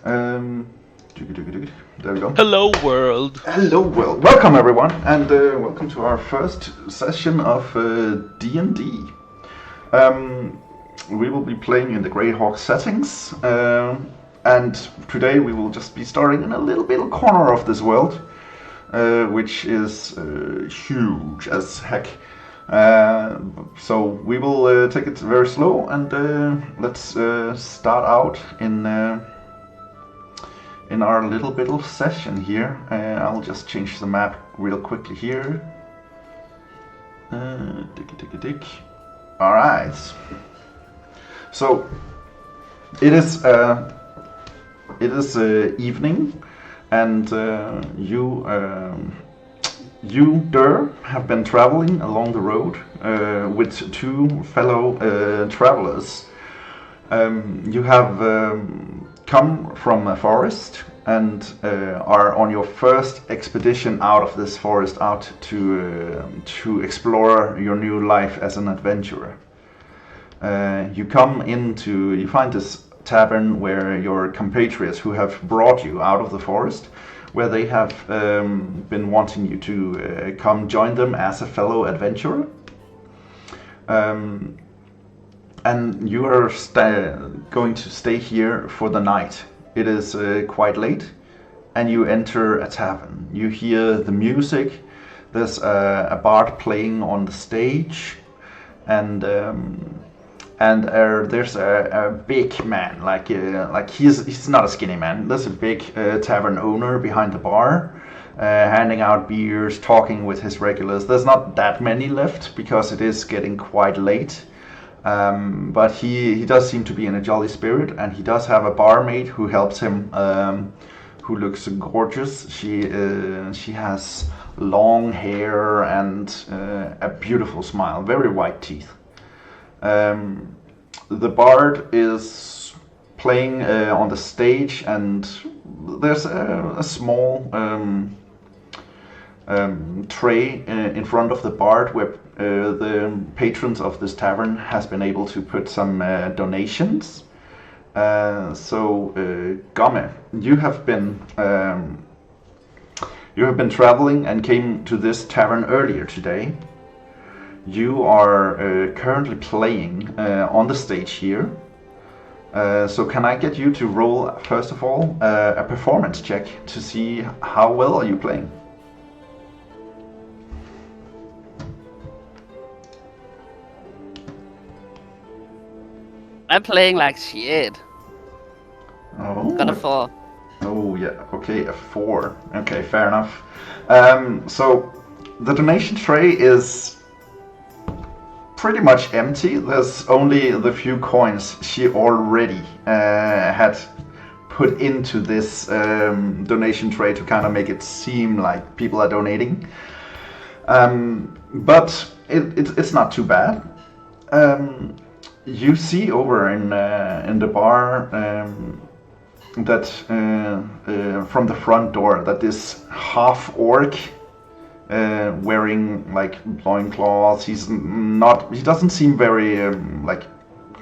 Um, there we go. Hello, world. Hello, well, welcome everyone, and welcome to our first session of D&D. We will be playing in the Greyhawk settings, and today we will just be starting in a little corner of this world, which is huge as heck. So we will take it very slow, and let's start out in our little bit of session here. I'll just change the map real quickly here. Alright. So it is evening, and you, Durr, have been traveling along the road with two fellow travelers. You have come from a forest and are on your first expedition out of this forest, out to explore your new life as an adventurer. You find this tavern where your compatriots who have brought you out of the forest, where they have been wanting you to come join them as a fellow adventurer. And you are going to stay here for the night. It is quite late, and you enter a tavern. You hear the music. There's a bard playing on the stage, and there's a big man, like he's not a skinny man. There's a big tavern owner behind the bar, handing out beers, talking with his regulars. There's not that many left because it is getting quite late. But he does seem to be in a jolly spirit, and he does have a barmaid who helps him, who looks gorgeous. She has long hair and a beautiful smile, very white teeth. The bard is playing on the stage, and there's a small tray in front of the bard where the patrons of this tavern has been able to put some donations. So Gomme, you have been traveling and came to this tavern earlier today. You are currently playing on the stage here. So can I get you to roll, first of all, a performance check to see how well are you playing? I'm playing like shit. Oh. Got a 4. Oh yeah, okay, a 4. Okay, fair enough. So the donation tray is pretty much empty. There's only the few coins she already had put into this donation tray to kind of make it seem like people are donating. But it's not too bad. You see over in the bar that from the front door that this half orc wearing like loincloths. He doesn't seem very like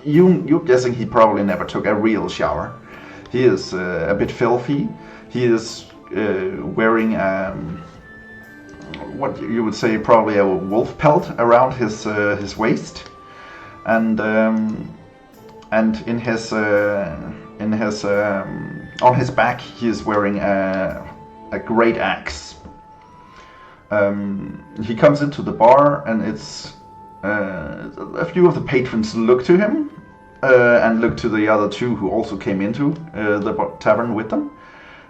you're guessing he probably never took a real shower. He is a bit filthy. He is wearing what you would say probably a wolf pelt around his waist. And in his on his back he is wearing a great axe. He comes into the bar, and it's a few of the patrons look to him and look to the other two who also came into the tavern with them.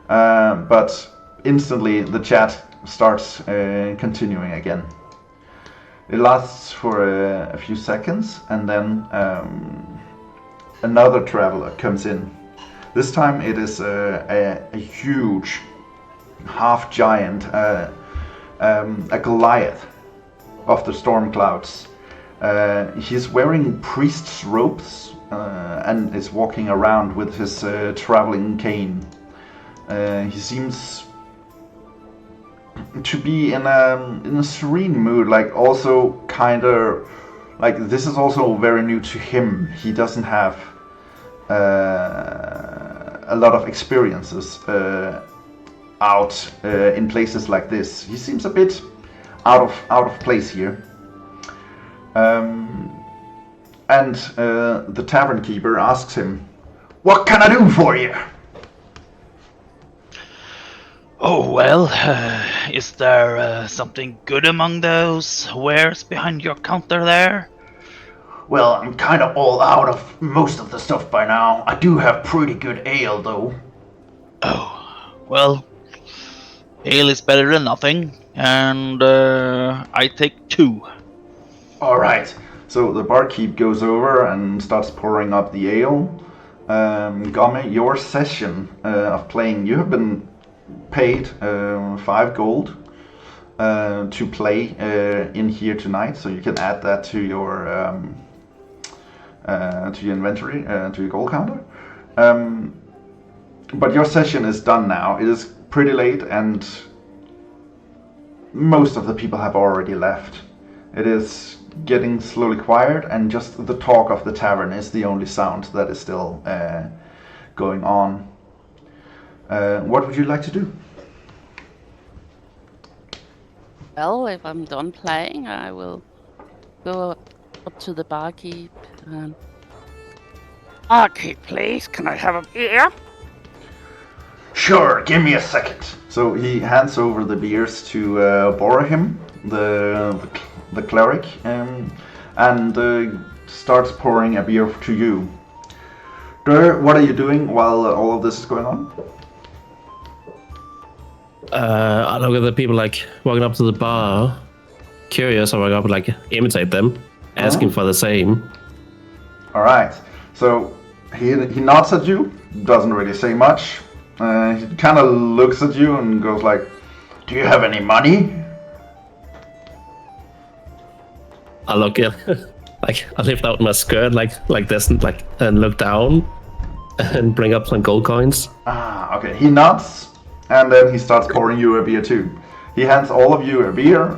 But instantly the chat starts continuing again. It lasts for a few seconds, and then another traveler comes in. This time it is a huge, half-giant, a Goliath of the storm clouds. He's wearing priest's robes and is walking around with his traveling cane. He seems to be in a serene mood, like also kind of like this is also very new to him. He doesn't have a a lot of experiences out in places like this. He seems a bit out of place here. And the tavern keeper asks him, "What can I do for you?" Oh, well, is there something good among those wares behind your counter there? Well, I'm kind of all out of most of the stuff by now. I do have pretty good ale, though. Oh, well, ale is better than nothing, and I take 2. All right. So the barkeep goes over and starts pouring up the ale. Gomme, your session of playing, you have been paid 5 gold to play in here tonight, so you can add that to your inventory, to your gold counter. But your session is done now. It is pretty late, and most of the people have already left. It is getting slowly quiet, and just the talk of the tavern is the only sound that is still going on. What would you like to do? Well, if I'm done playing, I will go up to the barkeep and... Barkeep, please, can I have a beer? Sure, give me a second. So he hands over the beers to Bhorahim, the cleric, and starts pouring a beer to you. Durr, what are you doing while all of this is going on? I look at the people like walking up to the bar, curious. I walk up and like imitate them, asking for the same. All right. So he nods at you, doesn't really say much. He kind of looks at you and goes like, "Do you have any money?" I look at, like, I lift out my skirt like this, and look down, and bring up some gold coins. Ah, okay. He nods, and then he starts pouring you a beer too. He hands all of you a beer.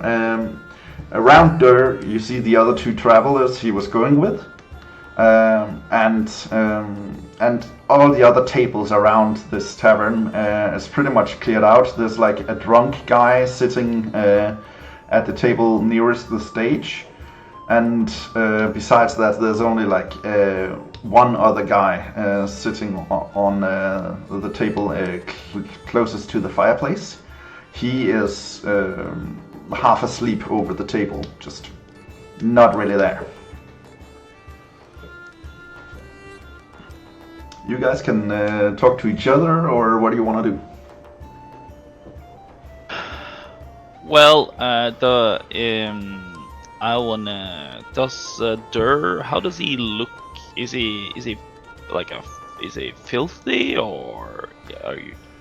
Around Durr, you see the other 2 travelers he was going with, and all the other tables around this tavern is pretty much cleared out. There's like a drunk guy sitting at the table nearest the stage. And besides that, there's only like one other guy sitting on the table closest to the fireplace. He is half asleep over the table, just not really there. You guys can talk to each other, or what do you want to do? Well, I wanna. Does Durr? How does he look? Is he filthy, or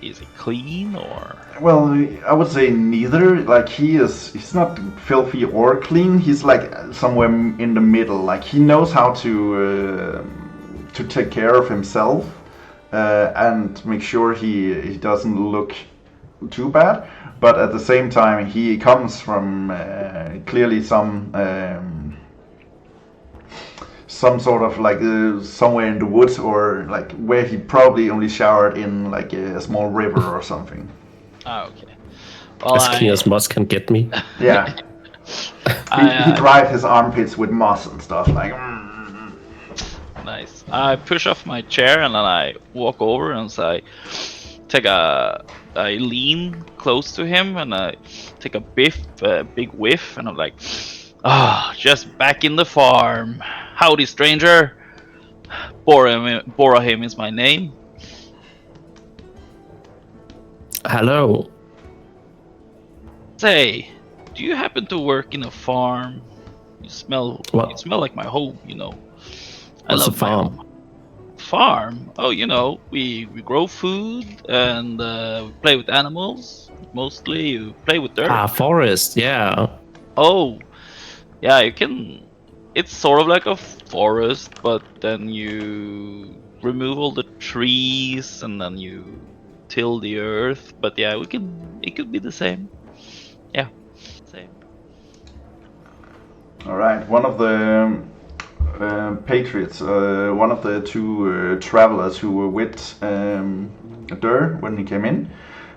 is he clean, or? Well, I would say neither. Like he's not filthy or clean. He's like somewhere in the middle. Like he knows how to take care of himself and make sure he doesn't look too bad. But at the same time, he comes from clearly some sort of like somewhere in the woods, or like where he probably only showered in like a small river or something. Ah, okay. Well, As clean as moss can get me. Yeah. he dried his armpits with moss and stuff like. Nice. I push off my chair and then I walk over and I lean close to him and I take a big whiff, and I'm like, just back in the farm. Howdy, stranger. Bhorahim is my name. Hello. Say, do you happen to work in a farm? You smell like my home, you know. What's a farm? Farm? Oh, you know, we grow food and we play with animals. Mostly you play with dirt. Forest, yeah. Oh, yeah, you can. It's sort of like a forest, but then you remove all the trees and then you till the earth. But yeah, it could be the same. Yeah, same. All right. One of the patriots, one of the two travelers who were with Durr when he came in,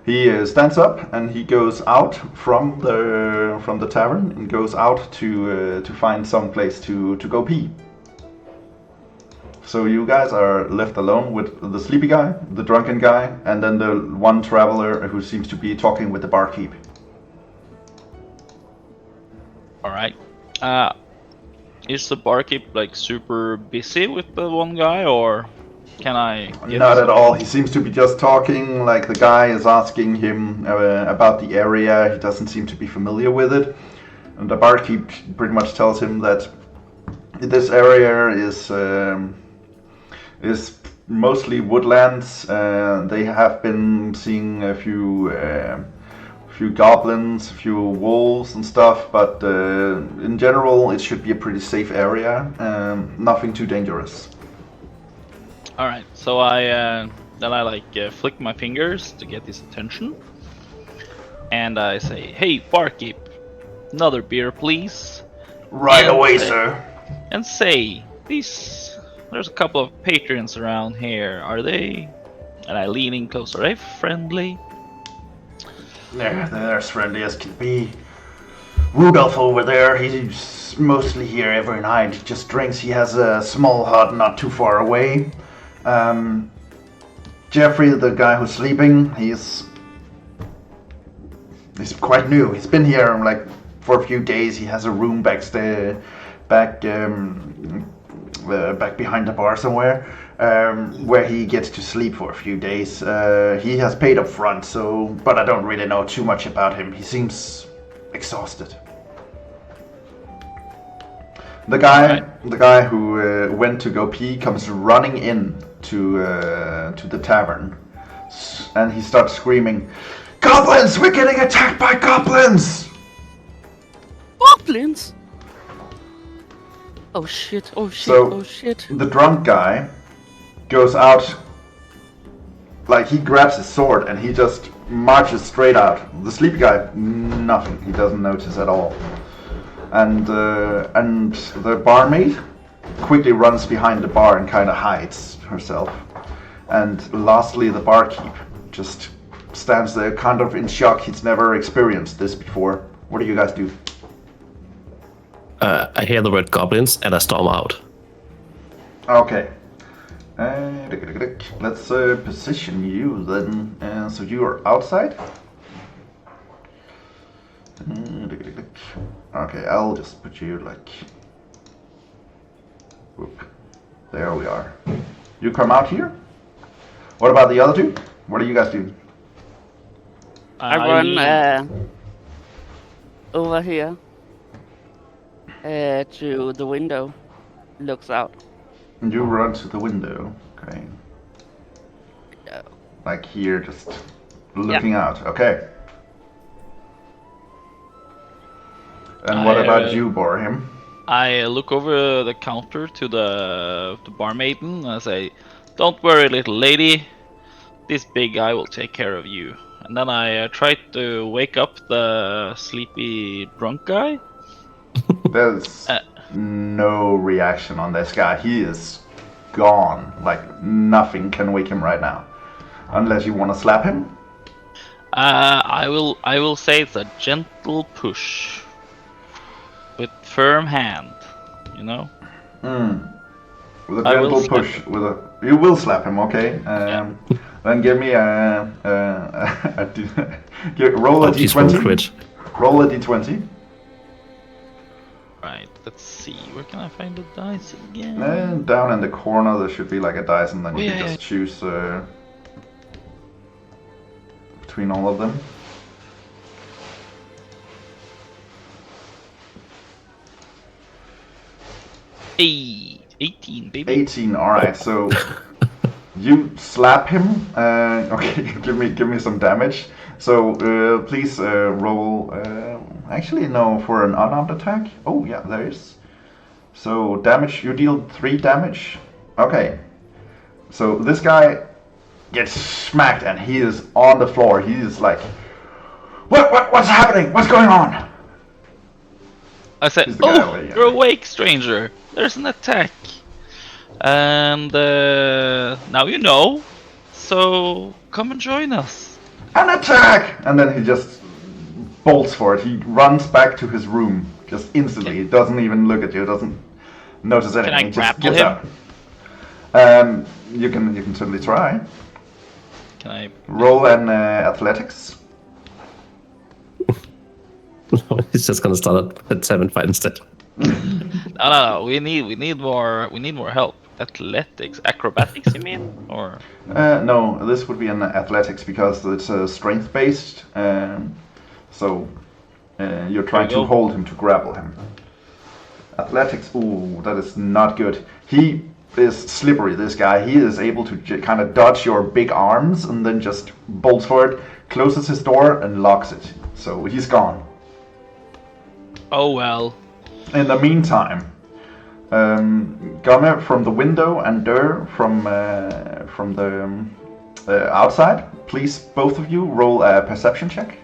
he stands up and he goes out from the tavern and goes out to find some place to go pee. So you guys are left alone with the sleepy guy, the drunken guy, and then the one traveler who seems to be talking with the barkeep. All right. Is the barkeep like super busy with the one guy, or can I? Not at all. He seems to be just talking. Like the guy is asking him about the area. He doesn't seem to be familiar with it, and the barkeep pretty much tells him that this area is mostly woodlands. They have been seeing a few goblins, a few wolves and stuff, but in general it should be a pretty safe area. Nothing too dangerous. All right. So I flick my fingers to get his attention, and I say, "Hey, barkeep, another beer, please." Right And away, say- sir. And say, there's a couple of patrons around here. Are they? And I lean in close. Are they friendly? They're as friendly as can be. Rudolph over there, he's mostly here every night. He just drinks. He has a small hut not too far away. Jeffrey, the guy who's sleeping, he's quite new. He's been here like for a few days. He has a room back behind the bar somewhere, where he gets to sleep for a few days. He has paid up front, but I don't really know too much about him. He seems exhausted. The guy who went to go pee comes running in to the tavern, and he starts screaming, "Goblins! We're getting attacked by goblins!" Goblins! Oh shit, oh shit, So- oh shit. The drunk guy goes out, like he grabs his sword and he just marches straight out. The sleepy guy, nothing. He doesn't notice at all. And the barmaid quickly runs behind the bar and kind of hides herself. And lastly, the barkeep just stands there, kind of in shock. He's never experienced this before. What do you guys do? I hear the word goblins and I storm out. Okay. Let's position you then. So you are outside. Okay, I'll just put you like. Whoop. There we are. You come out here. What about the other two? What do you guys do? I run over here to the window. Looks out. You run to the window. Okay. Yeah. Like here, just looking out. Okay. And what about you, Bhorahim? I look over the counter to the barmaid and I say, "Don't worry, little lady. This big guy will take care of you." And then I try to wake up the sleepy drunk guy. There's no reaction on this guy. He is gone. Like nothing can wake him right now, unless you want to slap him. I will say it's a gentle push with firm hand. You know. With a I will gentle slap push. You will slap him, okay? Then give me roll a Please won't d20. quit. Roll a d20. Right. Let's see. Where can I find the dice again? Down in the corner there should be like a dice, and then you can yeah, just choose between all of them. Hey, 18, baby. 18. All right. So you slap him. Okay, give me some damage. So please roll. Actually, no, for an unarmed attack. Oh yeah, there is. So damage. You deal 3 damage. Okay. So this guy gets smacked and he is on the floor. He is like, what's happening? What's going on? I said, He's the guy "Oh, over here." you're awake, stranger. there's an attack, and now you know. So come and join us. An attack! And then he just bolts for it. He runs back to his room just instantly. He doesn't even look at you. Doesn't notice anything. I He just grapple gets him? out. You can certainly try. Can I Roll an athletics. He's just gonna start at 7 fight instead. No. We need more help. Athletics, acrobatics, you mean, or? No, this would be an athletics because it's strength based. So you're trying to go. hold him to grapple him. Athletics. Ooh, that is not good. He is slippery. This guy. He is able to kind of dodge your big arms and then just bolts for it, closes his door and locks it. So he's gone. Oh well. In the meantime, Gomme from the window and Durr from the outside. Please, both of you, roll a perception check.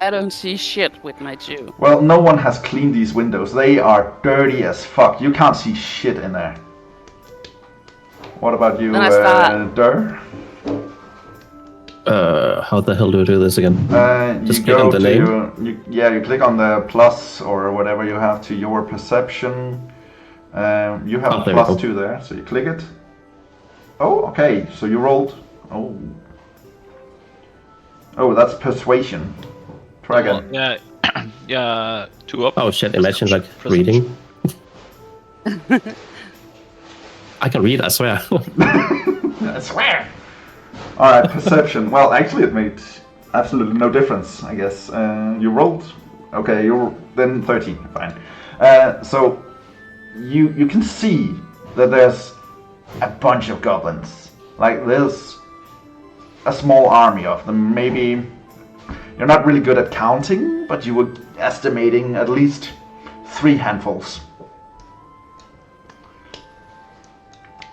I don't see shit with my 2. Well, no one has cleaned these windows. They are dirty as fuck. You can't see shit in there. What about you, Then I start. Durr? How the hell do I do this again? Just You click go on the to name? you click on the plus or whatever you have to your perception. You have Oh, a there we plus go. 2 there, so you click it. Oh, okay. So you rolled. Oh, that's persuasion. Try again. Yeah, yeah. 2 up. Oh shit! Imagine like Perception. reading. I can read. I swear. I swear. All right, perception. Well, actually, it made absolutely no difference. I guess you rolled. Okay, you're then 13. Fine. So you can see that there's a bunch of goblins. Like there's a small army of them. Maybe you're not really good at counting, but you were estimating at least 3 handfuls.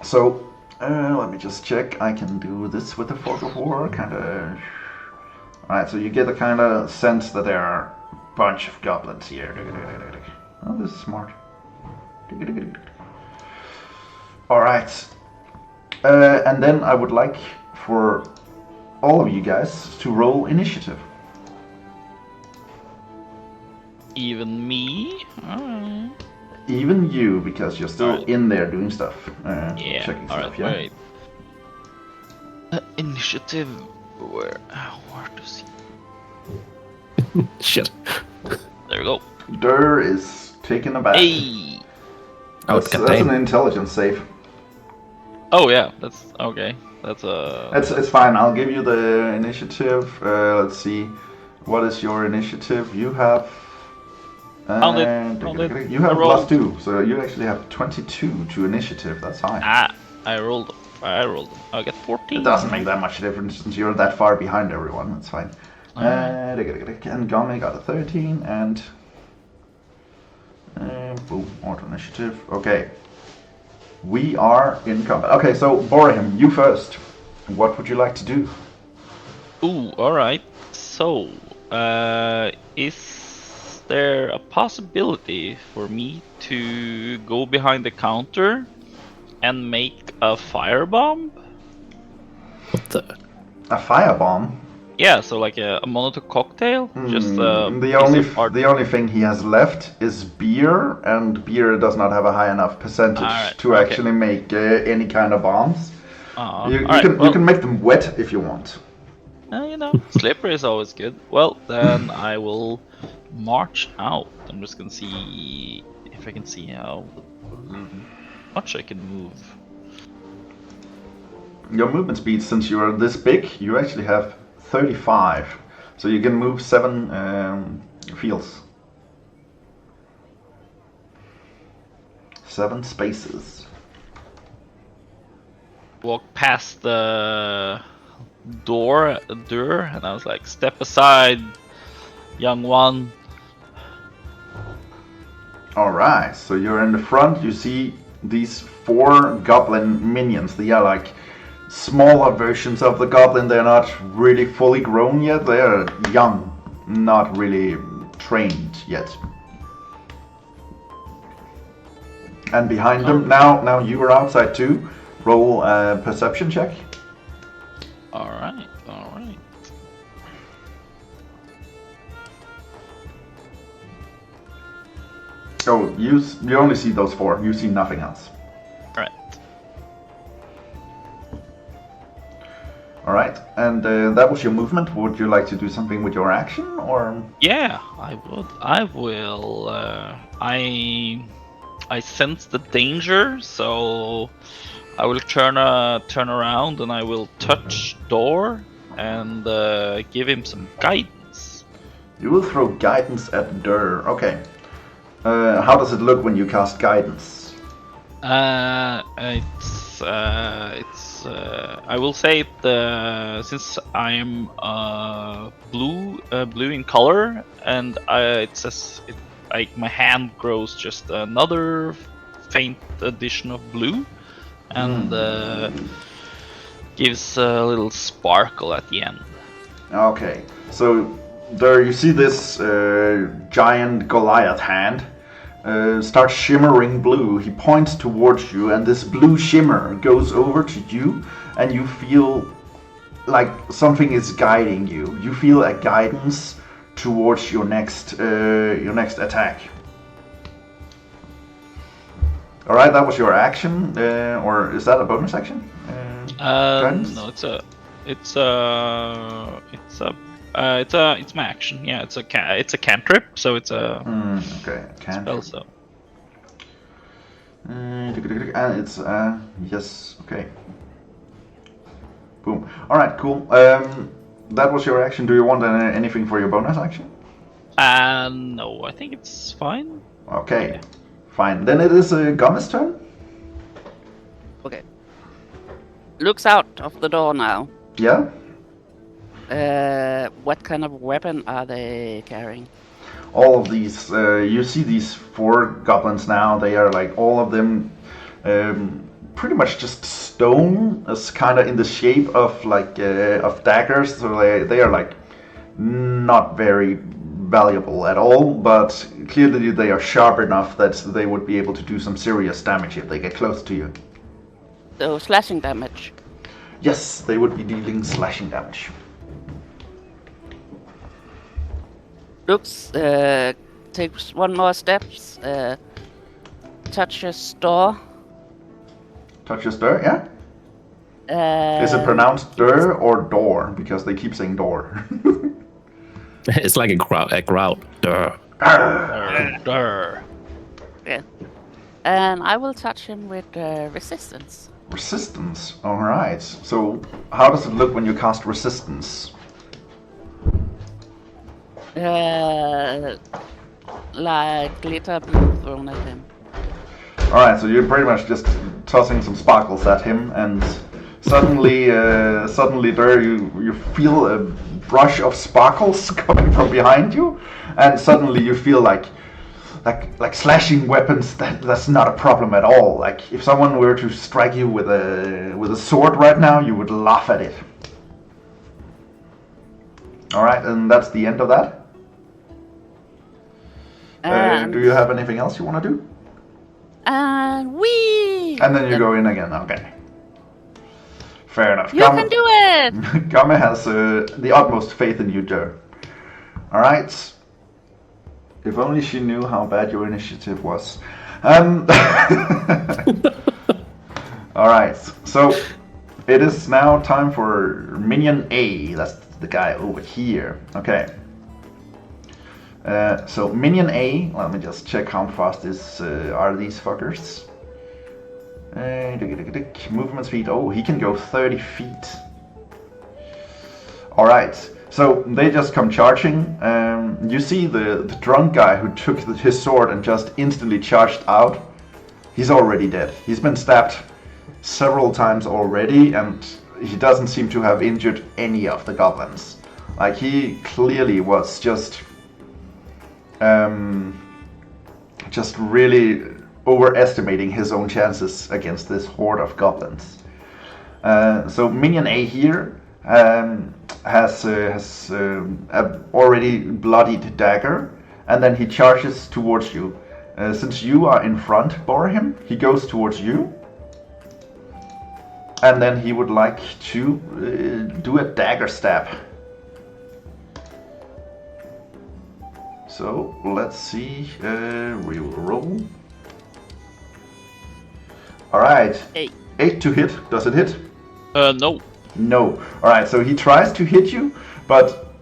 So let me just check. I can do this with the Fog of War, kind of. Alright, so you get a kind of sense that there are a bunch of goblins here. Oh, this is smart. Alright. And then I would like for all of you guys to roll initiative. Even me? Alright. Even you, because you're still Alright. in there doing stuff. Yeah. Checking Alright. stuff, yeah? Wait. Initiative. Where to see? Shit. There we go. Durr is taken aback. Hey. Oh, That's an intelligence save. Oh yeah. That's okay. That's a. It's fine. I'll give you the initiative. Let's see. What is your initiative? You have. Found it. You have I rolled. +2, so you actually have 22 to initiative. That's high. I rolled. I get 14. It doesn't make that much difference since you're that far behind everyone. That's fine. And Gomme got a 13, and boom, auto initiative. Okay, we are in combat. Okay, so Bhorahim, you first. What would you like to do? Ooh, alright. So, is there a possibility for me to go behind the counter and make a firebomb? What the? A firebomb? Yeah, so like a Molotov cocktail? Just a the only thing he has left is beer, and beer does not have a high enough percentage Alright, to okay. actually make any kind of bombs. You alright, you can make them wet if you want. Slippery is always good. Well, then I will march out. I'm just gonna see if I can see how much I can move. Your movement speed, since you are this big, you actually have 35, so you can move 7 fields. 7 spaces. Walk past the door, and I was like, "Step aside, young one." Alright, so you're in the front, you see these 4 goblin minions. They are like smaller versions of the goblin. They're not really fully grown yet. They're young, not really trained yet. And behind them, now you are outside too. Roll a perception check. Alright. Oh, you only see those 4. You see nothing else. Alright. Alright, and that was your movement. Would you like to do something with your action, or? Yeah, I would. I will. I sense the danger, so I will turn around and I will touch Durr and give him some guidance. You will throw guidance at Durr. Okay. How does it look when you cast guidance? It's I will say it since I am blue in color, and it says it, like my hand grows just another faint addition of blue, and gives a little sparkle at the end. Okay, so there you see this giant Goliath hand starts shimmering blue. He points towards you, and this blue shimmer goes over to you, and you feel like something is guiding you. You feel a guidance towards your next attack. All right, that was your action, or is that a bonus action? Guidance? No, it's my action. Yeah, it's a cantrip, so it's a Okay, spell. So and it's yes, okay. Boom. All right, cool. That was your action. Do you want anything for your bonus action? no, I think it's fine. Okay, fine. Then it is Gomme's turn. Okay. Looks out of the door now. Yeah. What kind of weapon are they carrying? All of these, you see these 4 goblins now. They are like all of them, pretty much just stone, as kind of in the shape of like of daggers. So they are like not very valuable at all, but clearly they are sharp enough that they would be able to do some serious damage if they get close to you. So slashing damage. Yes, they would be dealing slashing damage. Looks, takes one more steps, touches door. Touches Durr, yeah? Is it pronounced Durr or door? Because they keep saying door. It's like a growl. Durr. Durr. Yeah. And I will touch him with resistance. Resistance, alright. So, how does it look when you cast resistance? Like glitter being thrown at him. Alright, so you're pretty much just tossing some sparkles at him, and suddenly, Durr, you feel a brush of sparkles coming from behind you, and suddenly you feel like slashing weapons. That's not a problem at all. Like if someone were to strike you with a sword right now, you would laugh at it. Alright, and that's the end of that. Do you have anything else you want to do? And we. And then you go in again. Okay. Fair enough. You can do it. Gomme has the utmost faith in you, Durr. All right. If only she knew how bad your initiative was. All right. So it is now time for minion A. That's the guy over here. Okay. So minion A, let me just check how fast are these fuckers. Movement speed, oh, he can go 30 feet. Alright, so they just come charging. You see the drunk guy who took his sword and just instantly charged out. He's already dead. He's been stabbed several times already, and he doesn't seem to have injured any of the goblins. Like, he clearly was just really overestimating his own chances against this horde of goblins. So minion A here has a already bloodied dagger, and then he charges towards you. Since you are in front, Bhorahim, he goes towards you, and then he would like to do a dagger stab. So let's see. We will roll. All right. 8 to hit. Does it hit? No. No. Alright, so he tries to hit you, but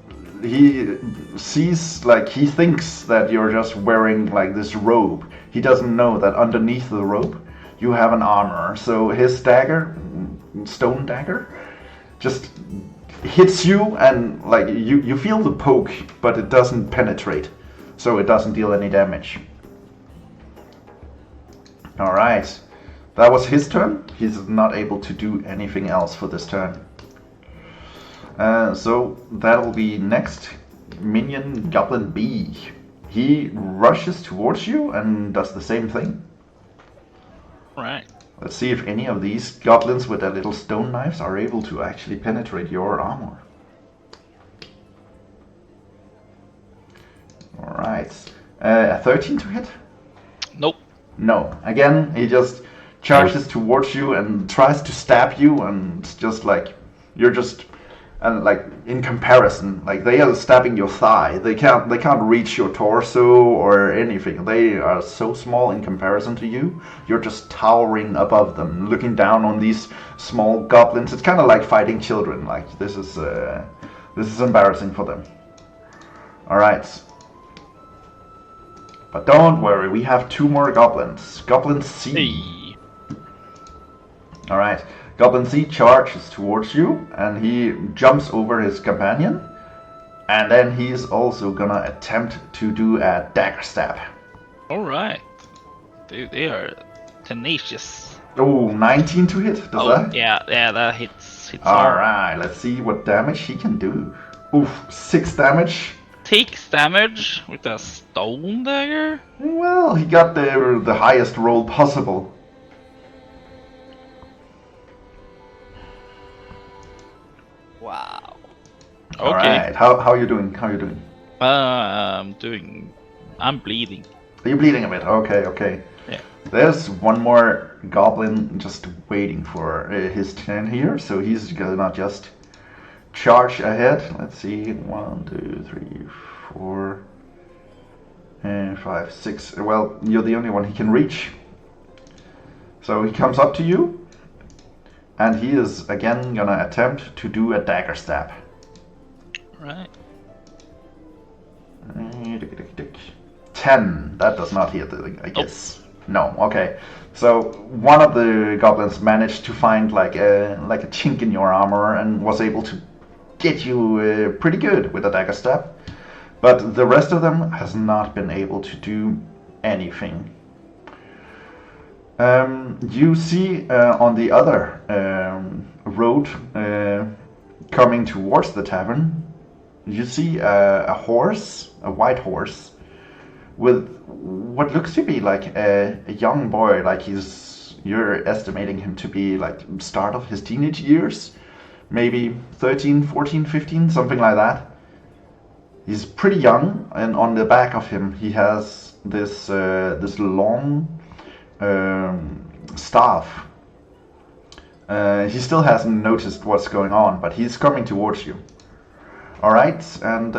he sees, like, he thinks that you're just wearing, like, this robe. He doesn't know that underneath the robe you have an armor. So his dagger, stone dagger, just hits you, and, like, you feel the poke, but it doesn't penetrate. So it doesn't deal any damage. Alright. That was his turn. He's not able to do anything else for this turn. So that'll be next. Minion Goblin B. He rushes towards you and does the same thing. Right. Let's see if any of these goblins with their little stone knives are able to actually penetrate your armor. Alright. A 13 to hit? Nope. No. Again, he just charges towards you and tries to stab you, and it's just like you're just, and like in comparison, like they are stabbing your thigh. They can't reach your torso or anything. They are so small in comparison to you. You're just towering above them, looking down on these small goblins. It's kind of like fighting children. Like this is embarrassing for them. All right. But don't worry, we have 2 more goblins. Goblin C. Hey. Alright, Goblin C charges towards you, and he jumps over his companion, and then he's also gonna attempt to do a dagger stab. Alright. They are tenacious. Oh, 19 to hit, does that? Yeah, that hits hard. Alright, let's see what damage he can do. Oof, 6 damage. Takes damage with a stone dagger? Well, he got the highest roll possible. Wow. Okay. Alright, how you doing? How you doing? I'm bleeding. Are you bleeding a bit? Okay. Yeah. There's one more goblin just waiting for his turn here, so he's gonna just charge ahead. Let's see, 1, 2, 3, 4, 5, 6. Well, you're the only one he can reach. So he comes up to you, and he is again gonna attempt to do a dagger stab. Right. 10. That does not hit, I guess. No. Okay. So one of the goblins managed to find like a chink in your armor and was able to get you pretty good with a dagger stab. But the rest of them has not been able to do anything. You see on the other road coming towards the tavern, you see a horse, a white horse, with what looks to be like a young boy, like you're estimating him to be like start of his teenage years, maybe 13, 14, 15, something like that. He's pretty young, and on the back of him he has this long staff. He still hasn't noticed what's going on, but he's coming towards you. Alright, and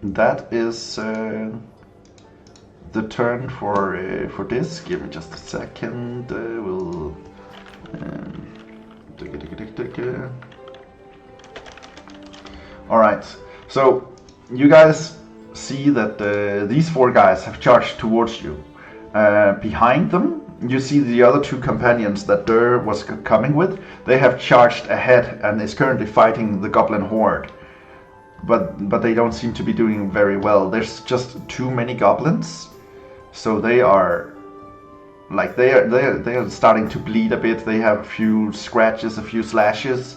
that is the turn for this. Give me just a second. We'll Alright, so you guys see that these 4 guys have charged towards you. Behind them, you see the other 2 companions that Durr was coming with. They have charged ahead and is currently fighting the goblin horde. But they don't seem to be doing very well. There's just too many goblins, so they are like they are starting to bleed a bit. They have a few scratches, a few slashes,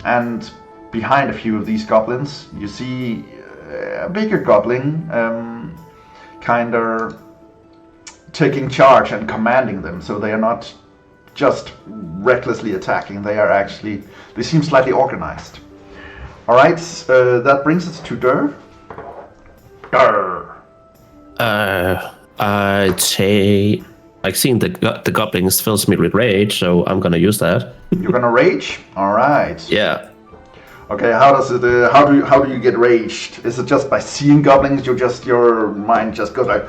and behind a few of these goblins, you see a bigger goblin, kind of taking charge and commanding them, so they are not just recklessly attacking. They seem slightly organized. All right, that brings us to Durr. Durr. I'd say, like, seeing the goblins fills me with rage, so I'm gonna use that. You're gonna rage. All right. Yeah. Okay. How does it? How do you get raged? Is it just by seeing goblins? Your mind just goes like.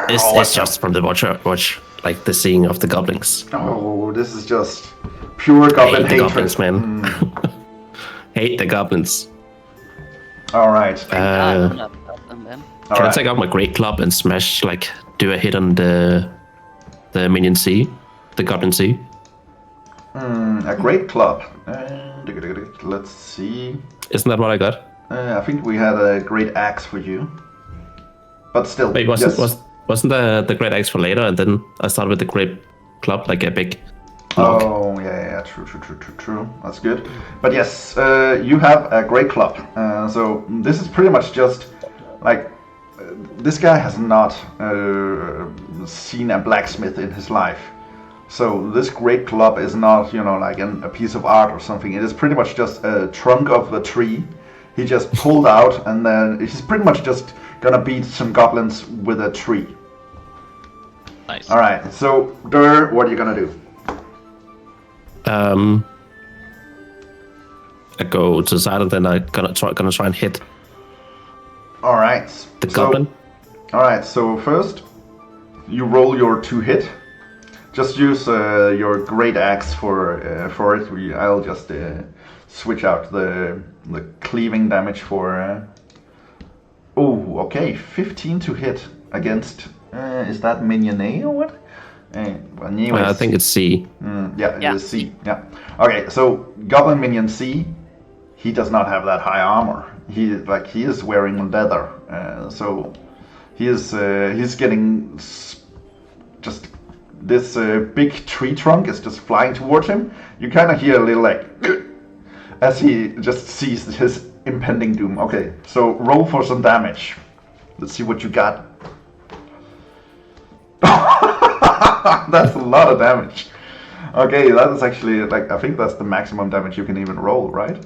It's just from the watch, like the seeing of the goblins. Oh, this is just pure goblin Hate the hatred. goblins, man. Hate the goblins. All right. I'm not goblin then. All Can I right. take out my great club and smash, like, do a hit on the minion C, the goblin C? A great club. Let's see. Isn't that what I got? I think we had a great axe for you, but still. Wait, yes. wasn't the great axe for later, and then I started with the great club, like a big block? Oh yeah, true. That's good. But yes, you have a great club. So this is pretty much just like this guy has not seen a blacksmith in his life. So this great club is not, like a piece of art or something. It is pretty much just a trunk of a tree. He just pulled out, and then he's pretty much just gonna beat some goblins with a tree. Nice. All right. So Durr, what are you gonna do? I go to the side, and then I'm gonna try and hit All right. the goblin. All right. So first, you roll your 2-hit. Just use your great axe for it. I'll just switch out the cleaving damage for. Oh, okay. 15 to hit against. Is that minion A or what? Well, anyways. I think it's C. Yeah, Yeah. it is C. Yeah. Okay, so Goblin Minion C, he does not have that high armor. He is wearing leather, so he's getting just this big tree trunk is just flying towards him. You kind of hear a little like as he just sees his impending doom. Okay, so roll for some damage. Let's see what you got. That's a lot of damage. Okay, that is actually I think that's the maximum damage you can even roll, right?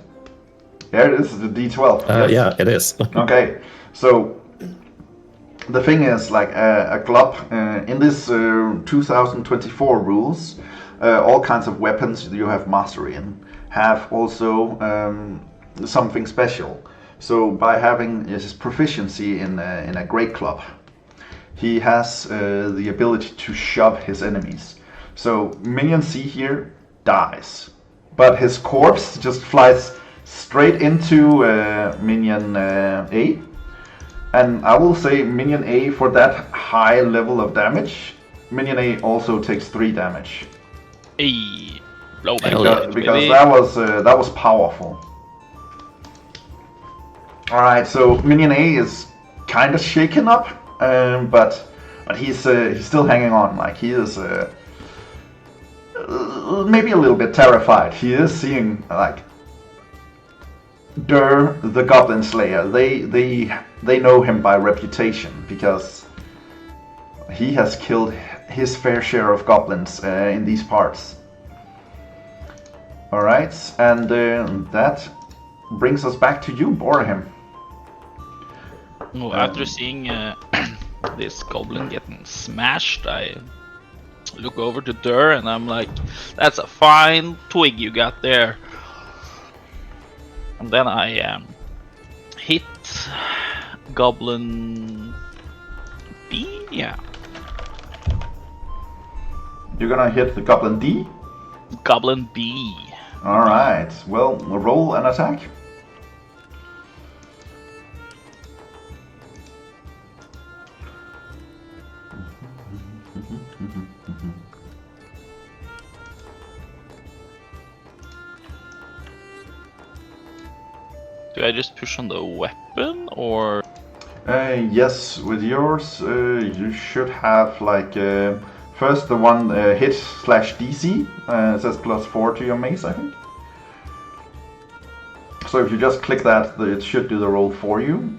Yeah, it is the D12. Yes. Yeah, it is. Okay, so the thing is, a club in this 2024 rules, all kinds of weapons you have mastery in have also something special. So by having his proficiency in a great club, he has the ability to shove his enemies. So Minion C here dies, but his corpse just flies straight into Minion A. And I will say Minion A, for that high level of damage, Minion A also takes 3 damage. Hey, blow back. Hell yeah. Because that was powerful. Alright, so Minion A is kind of shaken up, but he's still hanging on. Like, he is maybe a little bit terrified. He is seeing Durr, the Goblin Slayer. They know him by reputation because he has killed his fair share of goblins in these parts. All right, and that brings us back to you, Bhorahim. Well, after seeing this goblin getting smashed, I look over to Durr and I'm like, "That's a fine twig you got there." And then I hit Goblin B. Yeah, You're gonna hit the Goblin D. Goblin B. All right. Well, roll an attack. Do I just push on the weapon or? Yes, with yours, you should have first the one hit / DC. It says +4 to your mace, I think. So if you just click that, it should do the roll for you.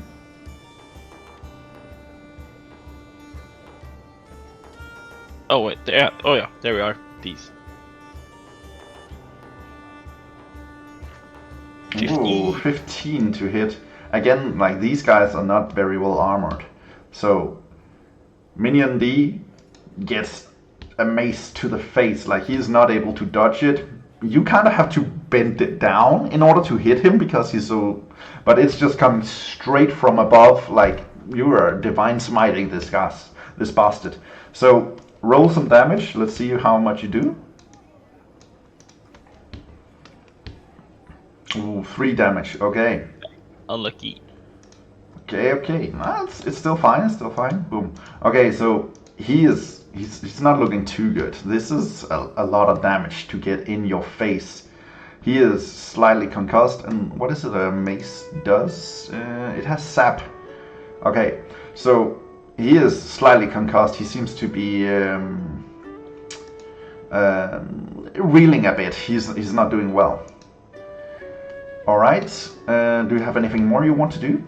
Oh wait, there. Oh yeah, there we are. These. Ooh, 15 to hit. Again, like these guys are not very well armored. So Minion D gets a mace to the face, like he's not able to dodge it. You kind of have to bend it down in order to hit him because he's so... But it's just coming straight from above, like you are divine smiting this bastard. So roll some damage. Let's see how much you do. Ooh, 3 damage. Okay. Unlucky. Okay. Nah, it's still fine. It's still fine. Boom. Okay, so he's not looking too good. This is a lot of damage to get in your face. He is slightly concussed, and what is it a mace does? It has sap. Okay, so he is slightly concussed. He seems to be reeling a bit. He's not doing well. All right. Do you have anything more you want to do?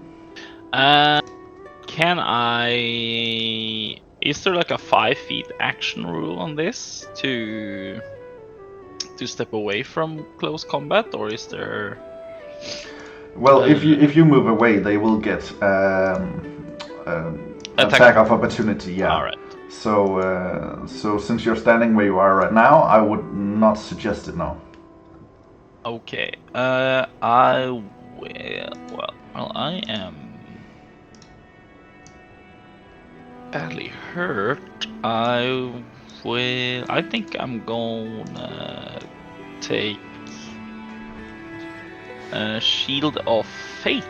Can I? Is there like a 5 feet action rule on this to step away from close combat, or is there? Well, if you move away, they will get attack of opportunity. Yeah. All right. So since you're standing where you are right now, I would not suggest it. No. Okay. I will. Well, I am badly hurt. I think I'm gonna take Shield of Fate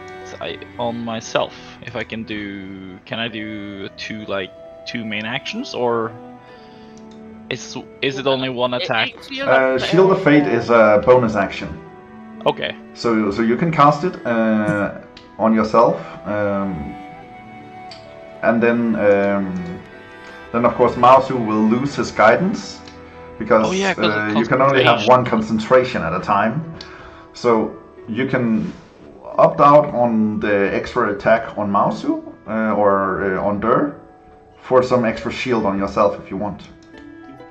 on myself. If I can do, can I do two main actions, or is it only one attack? Shield of Fate is a bonus action. Okay. So you can cast it on yourself, and then of course Mausu will lose his guidance because you can only have one concentration at a time. So you can opt out on the extra attack on Mausu or on Durr for some extra shield on yourself if you want.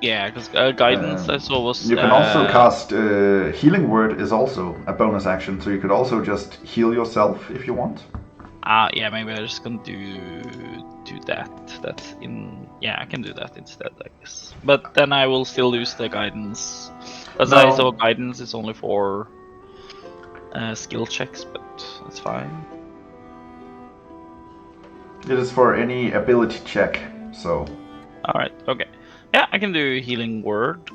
Yeah, because guidance I saw was. You can also cast Healing Word is also a bonus action, so you could also just heal yourself if you want. Yeah, maybe I'm just gonna do that. That's in. Yeah, I can do that instead, I guess. But then I will still lose the guidance. As I saw, guidance is only for skill checks, but that's fine. It is for any ability check, so. Alright, okay. Yeah, I can do Healing Word.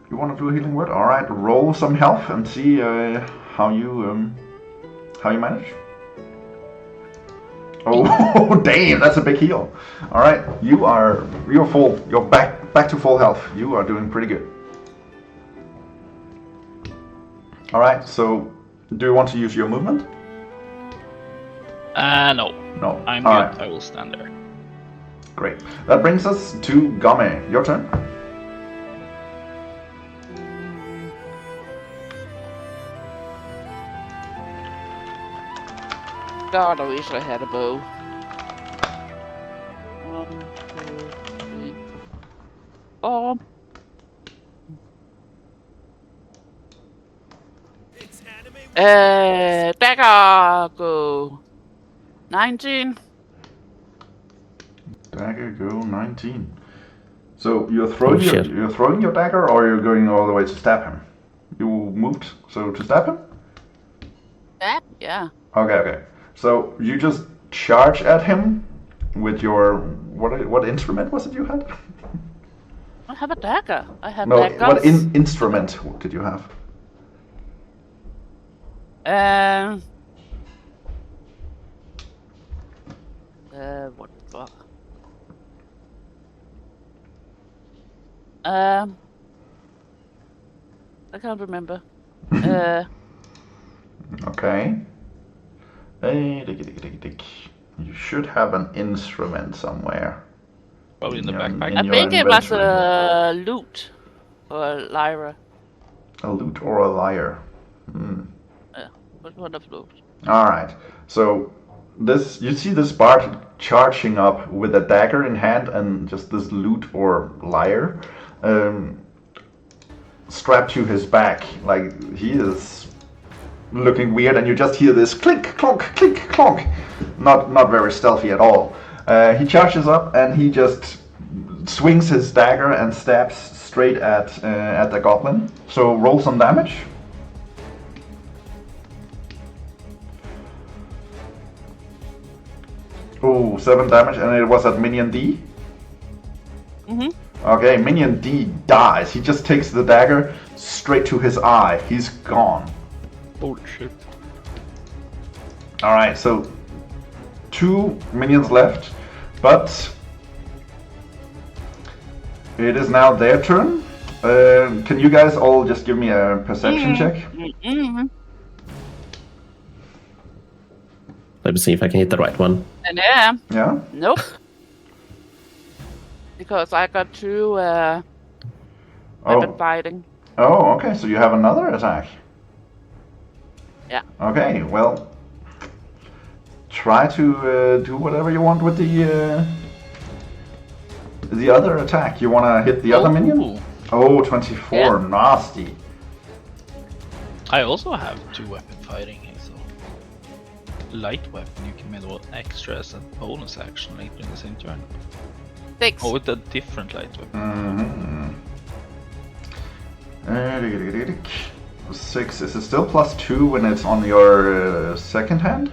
You want to do a Healing Word? Alright, roll some health and see how you manage. Oh, damn, that's a big heal. Alright, you're full. You're back to full health. You are doing pretty good. Alright, so do you want to use your movement? No. No. I'm good. Right. I will stand there. Great. That brings us to Gomme. Your turn. God, I wish I had a bow. 1, 2, 3, 4. Dagger go 19. Dagger go 19. So you're throwing your dagger, or you're going all the way to stab him? You moved, so to stab him? Stab? Yeah. Okay. So you just charge at him with your what instrument was it you had? I have a dagger. I have No, daggers. what instrument did you have? What the fuck? I can't remember. Okay. You should have an instrument somewhere. Probably in the backpack. I think it was a lute or a lyra. A lute or a lyre. But one of those. All right. So you see this bard charging up with a dagger in hand and just this lute or lyre strapped to his back. Like he is looking weird, and you just hear this click, clonk. Not very stealthy at all. He charges up and he just swings his dagger and stabs straight at the goblin. So roll some damage. Oh, 7 damage, and it was at minion D? Mm-hmm. Okay, minion D dies. He just takes the dagger straight to his eye. He's gone. Holy shit. Alright, so 2 minions left, but it is now their turn. Can you guys all just give me a perception check? Mm-hmm. Let me see if I can hit the right one. And yeah. Yeah? Nope. Because I got 2 weapon fighting. Oh, okay, so you have another attack. Yeah. Okay, well, try to do whatever you want with the other attack. You want to hit the other minion? Oh, 24, Yeah. nasty. I also have 2 weapon fighting, so light weapon you can make all extra as a bonus action later in the same turn. 6. Or with a different light weapon. 6. Is it still +2 when it's on your second hand?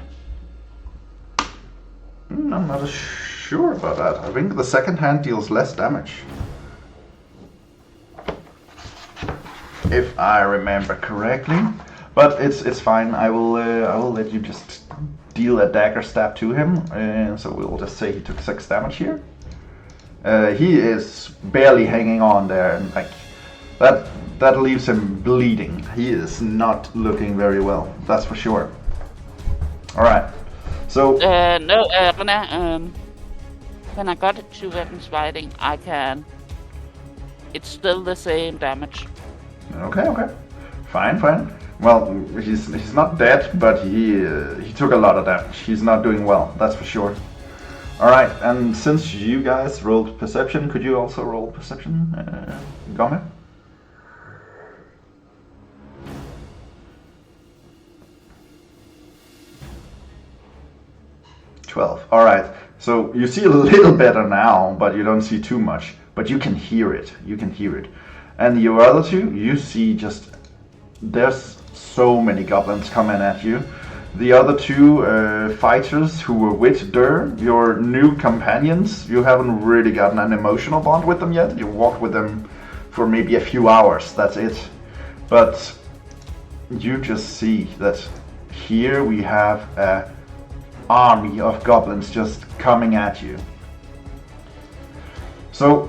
I'm not sure about that. I think the second hand deals less damage. If I remember correctly. But it's fine. I will let you just deal a dagger stab to him. So we'll just say he took 6 damage here. He is barely hanging on there, and like that leaves him bleeding. He is not looking very well, that's for sure. All right, so No, when I got 2 weapons fighting, I can. It's still the same damage. okay, fine. Well, he's not dead, but he took a lot of damage. He's not doing well, that's for sure. All right, and since you guys rolled perception, could you also roll perception, Gomme? 12. All right, so you see a little better now, but you don't see too much. But you can hear it. And your other 2, you see just there's so many goblins coming at you. The other 2 fighters who were with Durr, your new companions, you haven't really gotten an emotional bond with them yet. You walked with them for maybe a few hours, that's it. But you just see that here we have an army of goblins just coming at you. So,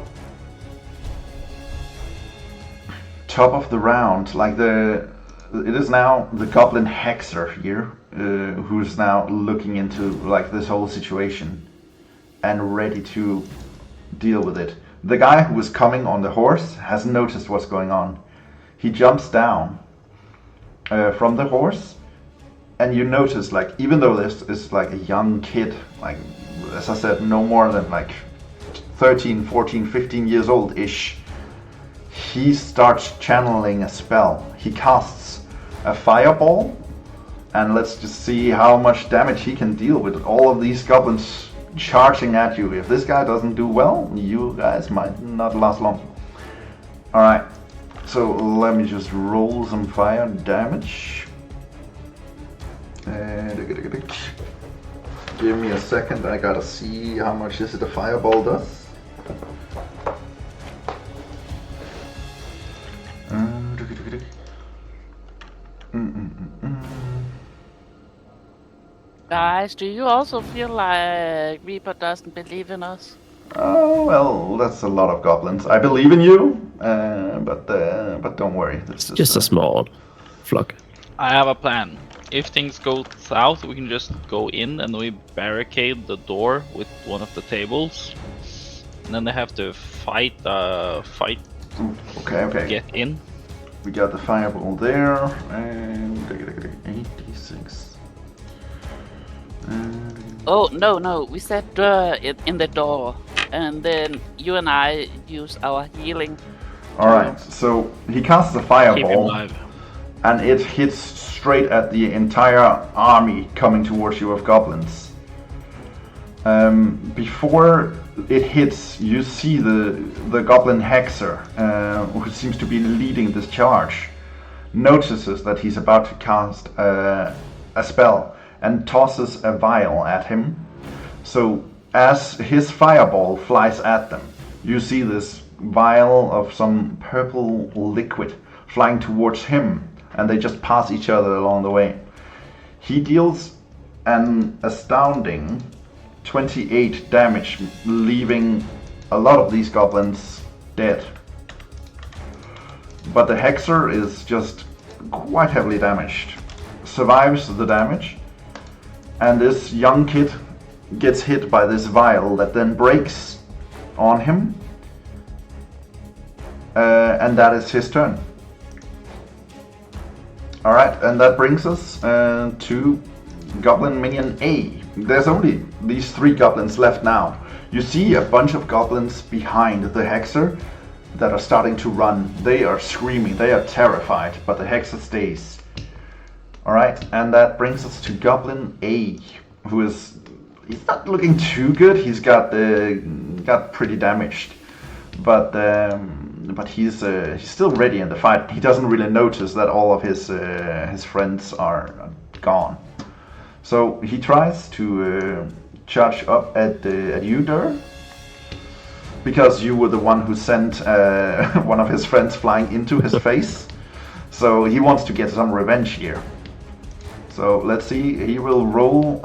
top of the round, it is now the goblin hexer here, who's now looking into this whole situation and ready to deal with it. The guy who is coming on the horse has noticed what's going on. He jumps down from the horse, and you notice, even though this is a young kid, as I said, no more than 13, 14, 15 years old-ish, he starts channeling a spell. He casts a fireball, and let's just see how much damage he can deal with all of these goblins charging at you. If this guy doesn't do well, you guys might not last long. Alright, so let me just roll some fire damage. Give me a second, I gotta see how much is it a fireball does. Guys, do you also feel like Reaper doesn't believe in us? Oh, well, that's a lot of goblins. I believe in you, but don't worry. It's just a small flock. I have a plan. If things go south, we can just go in and we barricade the door with one of the tables. And then they have to fight Okay. get in. We got the fireball there, and 86. Oh, no, we set in the door, and then you and I use our healing. Alright, so he casts the Keep him fireball, alive. and it hits straight at the entire army coming towards you of goblins. Before it hits, you see the goblin hexer, who seems to be leading this charge, notices that he's about to cast a spell and tosses a vial at him. So as his fireball flies at them, you see this vial of some purple liquid flying towards him, and they just pass each other along the way. He deals an astounding 28 damage, leaving a lot of these goblins dead. But the hexer is just quite heavily damaged, survives the damage, and this young kid gets hit by this vial that then breaks on him, and that is his turn. Alright, and that brings us to Goblin Minion A. There's only these 3 goblins left now. You see a bunch of goblins behind the hexer that are starting to run. They are screaming, they are terrified, but the hexer stays. Alright, and that brings us to Goblin A, who is... he's not looking too good. He's got pretty damaged, but he's still ready in the fight. He doesn't really notice that all of his friends are gone. So he tries to charge up at you, Durr, because you were the one who sent one of his friends flying into his face. So he wants to get some revenge here. So let's see. He will roll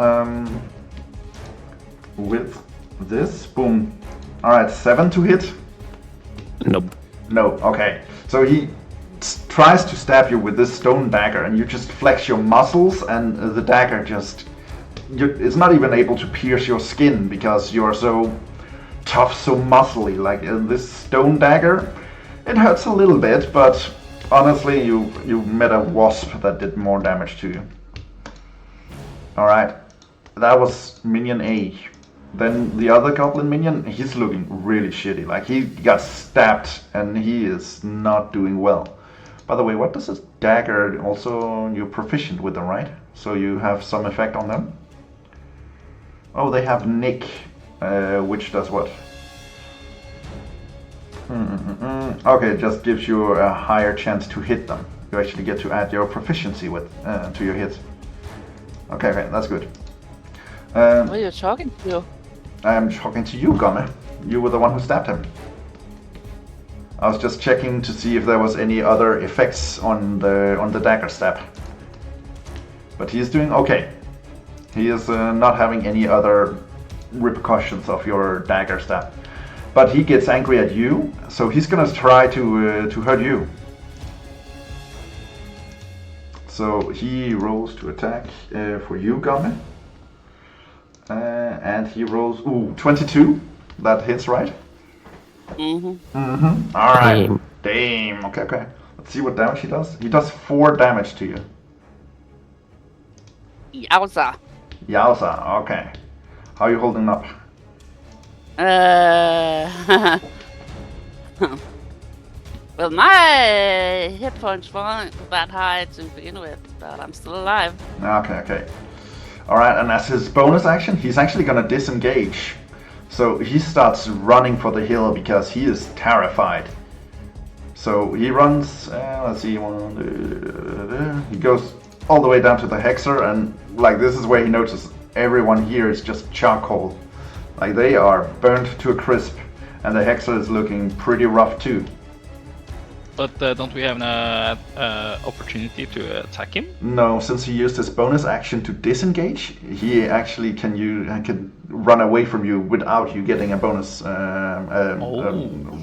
with this. Boom. All right, 7 to hit. Nope. No. Okay. So he tries to stab you with this stone dagger, and you just flex your muscles, and the dagger just... it's not even able to pierce your skin because you're so tough, so muscly. Like this stone dagger, it hurts a little bit, but honestly, you met a wasp that did more damage to you. Alright, that was Minion A. Then the other goblin minion, he's looking really shitty. Like he got stabbed and he is not doing well. By the way, what does this dagger also... you're proficient with them, right? So you have some effect on them? Oh, they have Nick, which does what? Okay, it just gives you a higher chance to hit them. You actually get to add your proficiency with to your hit. Okay, that's good. What are you talking to? I'm talking to you, Gomme. You were the one who stabbed him. I was just checking to see if there was any other effects on the dagger stab. But he is doing okay. He is not having any other repercussions of your dagger stab. But he gets angry at you, so he's gonna try to hurt you. So he rolls to attack for you, Gomme. And he rolls 22. That hits, right? Alright. Damn. Okay. Let's see what damage he does. He does 4 damage to you. Yowza. Okay. How are you holding up? Well, my hit points weren't that high to begin with, but I'm still alive. Okay. Alright, and as his bonus action, he's actually gonna disengage. So he starts running for the hill because he is terrified. So he runs, let's see, he goes all the way down to the hexer, and like this is where he notices everyone here is just charcoal. Like they are burnt to a crisp, and the hexer is looking pretty rough too. But don't we have an opportunity to attack him? No, since he used his bonus action to disengage, he actually can run away from you without you getting a bonus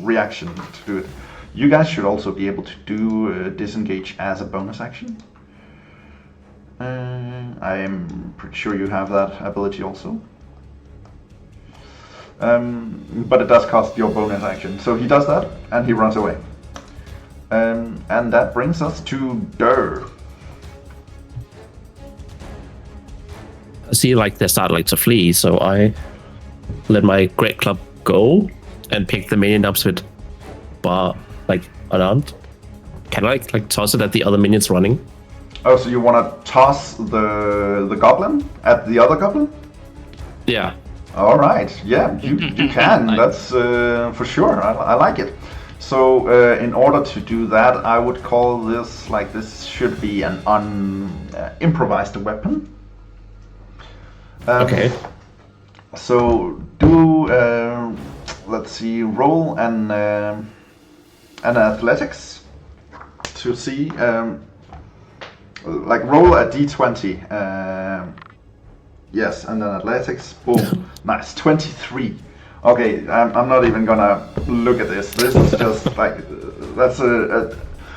reaction to do it. You guys should also be able to do disengage as a bonus action. I am pretty sure you have that ability also. But it does cost your bonus action. So he does that, and he runs away. And that brings us to Durr. I see like they start like to flee, so I let my great club go and pick the minion up with bar like unarmed. Can I like toss it at the other minions running? Oh, so you want to toss the goblin at the other goblin? Yeah. All right, yeah, you can. Nice. That's for sure. I like it. So in order to do that, I would call this like this should be an improvised weapon. Okay. So do let's see, roll an athletics to see like roll a d20. Yes, and then athletics. Boom, nice, 23. Okay, I'm not even gonna look at this. This is just like that's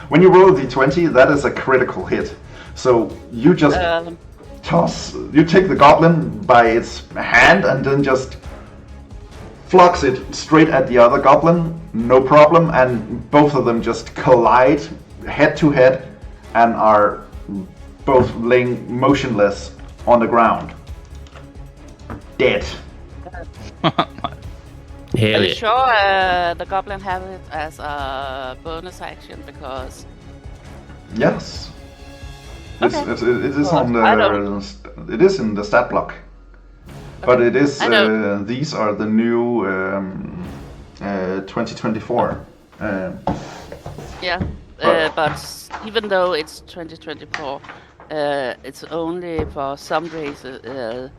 when you roll a d20, that is a critical hit. So you just you take the goblin by its hand and then just flux it straight at the other goblin, no problem, and both of them just collide head to head and are both laying motionless on the ground. Dead. Hell Are you yeah. sure the goblin have it as a bonus action? Because Yes. Okay. It is Well, on I the it is in the stat block. But it is I know. these are the new 2024. yeah, but even though it's 2024, it's only for some races,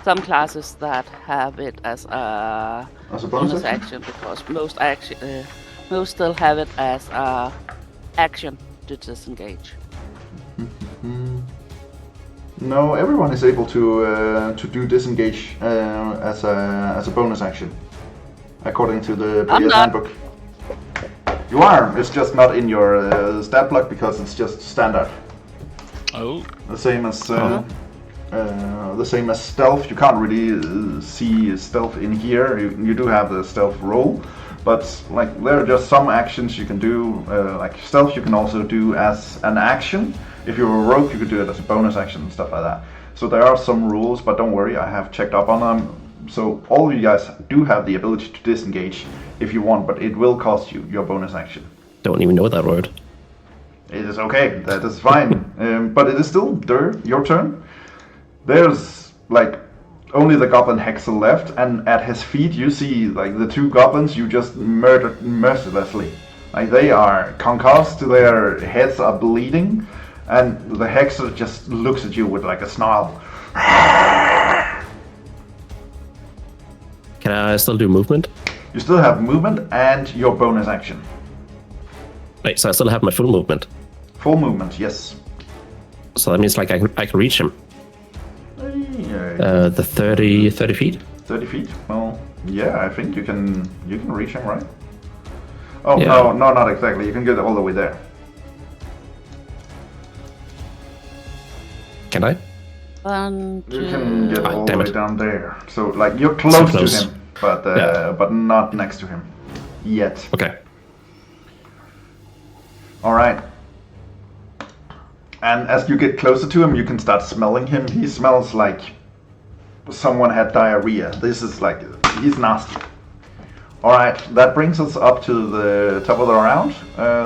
some classes that have it as a As a bonus action? action, because most still have it as a action to disengage. No, everyone is able to do disengage as a bonus action, according to the player's not. handbook. You are. It's just not in your stat block because it's just standard. Oh. The same as the same as stealth. You can't really see stealth in here. You do have the stealth roll, but like there are just some actions you can do. Like stealth, you can also do as an action. If you're a rogue, you could do it as a bonus action and stuff like that. So there are some rules, but don't worry, I have checked up on them. So all of you guys do have the ability to disengage if you want, but it will cost you your bonus action. Don't even know that word. It is okay, that is fine. But it is still Durr, your turn. There's like only the goblin Hexel left, and at his feet you see like the two goblins you just murdered mercilessly. Like they are concussed, their heads are bleeding, and the Hexer just looks at you with like a snarl. Can I still do movement? You still have movement and your bonus action. Wait, so I still have my full movement. Full movement, yes. So that means like I can reach him. Yeah, The 30 feet? 30 feet. Well, yeah, I think you can reach him, right? Oh Yeah. no, not exactly. You can get all the way there. Can I? One, You two. can get all the damn way it. down there. So like you're close, close. to him, but Yeah. but not next to him yet. Okay. All right. And as you get closer to him, you can start smelling him. He smells like someone had diarrhea. This is like he's nasty. All right, that brings us up to the top of the round.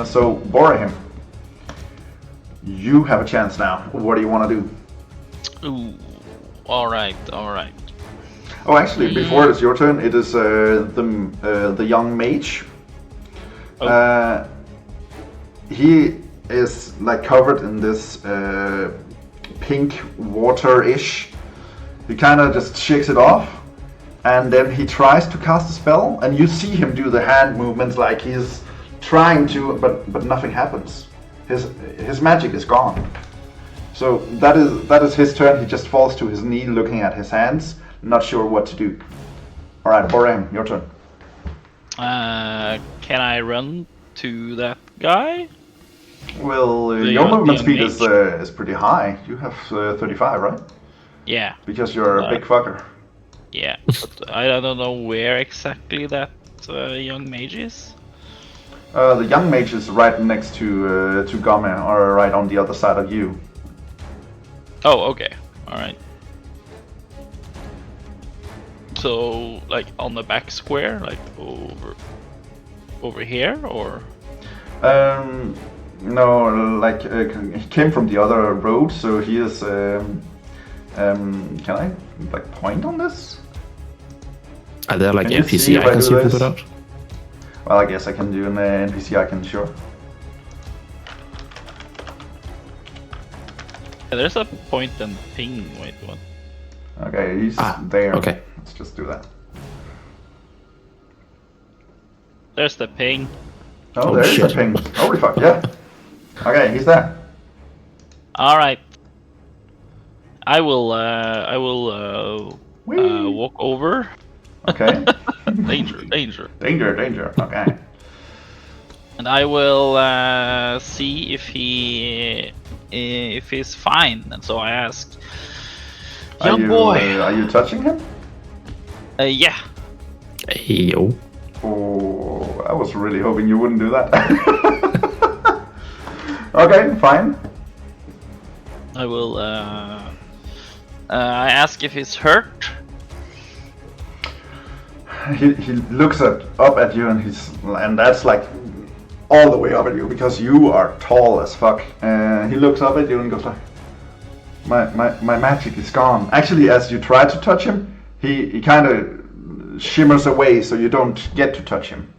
So Bhorahim, you have a chance now. What do you want to do? Ooh. Alright. Oh, actually, before it's your turn, it is the young mage. Oh. He is like covered in this pink water-ish. He kind of just shakes it off, and then he tries to cast a spell, and you see him do the hand movements like he's trying to, but nothing happens. His magic is gone. So that is his turn. He just falls to his knee, looking at his hands, not sure what to do. All right, Bhorahim, your turn. Can I run to that guy? Well, The your young- movement young speed mage. is pretty high. You have 35, right? Yeah. Because you're a big fucker. Yeah. But I don't know where exactly that young mage is. The young mage is right next to Gomme, or right on the other side of you. Oh, okay. Alright. So, like, on the back square? Like, over here? Or? No, like he came from the other road, so he is. Can I like point on this? Are there like Can you see NPC if I icons do you can this? put out? Well, I guess I can do an NPC icon, sure. Yeah, there's a point and ping. Wait, what? Okay, he's there. okay. Let's just do that. There's the ping. Oh, Oh, there is a shit. ping. Holy fuck, yeah. Okay, he's there. All right. I will Whee! walk over. Okay. Danger, danger. Danger. Okay. And I will see if he's fine. And so I ask, young boy. Are you touching him? Yeah. Hey, yo. Oh, I was really hoping you wouldn't do that. Okay, fine. I will. I ask if he's hurt. He looks up at you and that's like all the way up at you because you are tall as fuck. He looks up at you and goes like, my magic is gone. Actually, as you try to touch him, he kind of shimmers away so you don't get to touch him.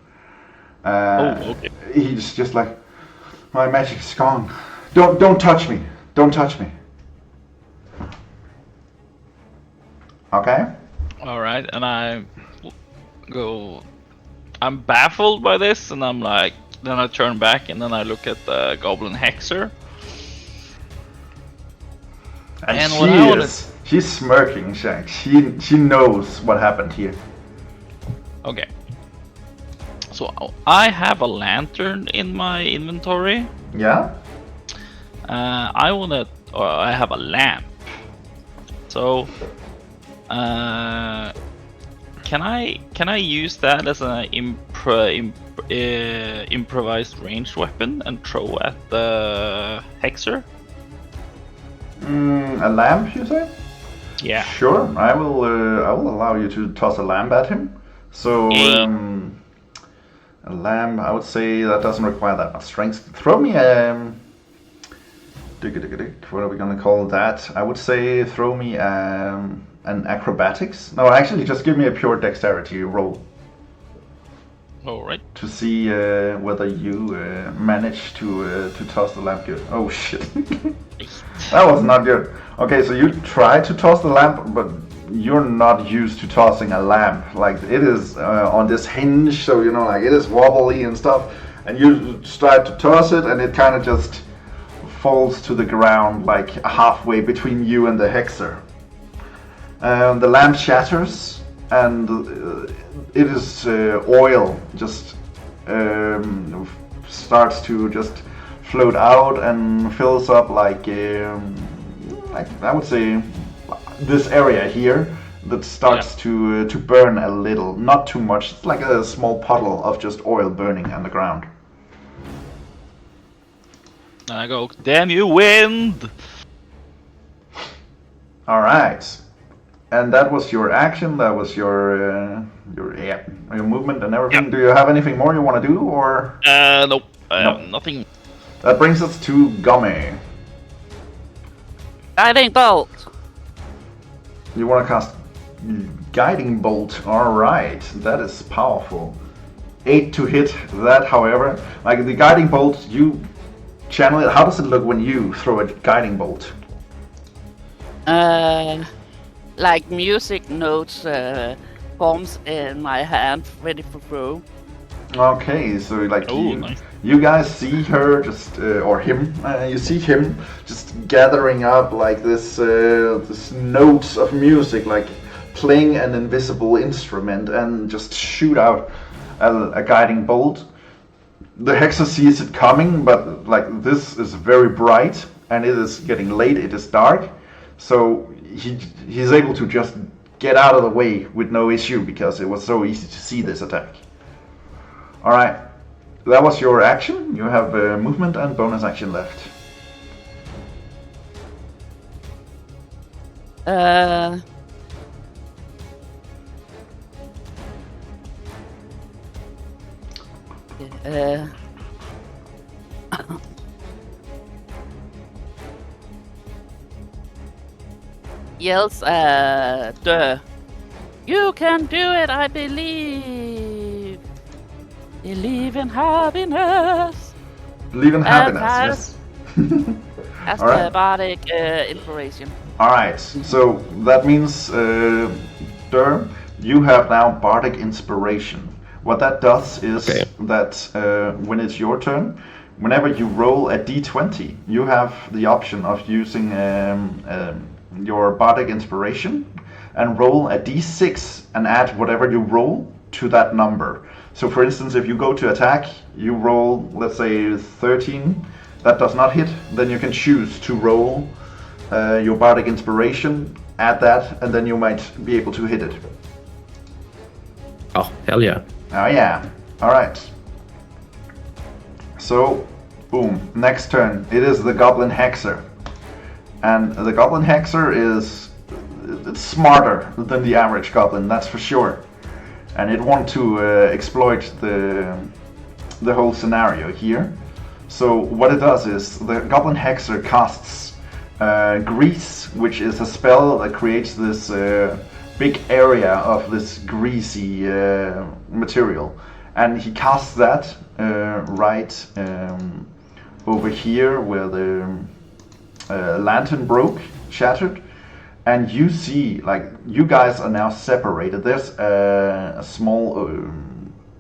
Okay. He's just like, my magic is gone. Don't touch me. Don't touch me. Okay. All right, and I go. I'm baffled by this, and I'm like. Then I turn back, and then I look at the goblin hexer. And what I wanna- she's smirking, Shank. She knows what happened here. Okay. So I have a lantern in my inventory. Yeah? I have a lamp. So, can I use that as an improvised ranged weapon and throw at the hexer? A lamp, you say? Yeah. Sure. I will allow you to toss a lamp at him. So, Hey. a lamp. I would say that doesn't require that much strength. Throw me what are we gonna call that? I would say throw me an acrobatics. No, actually, just give me a pure dexterity roll All right. to see whether you manage to toss the lamp good. Oh shit, that was not good. Okay, so you try to toss the lamp, but you're not used to tossing a lamp. Like it is on this hinge, so you know, like it is wobbly and stuff. And you start to toss it, and it kind of just falls to the ground, like halfway between you and the hexer. The lamp shatters, and it is oil just starts to just float out and fills up like I would say this area here that starts to burn a little, not too much. It's like a small puddle of just oil burning on the ground. And I go, damn you, wind! All right, and that was your action. That was your movement and everything. Yep. Do you have anything more you want to do, or? Nope. I No. have nothing. That brings us to Gomme. Guiding bolt. You want to cast Guiding Bolt. All right, that is powerful. 8 to hit. That, however, like the Guiding Bolt, you channel it. How does it look when you throw a Guiding Bolt? Like music notes forms in my hand, ready for throw. Okay, so like Oh, nice. you guys see her just or him. You see him just gathering up like this notes of music, like playing an invisible instrument, and just shoot out a guiding bolt. The hexer sees it coming, but like this is very bright, and it is getting late. It is dark, so he's able to just get out of the way with no issue because it was so easy to see this attack. All right, that was your action. You have movement and bonus action left. yells, Durr. You can do it, I believe. Believe in happiness. Believe in happiness, Pass. yes. That's All right. the bardic inspiration. Alright, so that means, Durr, you have now Bardic Inspiration. What that does is Okay. that when it's your turn, whenever you roll a d20, you have the option of using your Bardic Inspiration and roll a d6 and add whatever you roll to that number. So for instance, if you go to attack, you roll, let's say 13, that does not hit, then you can choose to roll your Bardic Inspiration, add that, and then you might be able to hit it. Oh, hell yeah. Oh yeah. Alright. So, boom. Next turn. It is the Goblin Hexer. And the Goblin Hexer is it's smarter than the average Goblin, that's for sure. And it wants to exploit the whole scenario here. So what it does is the Goblin Hexer casts Grease, which is a spell that creates this big area of this greasy material. And he casts that right over here where the lantern broke, shattered. And you see, like, you guys are now separated. There's a small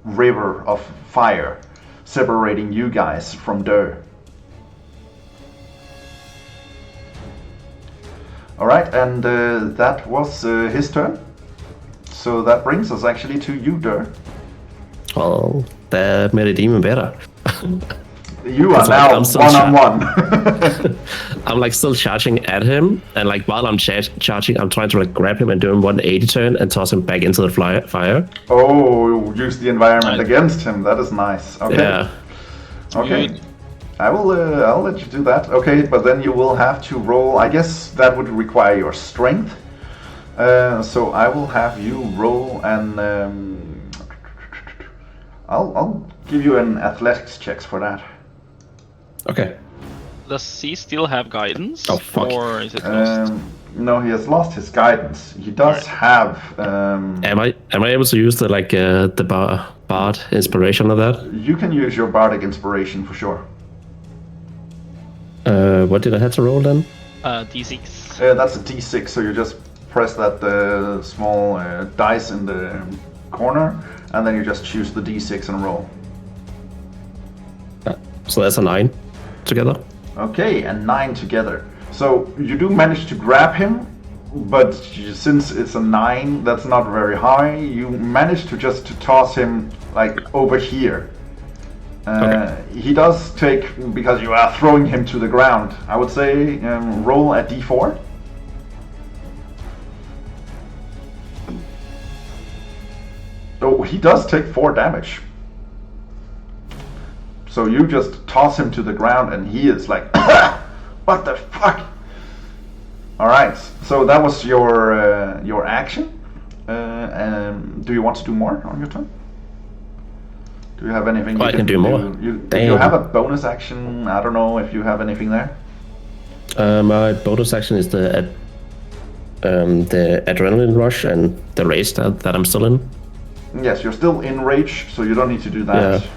river of fire separating you guys from Durr. Alright, and that was his turn. So that brings us actually to you, Durr. Well, that made it even better. You are It's like now I'm still one-on-one. I'm like still charging at him, and like while I'm charging, I'm trying to like grab him and do him 180 turn and toss him back into the fire. Oh, use the environment against him. That is nice. Okay. Yeah. Okay. Good. I'll let you do that. Okay, but then you will have to roll. I guess that would require your strength. So I will have you roll, and I'll give you an athletics checks for that. Okay. Does he still have guidance? Oh, fuck. Or is it lost? No, he has lost his guidance. He does have. Am I able to use the bard inspiration of that? You can use your bardic inspiration for sure. What did I have to roll then? D6. That's a D6, so you just press that small dice in the corner, and then you just choose the D6 and roll. So that's a 9 together. Okay, and 9 together. So you do manage to grab him, but since it's a 9, that's not very high. You manage to just toss him like over here. Okay. He does take, because you are throwing him to the ground, I would say roll a d4. Oh, he does take 4 damage. So you just toss him to the ground and he is like, what the fuck? Alright, so that was your action. Do you want to do more on your turn? Do you have anything? I can do more. If you have a bonus action, I don't know if you have anything there. My bonus action is the adrenaline rush and the race that I'm still in. Yes, you're still in rage, so you don't need to do that. Yeah.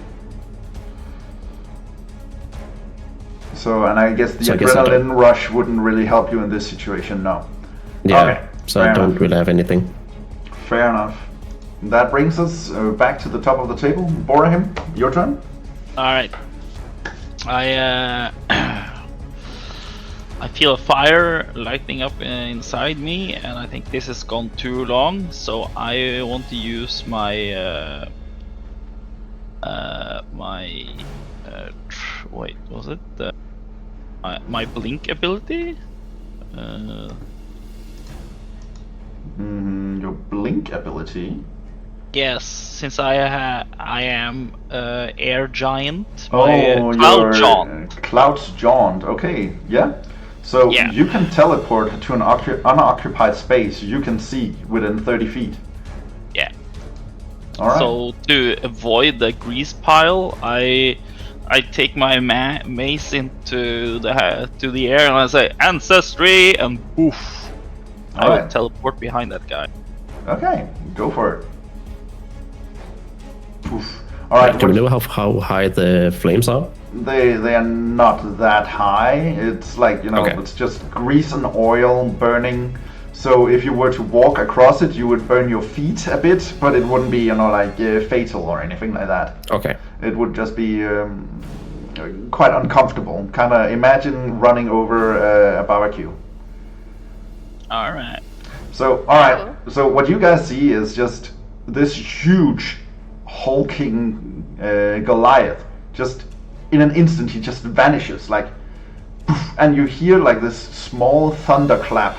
So, and I guess the So I guess I adrenaline rush wouldn't really help you in this situation, no. Yeah. Okay, So fair I don't enough. really have anything. Fair enough. That brings us back to the top of the table. Bhorahim, your turn. Alright. I feel a fire lighting up inside me, and I think this has gone too long, so I want to use my wait, was it my blink ability? Your blink ability. Yes, since I am air giant. Oh, Cloud your Giant. Cloud Giant. Okay, yeah. So Yeah. you can teleport to an unoccupied space you can see within 30 feet. Yeah. All right. So to avoid the grease pile, I take my mace into the air and I say ancestry and poof. I will Alright. teleport behind that guy. Okay, go for it. Poof. Alright, Do we know how high the flames are? they are not that high. It's like, Okay. it's just grease and oil burning. So if you were to walk across it, you would burn your feet a bit, but it wouldn't be, fatal or anything like that. Okay. It would just be quite uncomfortable. Kind of imagine running over a barbecue. Alright. So, alright, so what you guys see is just this huge, hulking Goliath. Just in an instant, he just vanishes, like, poof, and you hear like this small thunderclap.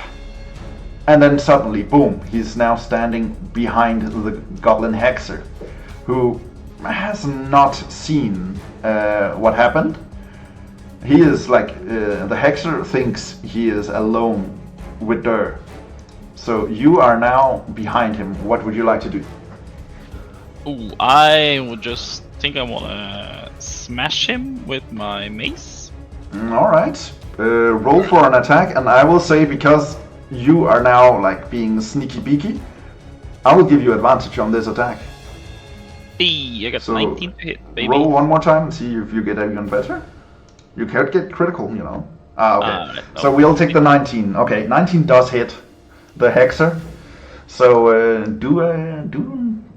And then suddenly, boom, he's now standing behind the Goblin Hexer, who has not seen what happened. He is like, the Hexer thinks he is alone with Durr. So you are now behind him. What would you like to do? Ooh, I would just think I wanna smash him with my mace. Alright, roll for an attack, and I will say, because you are now like being sneaky beaky, I will give you advantage on this attack. Hey, I got So, 19 to hit, baby. Roll one more time and see if you get even better. You can't get critical, Ah, okay. no. So we'll take the 19. Okay, 19 does hit the Hexer. So do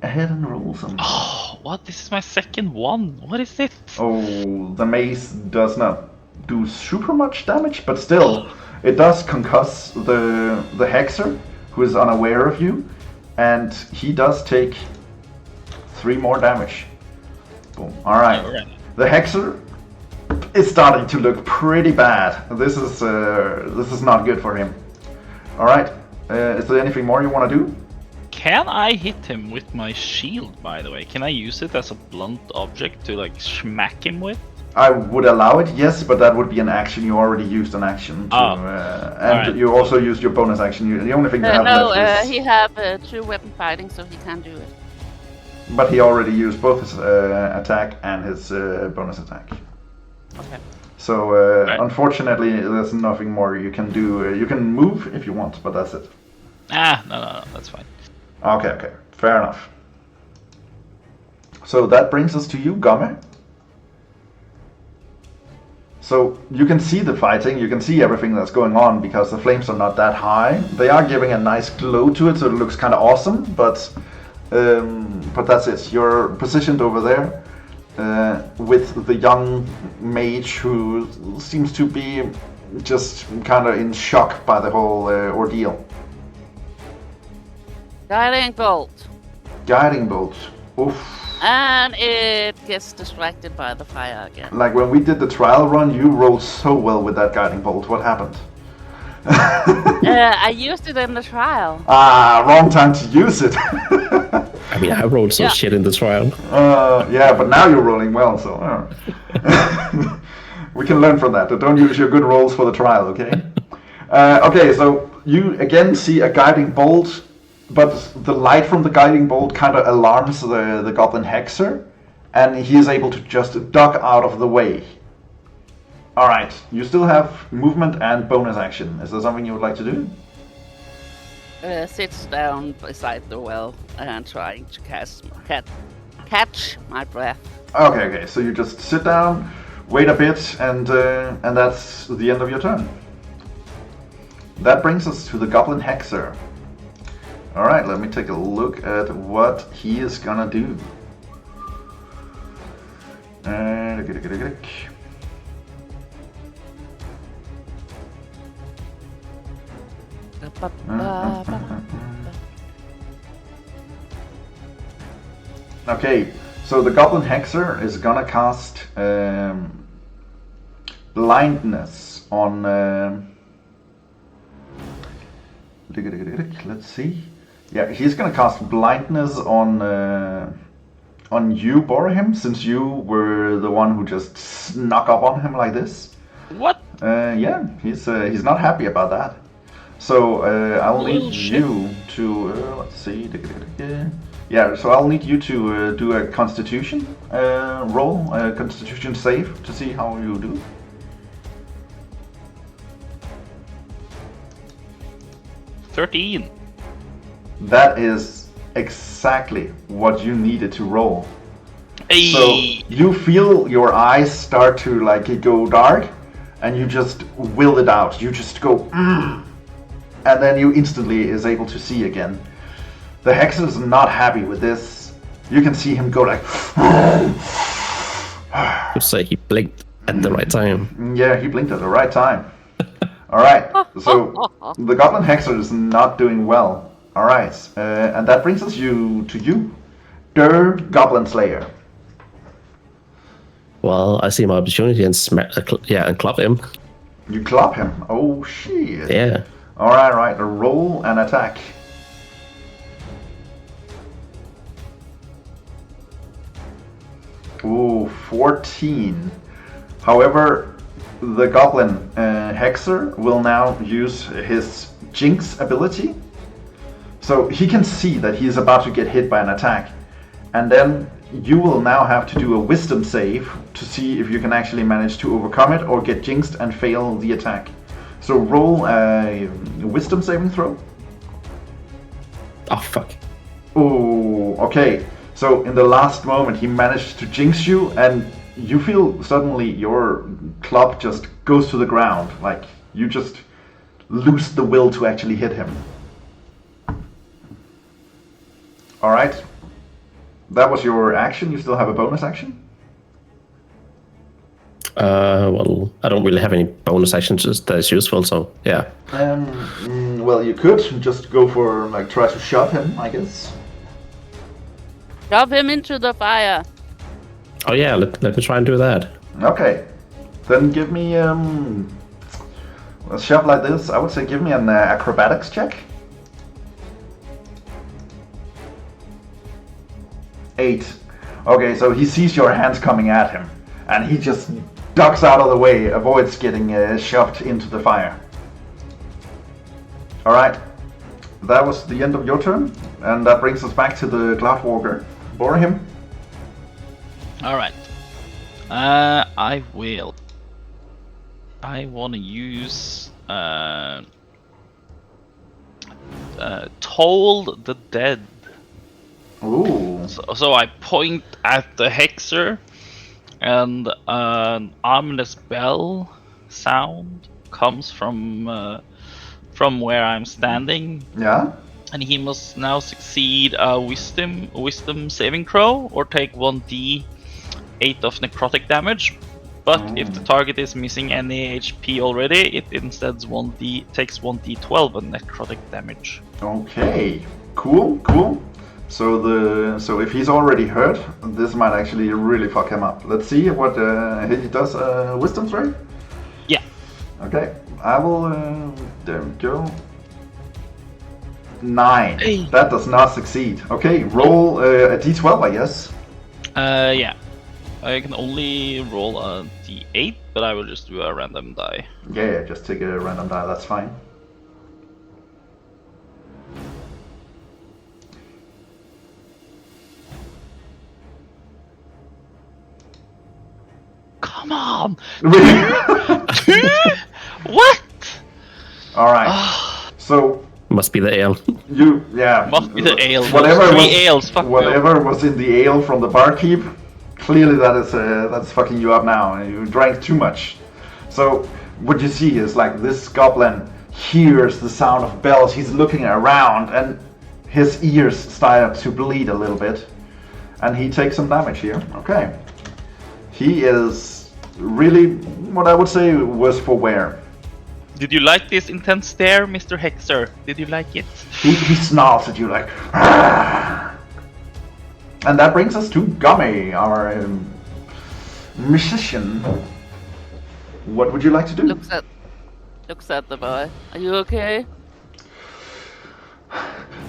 ahead and roll some. Oh, what? This is my second one. What is it? Oh, the mace does not do super much damage, but still, it does concuss the Hexer, who is unaware of you, and he does take 3 more damage. Boom. Alright. Alright. The Hexer is starting to look pretty bad. This is not good for him. Alright. Is there anything more you want to do? Can I hit him with my shield, by the way? Can I use it as a blunt object to, like, smack him with? I would allow it, yes, but that would be an action. You already used an action. To, and Alright. you also used your bonus action. The only thing you have left is... he have true weapon fighting, so he can't do it. But he already used both his attack and his bonus attack. Okay. So, Right. unfortunately, there's nothing more you can do. You can move if you want, but that's it. No, that's fine. Okay, fair enough. So that brings us to you, Gomme. So you can see the fighting, you can see everything that's going on because the flames are not that high. They are giving a nice glow to it, so it looks kind of awesome, but that's it. You're positioned over there with the young mage who seems to be just kind of in shock by the whole ordeal. Guiding bolt. Guiding bolt. Oof. And it gets distracted by the fire again. Like when we did the trial run, you rolled so well with that guiding bolt. What happened? I used it in the trial. Wrong time to use it. I mean, I rolled some Yeah. shit in the trial. Yeah, but now you're rolling well, so we can learn from that. Don't use your good rolls for the trial, okay? Okay, so you again see a guiding bolt, but the light from the guiding bolt kind of alarms the Goblin Hexer, and he is able to just duck out of the way. Alright, you still have movement and bonus action. Is there something you would like to do? Sits down beside the well and trying to catch my breath. Okay, so you just sit down, wait a bit, and that's the end of your turn. That brings us to the Goblin Hexer. Alright, let me take a look at what he is gonna do. Okay, so the Goblin Hexer is gonna cast blindness on... let's see. Yeah, he's gonna cast blindness on you, Bhorahim, since you were the one who just snuck up on him like this. What? Yeah, he's not happy about that. So I'll need Bullshit. you to let's see. Yeah, so I'll need you to do a Constitution roll, a Constitution save to see how you do. 13. That is exactly what you needed to roll. Hey. So you feel your eyes start to like go dark, and you just will it out. You just go, and then you instantly is able to see again. The Hexer is not happy with this. You can see him go like. You say he blinked at the right time. Yeah, he blinked at the right time. All right, so the Goblin Hexer is not doing well. All right, and that brings us to you, Durr Goblin Slayer. Well, I see my opportunity and and club him. You club him. Oh shit. Yeah. All right. Roll an attack. Ooh, 14. However, the Goblin Hexer will now use his Jinx ability. So he can see that he is about to get hit by an attack. And then you will now have to do a Wisdom save to see if you can actually manage to overcome it or get jinxed and fail the attack. So roll a Wisdom saving throw. Oh, fuck. Oh, okay. So in the last moment he managed to jinx you, and you feel suddenly your club just goes to the ground. Like you just lose the will to actually hit him. Alright. That was your action. You still have a bonus action? Well, I don't really have any bonus actions that is useful, so yeah. Well, you could just go for, like, try to shove him, I guess. Shove him into the fire. Oh yeah, let me try and do that. Okay. Then give me, a shove like this. I would say give me an acrobatics check. 8. Okay, so he sees your hands coming at him, and he just ducks out of the way, avoids getting shoved into the fire. Alright, that was the end of your turn, and that brings us back to the Cloudwalker. Bhorahim? Alright. I want to use Toll the Dead. Ooh. So I point at the Hexer, and an ominous bell sound comes from where I'm standing. Yeah? And he must now succeed a wisdom saving throw or take 1d8 of necrotic damage. But if the target is missing any HP already, it instead takes 1d12 of necrotic damage. Okay. Cool. So if he's already hurt, this might actually really fuck him up. Let's see what he does. Wisdom throw? Yeah. Okay. I will. There we go. 9. Hey. That does not succeed. Okay, roll a d12, I guess. Yeah. I can only roll a d8, but I will just do a random die. Yeah, just take a random die, that's fine. Come on! Really? What? Alright. So Must be the ale. Must be the ale. Whatever Three was, ales, fuck whatever was in the ale from the barkeep, clearly that's fucking you up now. You drank too much. So what you see is like this goblin hears the sound of bells. He's looking around, and his ears start to bleed a little bit, and he takes some damage here. Okay, he is really what I would say was for wear. Did you like this intense stare, Mr. Hexer? Did you like it? He snarls at you like, "Argh!" And that brings us to Gomme, our musician. What would you like to do? Looks at the boy. Are you okay?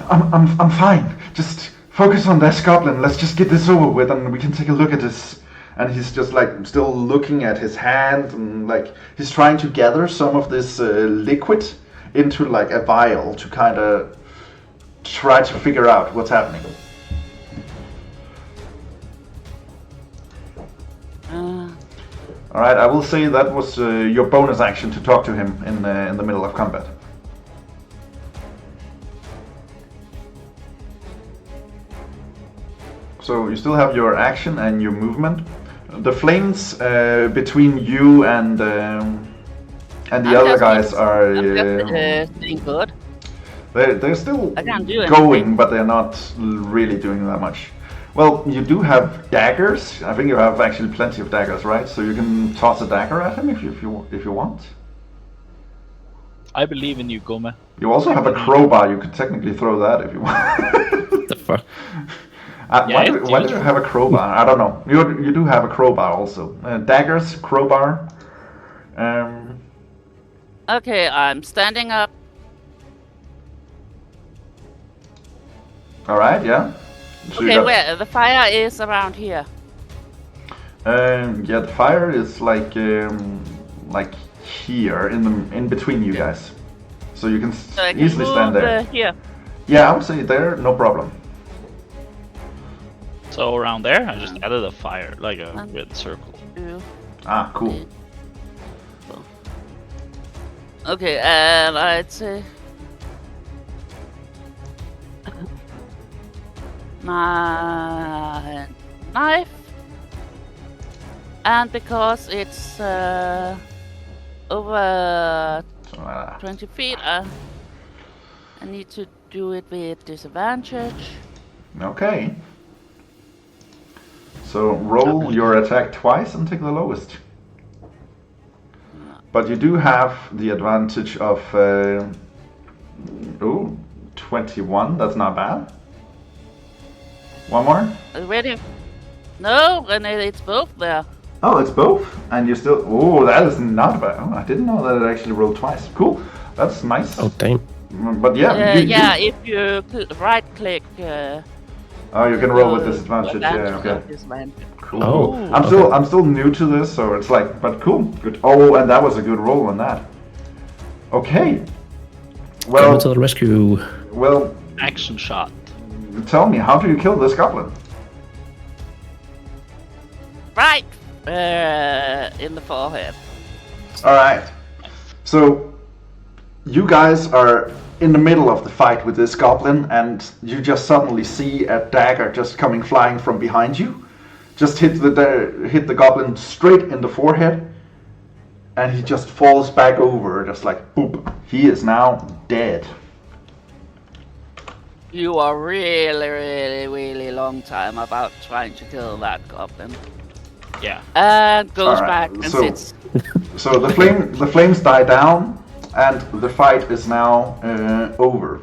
I'm fine. Just focus on this goblin. Let's just get this over with, and we can take a look at this. And he's just like still looking at his hand, and like he's trying to gather some of this liquid into like a vial to kind of try to figure out what's happening. All right, I will say that was your bonus action to talk to him in the middle of combat. So you still have your action and your movement. The flames between you and the other guys are staying good. they're still I can't do going, anything. but they're not really doing that much. Well, you do have daggers. I think you have actually plenty of daggers, right? So you can toss a dagger at him if you want. I believe in you, Gomme. You also have a crowbar. You could technically throw that if you want. The fuck? Why do you have a crowbar? I don't know. You do have a crowbar also. Daggers, crowbar. Okay, I'm standing up. All right, yeah. So Okay, where the fire is around here. Yeah, the fire is like here in between you guys, so you can So I can easily move, stand there. Here. Yeah, I would say there, no problem. So around there, I just added a fire, like a red circle. Two. Ah, cool. Okay, and I'd say my knife, and because it's over 20 feet, I need to do it with disadvantage. Okay. So roll your attack twice and take the lowest. But you do have the advantage of 21. That's not bad. One more. Ready? No, and it's both there. Oh, it's both, and you still. Oh, that is not bad. Oh, I didn't know that it actually rolled twice. Cool. That's nice. Oh damn. But yeah. If you right click. Oh, you can roll with disadvantage. Yeah. Okay. Disadvantage. Cool. Oh, I'm still new to this, so it's like, but cool, good. Oh, and that was a good roll on that. Okay. Well, Coming to the rescue. well, Action shot. tell me, how do you kill this goblin? Right. In the forehead. All right. So, you guys are in the middle of the fight with this goblin, and you just suddenly see a dagger just coming flying from behind you. Just hit the goblin straight in the forehead, and he just falls back over, just like boop. He is now dead. You are really long time about trying to kill that goblin. Yeah. And goes All right, back and so- sits. So the flames die down, and the fight is now over.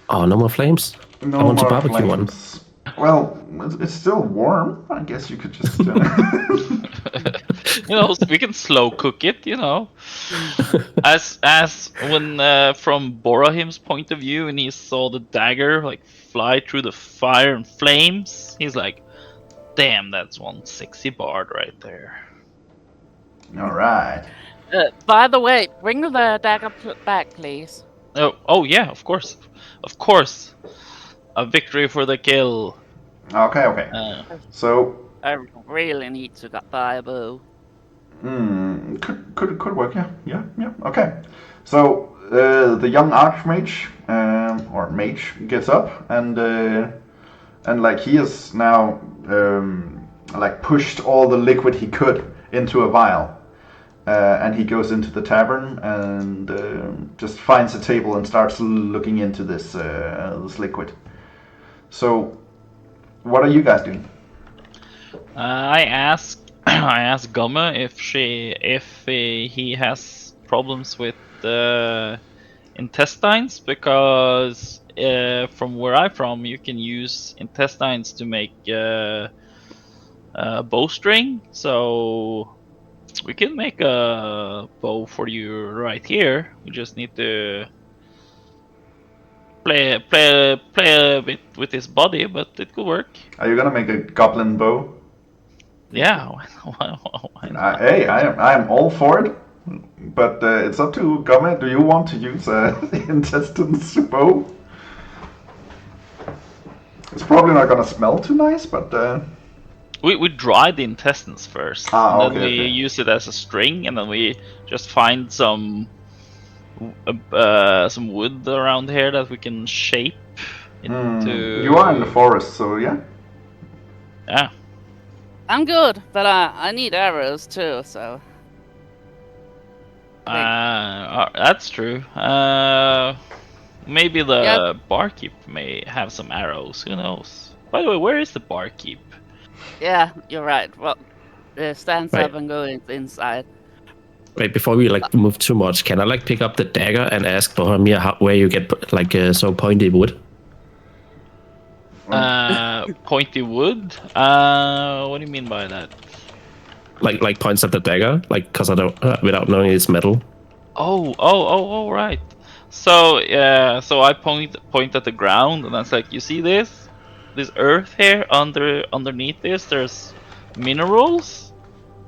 Oh, no more flames. No I want to more barbecue one. flames. Well, it's still warm. I guess you could just. You know, we can slow cook it. You know, as when from Bhorahim's point of view, and he saw the dagger like fly through the fire and flames, he's like, "Damn, that's one sexy bard right there." All right. By the way, bring the dagger back, please. Oh yeah, of course. A victory for the kill. Okay. So, I really need to buy a bow. could work. Yeah. Okay. So the young archmage or mage gets up and like he is now like pushed all the liquid he could into a vial. And he goes into the tavern and just finds a table and starts looking into this liquid. So, what are you guys doing? I asked Gomme if he has problems with intestines, because from where I'm from, you can use intestines to make bowstring. So we can make a bow for you right here. We just need to play a bit with his body, but it could work. Are you gonna make a goblin bow? Yeah, why not? Hey, I am all for it, but it's up to Gomme. Do you want to use intestines bow? It's probably not gonna smell too nice, but We dry the intestines first, Ah, and then okay, we okay. use it as a string, and then we just find some wood around here that we can shape into. you are in the forest, so yeah. Yeah. I'm good, but I need arrows too, so. That's true. Maybe the Yeah. barkeep may have some arrows. Who knows? By the way, where is the barkeep? Yeah, you're right. Well, stands Right. up and goes inside. Wait, before we like move too much, can I like pick up the dagger and ask Bhorahim where you get like so pointy wood? Pointy wood? What do you mean by that? Like points at the dagger, like because I don't without knowing it's metal. Oh, right. So yeah, so I point at the ground, and that's like, you see this earth here underneath this. There's minerals,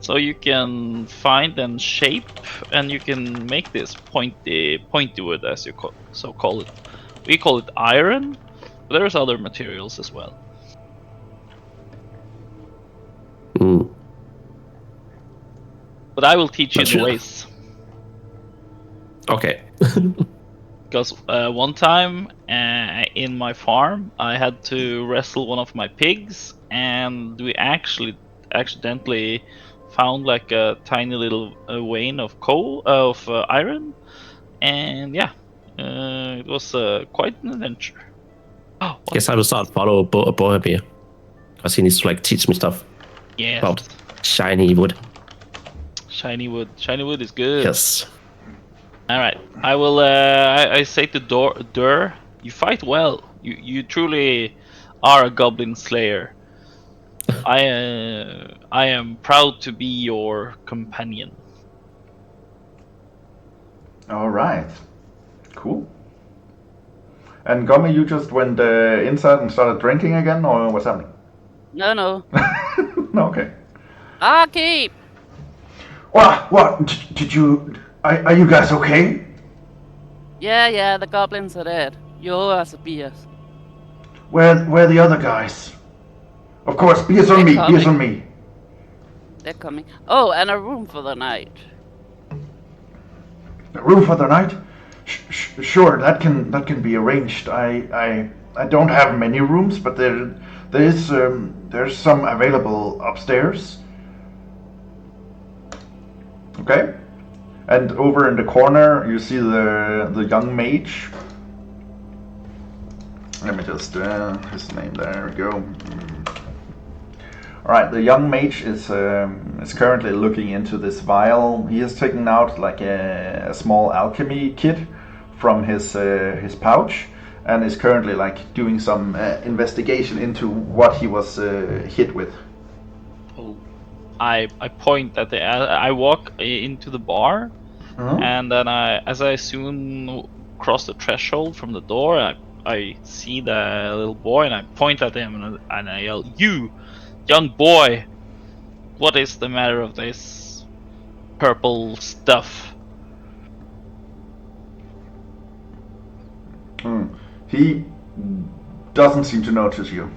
so you can find and shape, and you can make this pointy wood, as you call it. We call it iron, but there's other materials as well. Mm. But I will teach you But the you- ways. Okay. Because one time in my farm, I had to wrestle one of my pigs, and we accidentally found like a tiny little vein of iron, and yeah, it was quite an adventure. Oh, Guess I will start follow Bhorahim here, because he needs to like teach me stuff yes, about shiny wood. shiny wood. Shiny wood is good. Yes. All right, I will. I say to Durr, you fight well. You truly are a goblin slayer. I am proud to be your companion. All right. Cool. And Gomme, you just went inside and started drinking again, or what's happening? No. Okay. Barkeep! What? Did you? Are you guys okay? Yeah, the goblins are dead. You owe us a beer. Where are the other guys? Of course, beers on They're me. coming. Beers on me. They're coming. Oh, and a room for the night. A room for the night? Sure, that can be arranged. I don't have many rooms, but there's some available upstairs. Okay. And over in the corner, you see the young mage. Let me just his name. There we go. All right, the young mage is currently looking into this vial. He has taken out like a small alchemy kit from his pouch, and is currently like doing some investigation into what he was hit with. Oh, I point at I walk into the bar, and then as I soon cross the threshold from the door, I see the little boy, and I point at him, and I yell, "You, young boy, what is the matter of this purple stuff?" He doesn't seem to notice you.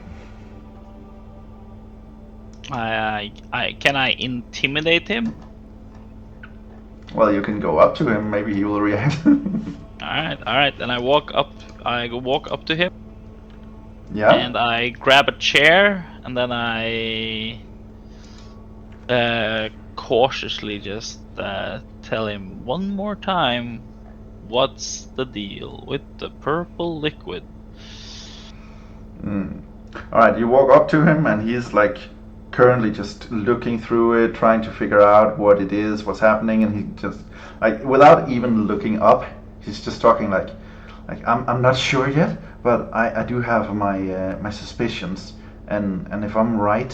Can I intimidate him? Well, you can go up to him. Maybe he will react. All right. Then I walk up to him, Yeah. and I grab a chair, and then I cautiously just tell him one more time, what's the deal with the purple liquid? All right, you walk up to him, and he's like currently just looking through it, trying to figure out what it is, what's happening, and he just like without even looking up, he's just talking like I'm not sure yet, but I do have my suspicions, and if I'm right,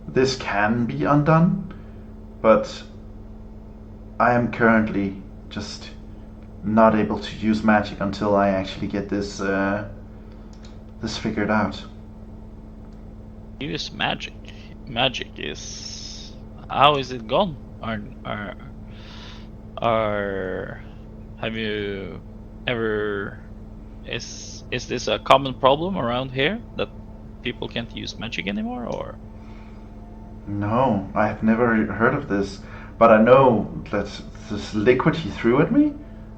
this can be undone, but I am currently just not able to use magic until I actually get this figured out. Use magic. Magic is, how is it gone? Have you ever, is this a common problem around here that people can't use magic anymore, or? No, I have never heard of this, but I know that this liquid he threw at me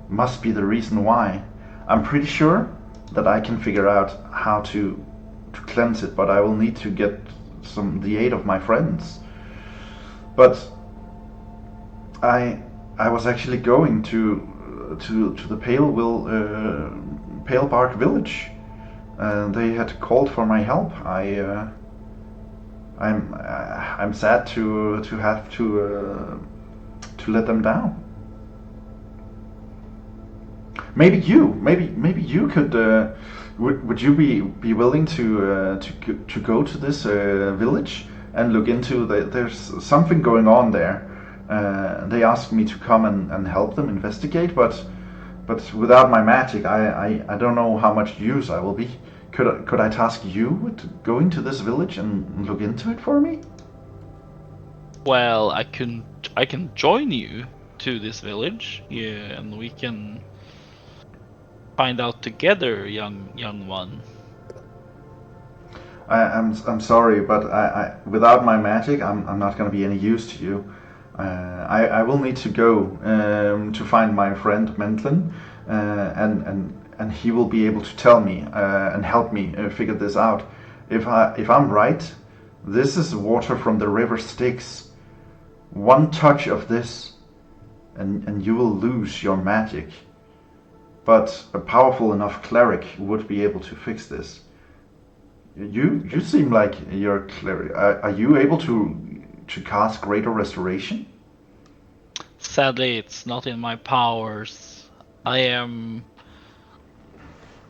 must be the reason why. I'm pretty sure that I can figure out how to cleanse it, but I will need to get the aid of my friends. But I was actually going to the Pale Bark village. They had called for my help. I'm sad to have to let them down. Maybe you could. Would you be willing to go to this village and look into there's something going on there. They asked me to come and help them investigate, but without my magic, I don't know how much use I will be. Could I task you with going to this village and look into it for me? Well, I can join you to this village, yeah, and we can find out together, young one. I'm sorry, but I without my magic, I'm not going to be any use to you. I will need to go to find my friend Mentlin, and he will be able to tell me and help me figure this out. If I'm right, this is water from the river Styx. One touch of this, and you will lose your magic. But a powerful enough cleric would be able to fix this. You seem like you're a cleric. Are you able to cast Greater Restoration? Sadly, it's not in my powers. I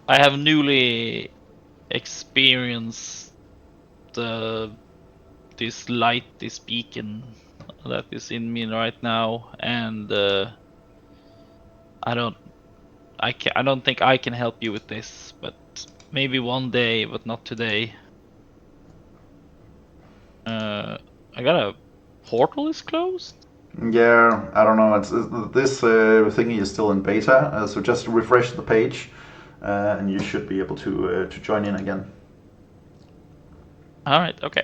have newly experienced this light, this beacon that is in me right now, and I don't think I can help you with this, but maybe one day, but not today. I got a portal is closed. Yeah, I don't know. This thingy is still in beta, so just refresh the page, and you should be able to join in again. All right, okay.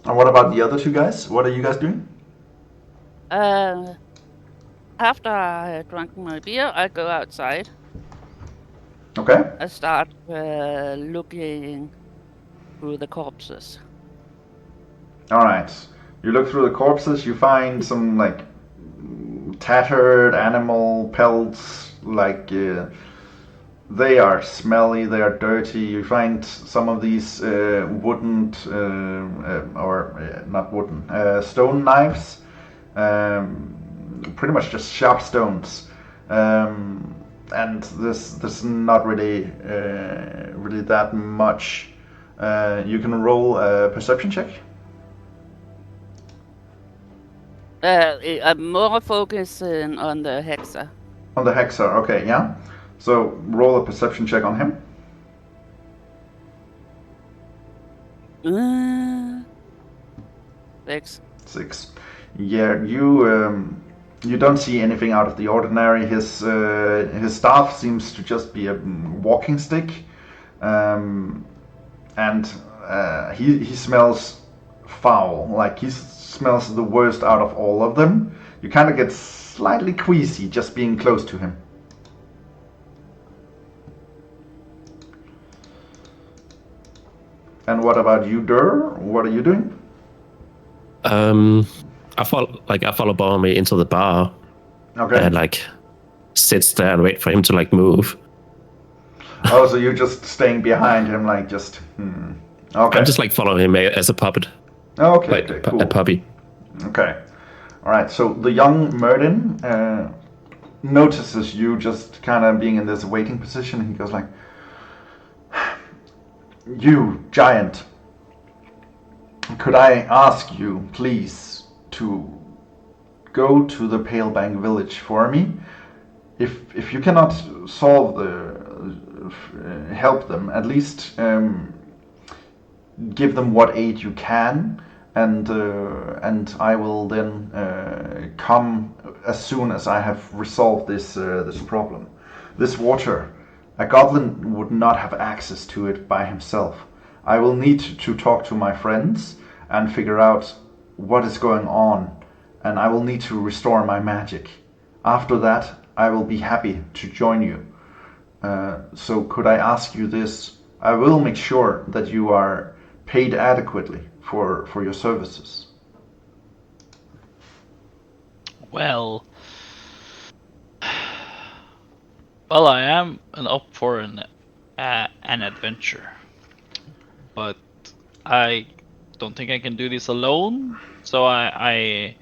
And what about the other two guys? What are you guys doing? After I drunk my beer, I go outside. Okay. I start looking through the corpses. All right. You look through the corpses. You find some like tattered animal pelts. Like they are smelly. They are dirty. You find some of these wooden or not wooden stone knives. Pretty much just sharp stones. And there's not really that much. You can roll a perception check. I'm more focusing on the Hexa. On the Hexa, okay, yeah. So roll a perception check on him. 6. 6. Yeah, you don't see anything out of the ordinary. His staff seems to just be a walking stick, and he smells foul. Like he smells the worst out of all of them. You kind of get slightly queasy just being close to him. And what about you, Durr? What are you doing? I follow Bhorahim into the bar. Okay. And like sits there and wait for him to like move. Oh, so you're just staying behind him, like just. Okay. I'm just like following him as a puppet. Okay. Like Okay. Cool. a puppy. Okay. All right. So the young Merdin notices you just kind of being in this waiting position. He goes like, "You giant. Could I ask you, please, to go to the Palebank village for me? If you cannot solve help them, at least give them what aid you can, and I will then come as soon as I have resolved this problem. This water, a goblin would not have access to it by himself. I will need to talk to my friends and figure out what is going on, and I will need to restore my magic. After that, I will be happy to join you. So could I ask you this I will make sure that you are paid adequately for your services. Well, well, I am up for an adventure, but I don't think I can do this alone. So I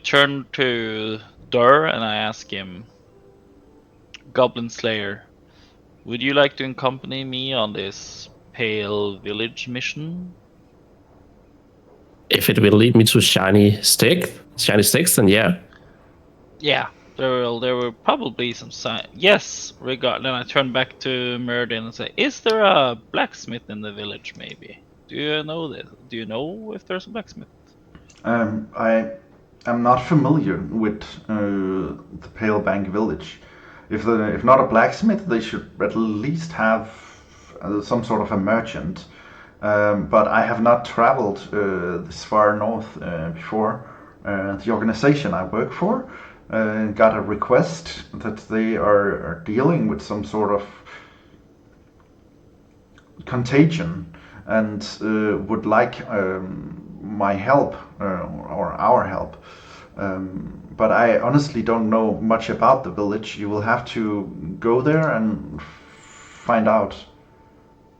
turn to Durr and I ask him, Goblin Slayer, would you like to accompany me on this Pale Village mission? If it will lead me to shiny sticks, then yeah. Yeah, there will probably some sign. Yes, regard. Then I turn back to Merdin and say, "Is there a blacksmith in the village? Maybe. Do you know this? Do you know if there's a blacksmith?" I am not familiar with the Pale Bank village. If not a blacksmith, they should at least have some sort of a merchant. But I have not traveled this far north before. The organization I work for got a request that they are dealing with some sort of contagion and would like my help or our help. But I honestly don't know much about the village. You will have to go there and find out.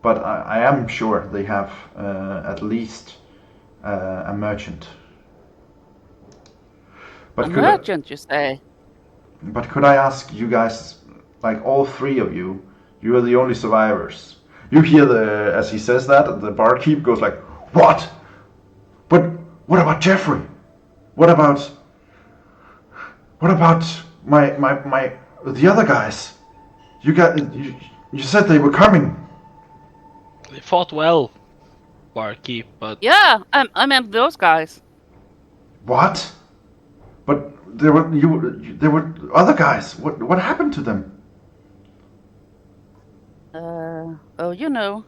But I am sure they have at least a merchant. A merchant, you say? But could I ask you guys, like all three of you, you are the only survivors. You hear as he says that, the barkeep goes like, "What? But what about Jeffrey? What about my the other guys? You said they were coming." They fought well, barkeep, but Yeah, I meant those guys. What? But there were other guys. What happened to them? Oh, you know.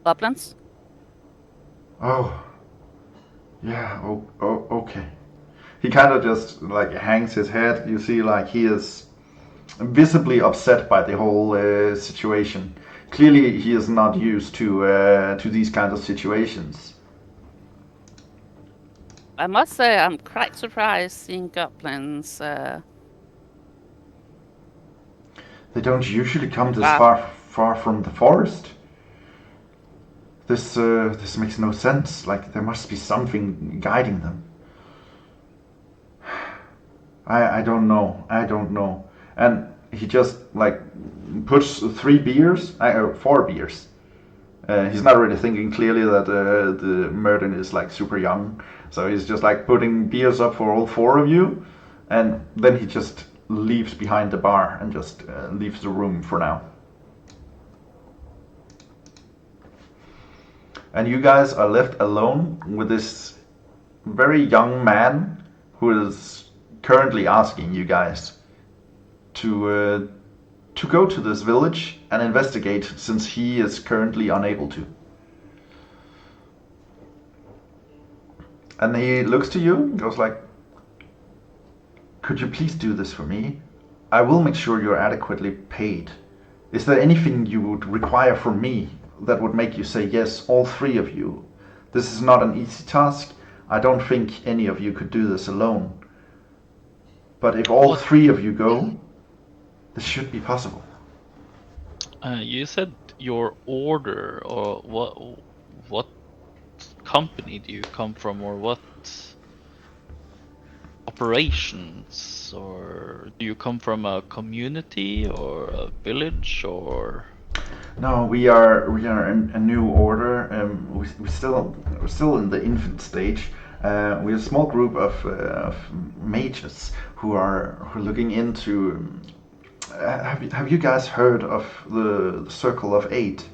Goblins? Oh. Yeah, okay. He kind of just like hangs his head. You see, like he is visibly upset by the whole situation. Clearly, he is not used to these kinds of situations. I must say, I'm quite surprised seeing goblins. They don't usually come this far from the forest. This makes no sense. Like there must be something guiding them. I don't know. And he just like puts 4 beers. He's not really thinking clearly that the Merdin is like super young, so he's just like putting beers up for all 4 of you, and then he just leaves behind the bar and just leaves the room for now. And you guys are left alone with this very young man who is currently asking you guys to go to this village and investigate, since he is currently unable to. And he looks to you and goes like, "Could you please do this for me? I will make sure you're adequately paid. Is there anything you would require from me that would make you say yes, all 3 of you? This is not an easy task. I don't think any of you could do this alone. But if all 3 of you go, this should be possible." you said your order, or what company do you come from, or what operations, or do you come from a community or a village, or? No, we are a new order. We're still in the infant stage. We're a small group of mages who are looking into. Have you guys heard of the Circle of 8?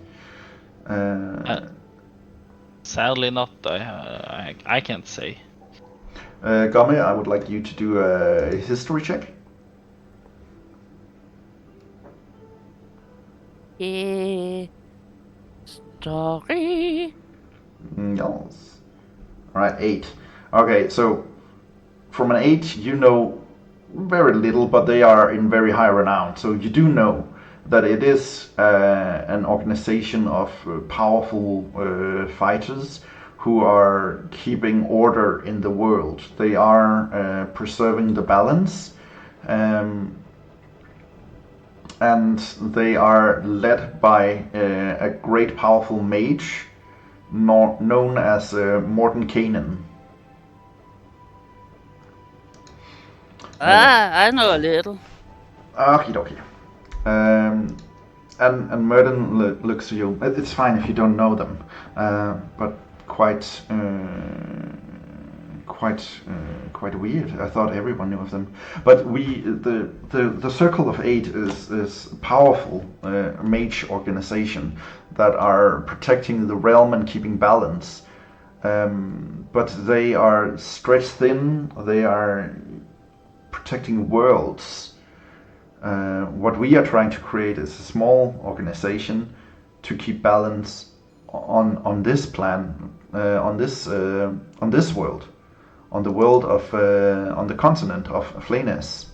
Sadly not. I can't say. Gomme, I would like you to do a history check. Story. Yes. Alright, 8. Okay, so from an 8, you know very little, but they are in very high renown. So you do know that it is an organization of powerful fighters who are keeping order in the world. They are preserving the balance, and they are led by a great powerful mage known as Morton Kanan. I know a little. Okie dokie. And Merton looks at you. It's fine if you don't know them, but quite weird. I thought everyone knew of them. But the Circle of Eight is a powerful mage organization that are protecting the realm and keeping balance. But they are stretched thin. They are protecting worlds. What we are trying to create is a small organization to keep balance on this plan, on this world, on the world of on the continent of Flanes.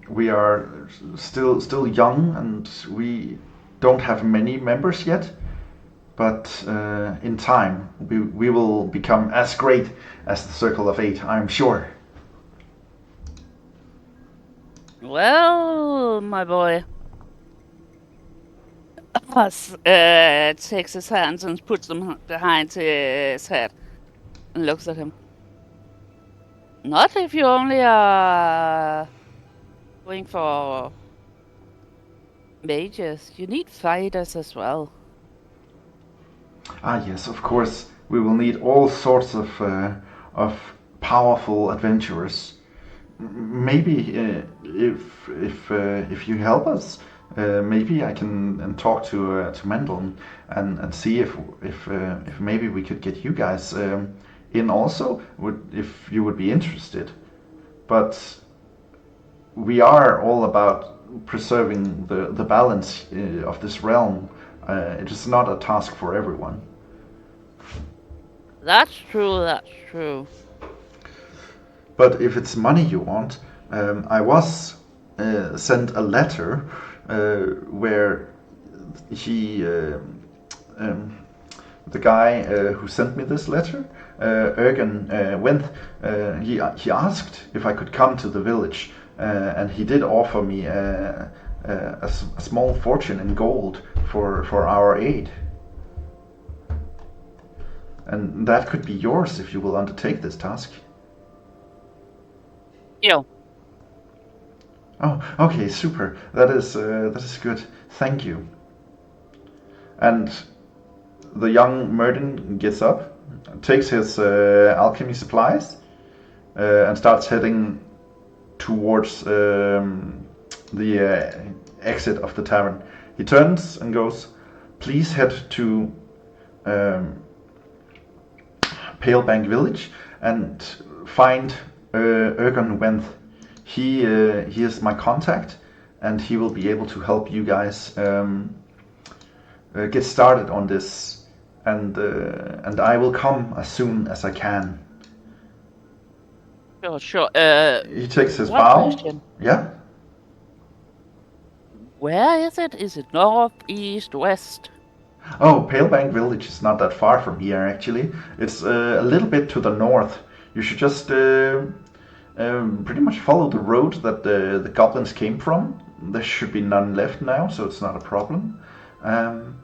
We are still young, and we don't have many members yet. But in time, we will become as great as the Circle of Eight, I'm sure. Well, my boy. Takes his hands and puts them behind his head and looks at him. Not if you only are going for mages. You need fighters as well. Ah, yes, of course. We will need all sorts of powerful adventurers. Maybe if you help us, maybe I can talk to Mendel and see if maybe we could get you guys in also, if you would be interested. But we are all about preserving the balance of this realm. It is not a task for everyone. That's true. But if it's money you want, I was sent a letter where he, the guy who sent me this letter, Ergen Wenth, he asked if I could come to the village, and he did offer me a small fortune in gold for our aid. And that could be yours if you will undertake this task. Yo. Oh, okay, super. That is good. Thank you. And the young Merton gets up, takes his alchemy supplies, and starts heading towards the exit of the tavern. He turns and goes, "Please head to Palebank Village and find Ergon Wenth. He is my contact, and he will be able to help you guys get started on this. And I will come as soon as I can." Sure. He takes his one bow. question. Yeah. Where is it? Is it north, east, west? Oh, Palebank Village is not that far from here, actually. It's a little bit to the north. You should just pretty much follow the road that the goblins came from. There should be none left now, so it's not a problem. And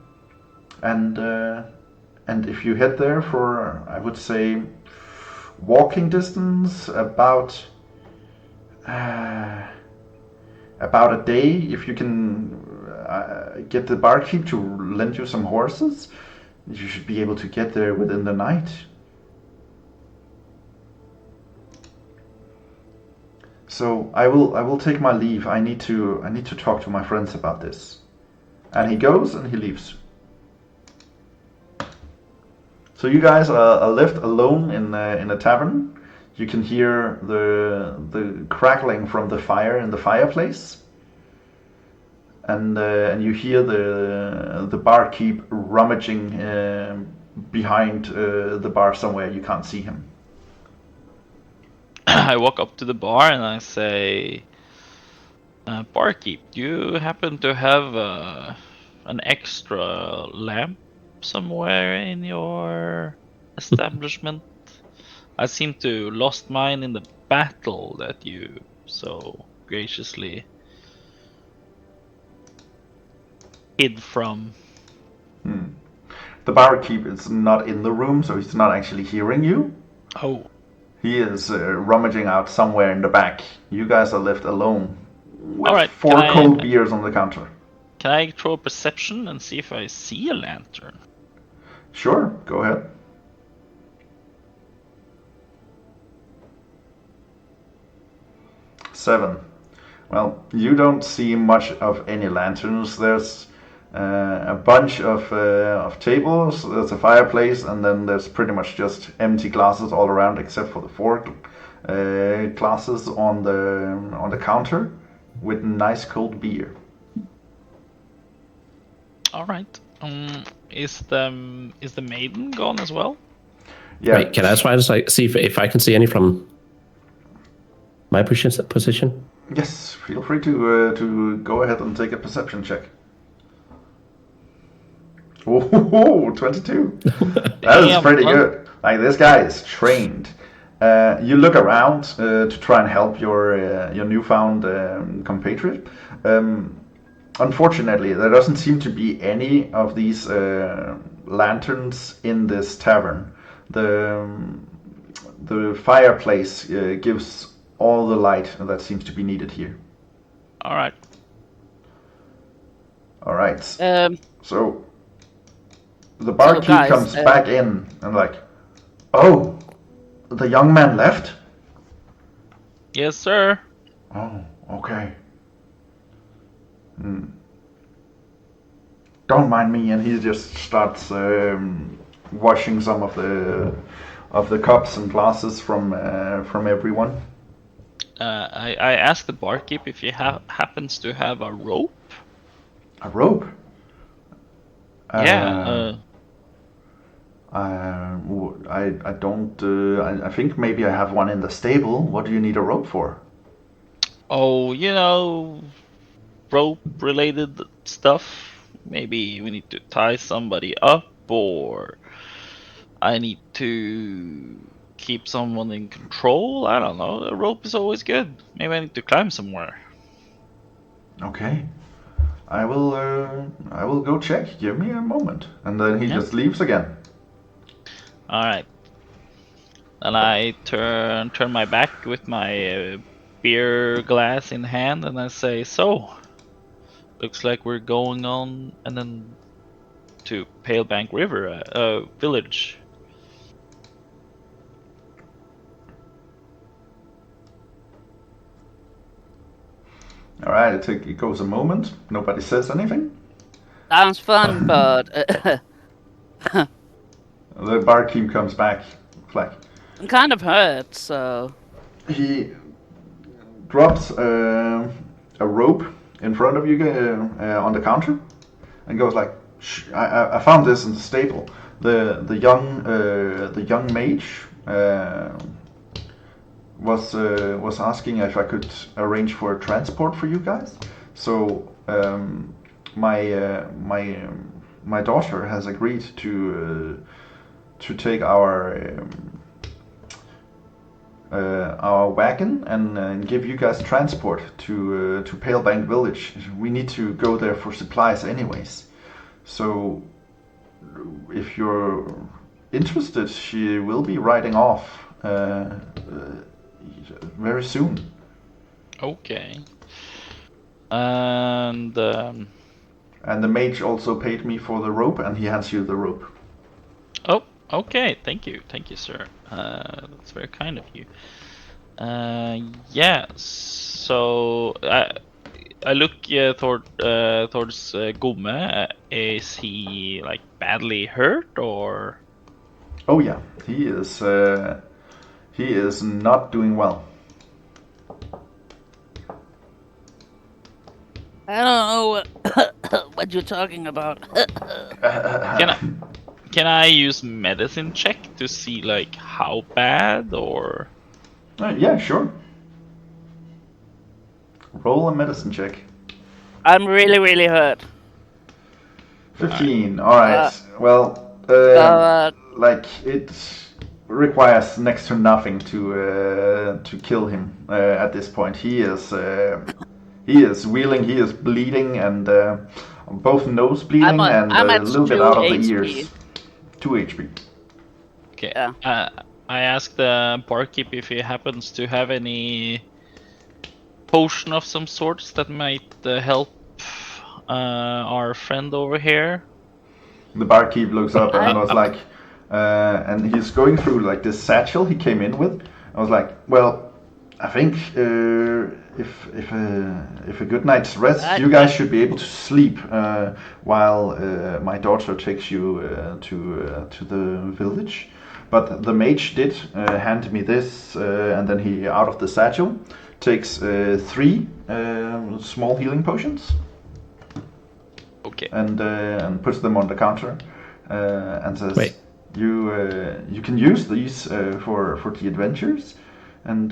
if you head there for, I would say, walking distance, about a day, if you can get the barkeep to lend you some horses, you should be able to get there within the night. So I will take my leave. I need to talk to my friends about this. And he goes and he leaves. So you guys are left alone in a tavern. You can hear the crackling from the fire in the fireplace, and you hear the barkeep rummaging behind the bar somewhere. You can't see him. I walk up to the bar and I say, "Barkeep, do you happen to have an extra lamp somewhere in your establishment? I seem to lost mine in the battle that you so graciously hid from." The barkeep is not in the room, so he's not actually hearing you. Oh, He is rummaging out somewhere in the back. You guys are left alone with Alright, 4 cold beers on the counter. can I throw a perception and see if I see a lantern? Sure, go ahead. Seven. Well, you don't see much of any lanterns. There's a bunch of tables. There's a fireplace, and then there's pretty much just empty glasses all around, except for the 4 glasses on the counter with nice cold beer. All right. Is the maiden gone as well? Yeah. Right, can I try to see if I can see any from my position? Yes. Feel free to go ahead and take a perception check. Oh, 22. That is pretty good. Like, this guy is trained. You look around to try and help your newfound compatriot. Unfortunately, there doesn't seem to be any of these lanterns in this tavern. The fireplace gives all the light that seems to be needed here. All right. All right. So the So barkeep guys, comes back in and like, oh, the young man left? Yes, sir. Oh, okay. Don't mind me, and he just starts washing some of the cups and glasses from everyone. I asked the barkeep if he happens to have a rope. A rope? Yeah. I don't. I think maybe I have one in the stable. What do you need a rope for? Oh, rope-related stuff. Maybe we need to tie somebody up, or I need to keep someone in control. I don't know. A rope is always good. Maybe I need to climb somewhere. Okay. I will go check. Give me a moment. And then he just leaves again. All right. And I turn my back with my beer glass in hand, and I say, "So, looks like we're going on and then to Palebank River, village." All right. It goes a moment. Nobody says anything. Sounds fun, but The barkeep comes back. Like, I'm kind of hurt, so... he drops a rope in front of you on the counter, and goes like, Shh, I found this in the stable. The young mage was asking if I could arrange for a transport for you guys. So my daughter has agreed to take our wagon and give you guys transport to Palebank Village. We need to go there for supplies anyways. So if you're interested, she will be riding off very soon. Okay. And And the mage also paid me for the rope, and he hands you the rope. oh, okay. Thank you, sir. That's very kind of you. Yeah. So I look towards Gomme. Is he like badly hurt, or? Oh yeah, he is not doing well. I don't know what you're talking about. Can I use medicine check to see like how bad, or? Yeah, sure. Roll a medicine check. I'm really, really hurt. 15. All right. Well, like it requires next to nothing to kill him at this point. He is wheeling. He is bleeding, and both nose bleeding and I'm a at little bit 2 out of the HP. ears. 2 HP. Okay. Yeah. I asked the barkeep if he happens to have any potion of some sorts that might help our friend over here. The barkeep looks up and was like, and he's going through like this satchel he came in with. I was like, well, I think if a good night's rest, you guys should be able to sleep while my daughter takes you to the village. But the mage did hand me this, and then he, out of the satchel, takes 3 small healing potions. Okay. And puts them on the counter, and says, Wait. You can use these for the adventures, and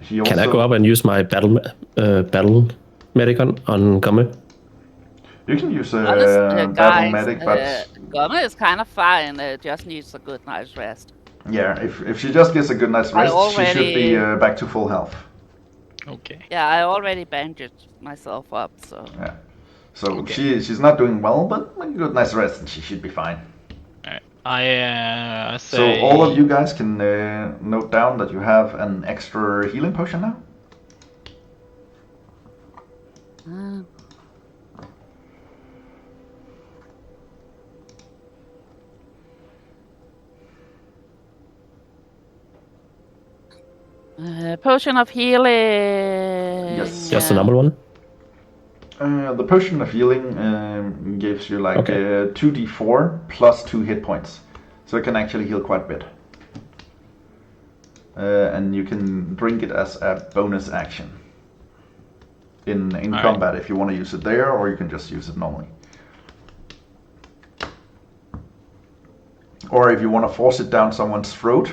he also. Can I go up and use my battle medic on Gomme? You can use Honestly, battle guys, medic, but Gomme is kind of fine. Just needs a good night's rest. yeah, if she just gets a good night's rest, she should be back to full health. Okay. Yeah, I already bandaged myself up, so. Yeah, so Okay. she's not doing well, but a good night's rest, and she should be fine. Alright. I say. So all of you guys can note down that you have an extra healing potion now. Potion of healing. Yes. Just the normal one? The potion of healing gives you like 2d4 plus 2 hit points, so it can actually heal quite a bit. And you can drink it as a bonus action in combat if you want to use it there, or you can just use it normally. Or if you want to force it down someone's throat,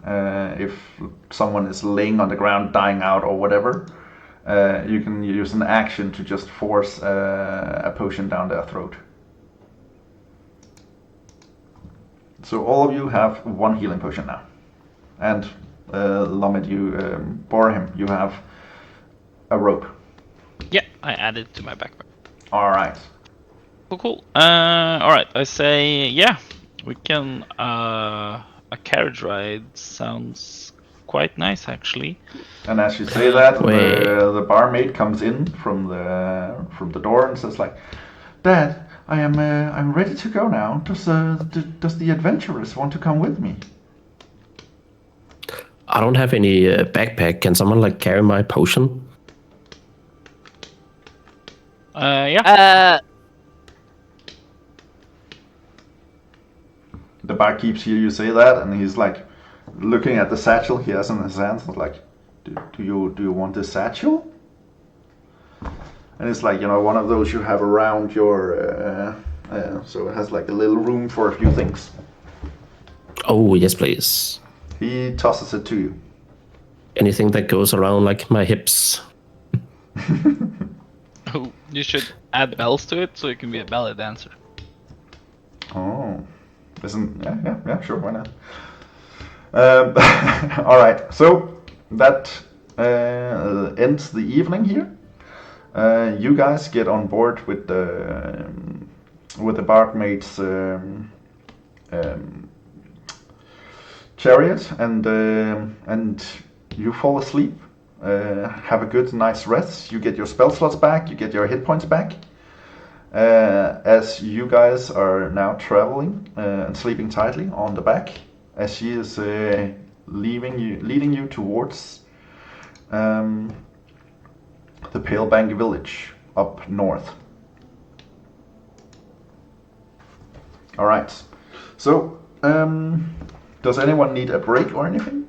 if someone is laying on the ground dying out or whatever, you can use an action to just force a potion down their throat. So all of you have 1 healing potion now. And Lamed, Bhorahim, you have a rope. Yeah, I added to my backpack. Alright. Cool. Alright, I say, yeah, we can. A carriage ride sounds quite nice, actually. And as you say that, Wait. the barmaid comes in from the door and says like, "Dad, I'm ready to go now. Does the adventurers want to come with me?" I don't have any backpack. Can someone like carry my potion? Yeah. The barkeeps hear you say that, and he's like looking at the satchel he has in his hands, and like, "Do you want this satchel?" And it's like, one of those you have around your, so it has like a little room for a few things. Oh, yes, please. He tosses it to you. Anything that goes around like my hips. Oh, you should add bells to it so you can be a ballet dancer. Oh, yeah, sure, why not? All right, so that ends the evening here. You guys get on board with the barmaid's chariot, and you fall asleep. Have a good night's rest. You get your spell slots back. You get your hit points back. As you guys are now traveling and sleeping tightly on the back, as she is leading you towards the Pale Bank village up north. All right. So, does anyone need a break or anything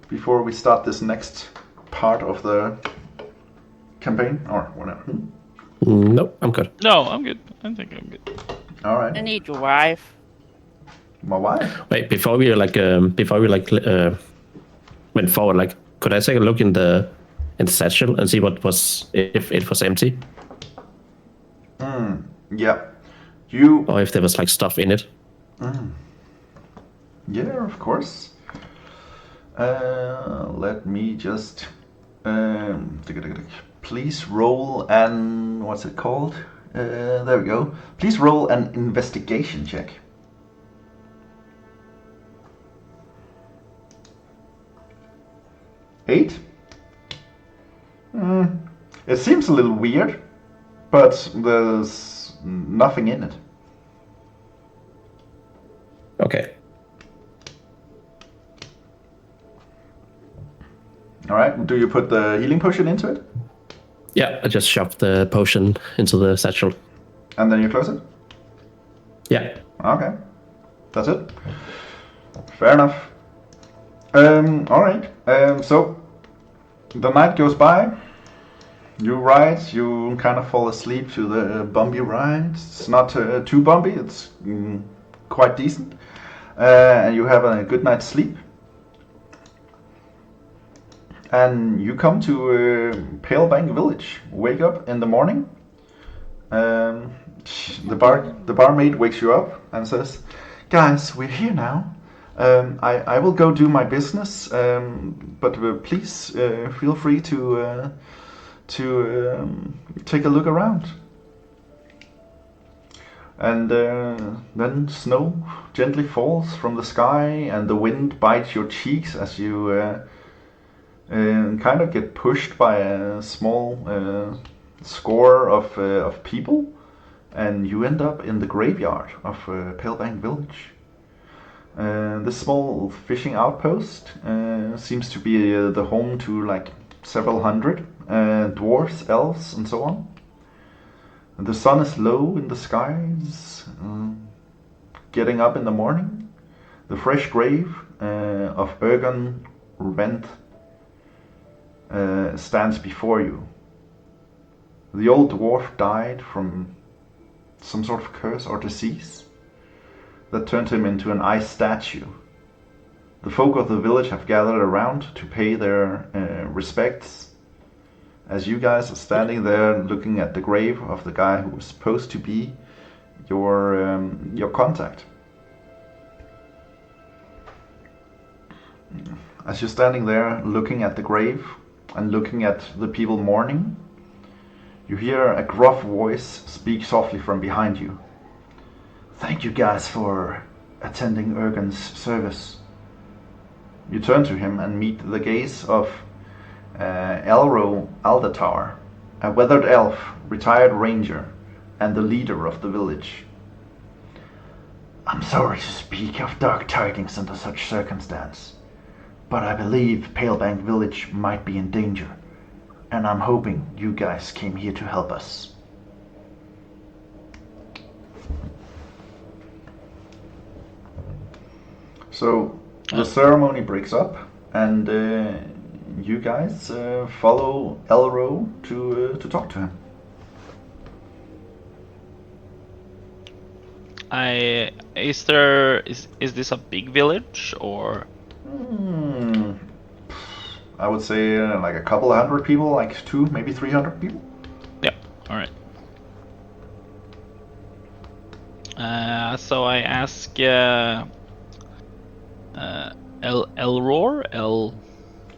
before we start this next part of the campaign or whatever? Nope, I'm good. No, I'm good. I think I'm good. All right. I need your wife. My wife? Wait, before we went forward, like, could I take a look in the satchel and see what was if it was empty Yeah. You... or if there was like stuff in it? Yeah, of course. Let me just... please roll an... What's it called? There we go. Please roll an investigation check. 8? It seems a little weird, but there's nothing in it. Okay. Alright, do you put the healing potion into it? Yeah, I just shoved the potion into the satchel. And then you close it? Yeah. Okay. That's it. Fair enough. Alright. So the night goes by. You ride, you kind of fall asleep to the bumpy ride. It's not too bumpy, it's quite decent. And you have a good night's sleep. And you come to Palebank Village. Wake up in the morning. The barmaid wakes you up and says, "Guys, we're here now. I will go do my business, but please feel free to take a look around." And then snow gently falls from the sky, and the wind bites your cheeks as you kind of get pushed by a small score of people, and you end up in the graveyard of Palebank Village. This small fishing outpost seems to be the home to like several hundred dwarves, elves, and so on. And the sun is low in the skies, getting up in the morning. The fresh grave of Ergon Rent stands before you. The old dwarf died from some sort of curse or disease that turned him into an ice statue. The folk of the village have gathered around to pay their respects as you guys are standing there looking at the grave of the guy who was supposed to be your contact. As you're standing there looking at the grave and looking at the people mourning, you hear a gruff voice speak softly from behind you. "Thank you guys for attending Ergon's service." You turn to him and meet the gaze of Elro Aldatar, a weathered elf, retired ranger, and the leader of the village. "I'm sorry to speak of dark tidings under such circumstance, but I believe Palebank Village might be in danger, and I'm hoping you guys came here to help us." So the ceremony breaks up, and you guys follow Elro to talk to him. Is this a big village or? I would say like a couple of hundred people, like 200, maybe 300 people. Yeah. All right. So I ask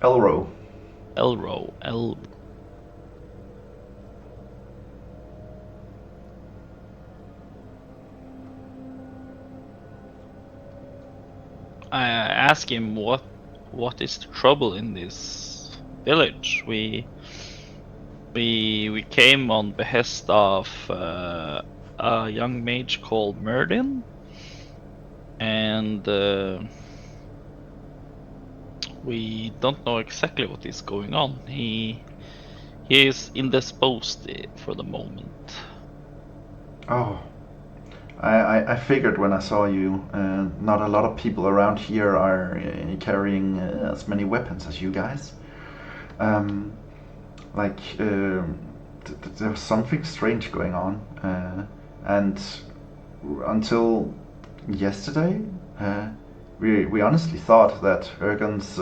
Elro. I ask him what is the trouble in this village. We came on behest of a young mage called Merdin, and we don't know exactly what is going on. He is indisposed for the moment. Oh, I figured when I saw you, not a lot of people around here are carrying as many weapons as you guys. There's something strange going on, and until yesterday, We honestly thought that Ergon's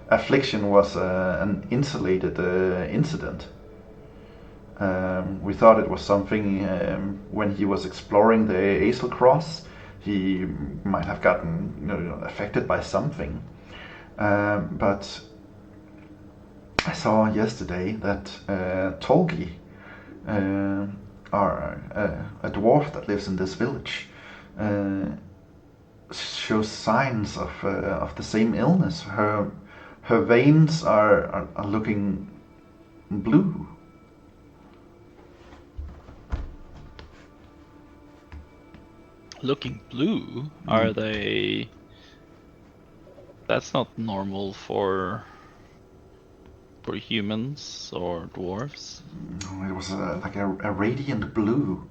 affliction was an insulated incident. We thought it was something when he was exploring the Aesel Cross, he might have gotten affected by something. But I saw yesterday that Tolgi, a dwarf that lives in this village, shows signs of the same illness. Her veins are looking blue. Looking blue? Are they? That's not normal for humans or dwarves. It was like a radiant blue.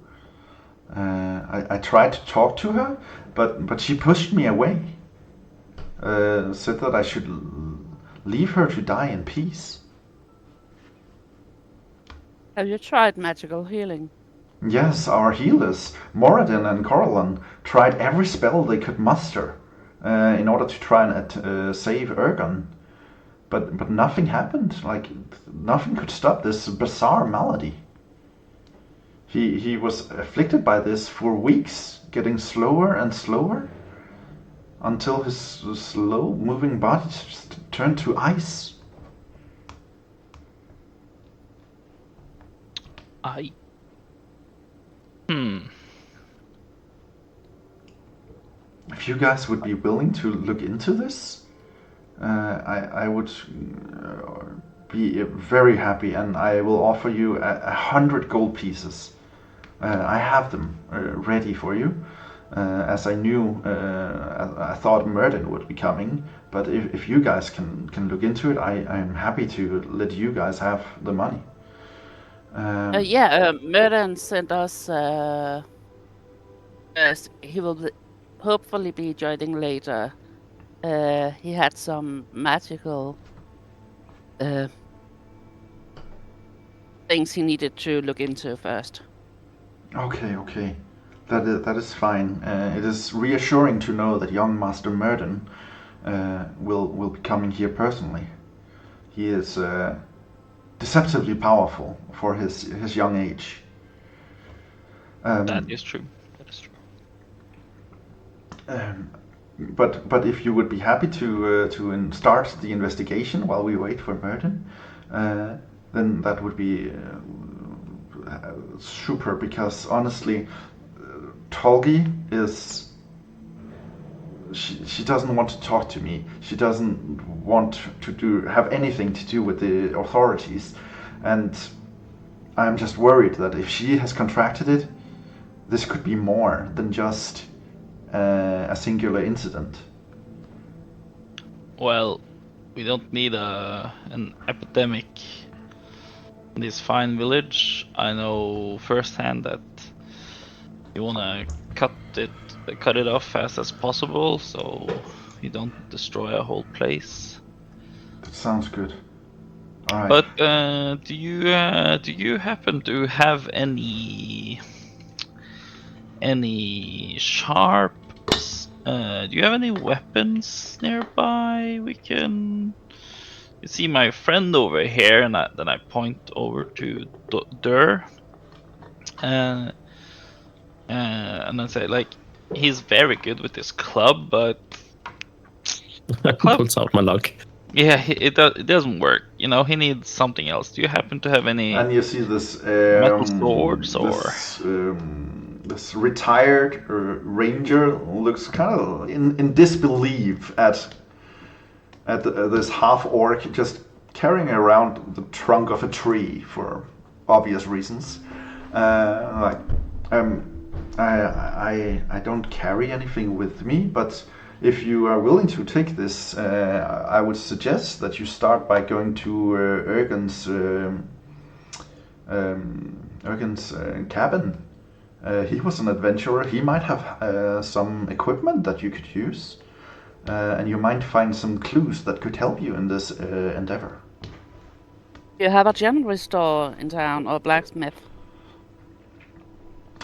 I tried to talk to her, but she pushed me away. Said that I should leave her to die in peace. Have you tried magical healing? Yes, our healers, Moradin and Corallan, tried every spell they could muster in order to try and save Ergon. But nothing happened. Like, nothing could stop this bizarre malady. He was afflicted by this for weeks, getting slower and slower, until his slow-moving body just turned to ice. If you guys would be willing to look into this, I would be very happy, and I will offer you 100 gold pieces. I have them ready for you, as I knew, I thought Merlin would be coming, but if you guys can look into it, I'm happy to let you guys have the money. Merlin sent us. He will hopefully be joining later. He had some magical things he needed to look into first. Okay. That is fine. It is reassuring to know that young Master Merden will be coming here personally. He is deceptively powerful for his young age. That is true. But if you would be happy to start the investigation while we wait for Merden, then that would be super. Because honestly, Tolgi is. She doesn't want to talk to me. She doesn't want to have anything to do with the authorities, and I'm just worried that if she has contracted it, this could be more than just a singular incident. Well, we don't need an epidemic in this fine village. I know firsthand that you wanna cut it off fast as possible, so you don't destroy a whole place. That sounds good. All right. But do you happen to have any sharp? Do you have any weapons nearby? We can. You see my friend over here, and then I point over to Durr, and I say, like, he's very good with his club, but a club pulls out my luck. Yeah, it doesn't work. You know, he needs something else. Do you happen to have any And you see this metal swords or? This retired ranger looks kind of in disbelief at this half orc just carrying around the trunk of a tree for obvious reasons. I don't carry anything with me, but if you are willing to take this, I would suggest that you start by going to Ergen's cabin. He was an adventurer. He might have some equipment that you could use, and you might find some clues that could help you in this endeavor. You have a general store in town or blacksmith?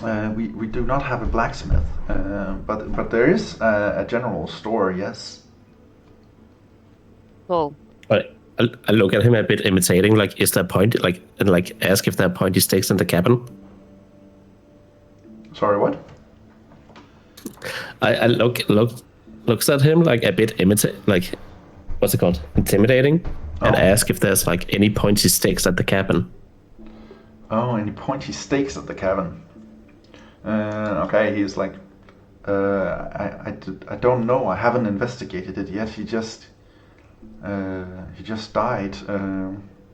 We do not have a blacksmith, but there is a general store. Yes. Cool. But I look at him a bit imitating, like, is there point, like, and like ask if there are pointy stakes in the cabin. Sorry, what? I looks at him like a bit like, what's it called, intimidating, and ask if there's like any pointy stakes at the cabin. Oh, any pointy stakes at the cabin? Okay, he's like, I don't know. I haven't investigated it yet. He just died.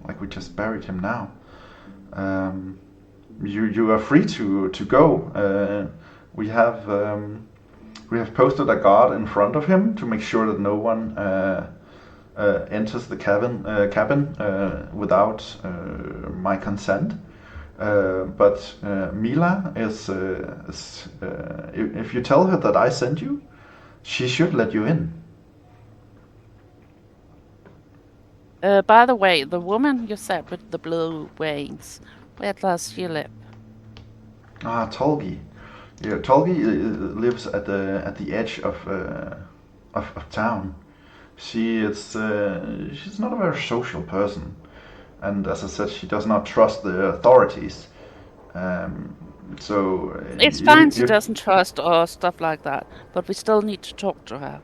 Like we just buried him now. You are free to go. We have posted a guard in front of him to make sure that no one enters the cabin without my consent. But Mila is if you tell her that I sent you, she should let you in. By the way, the woman you said with the blue wings, where does she live? Tolgi. Yeah, Tolgi lives at the edge of town. She's not a very social person, and as I said, she does not trust the authorities. So It's fine she doesn't trust or stuff like that, but we still need to talk to her.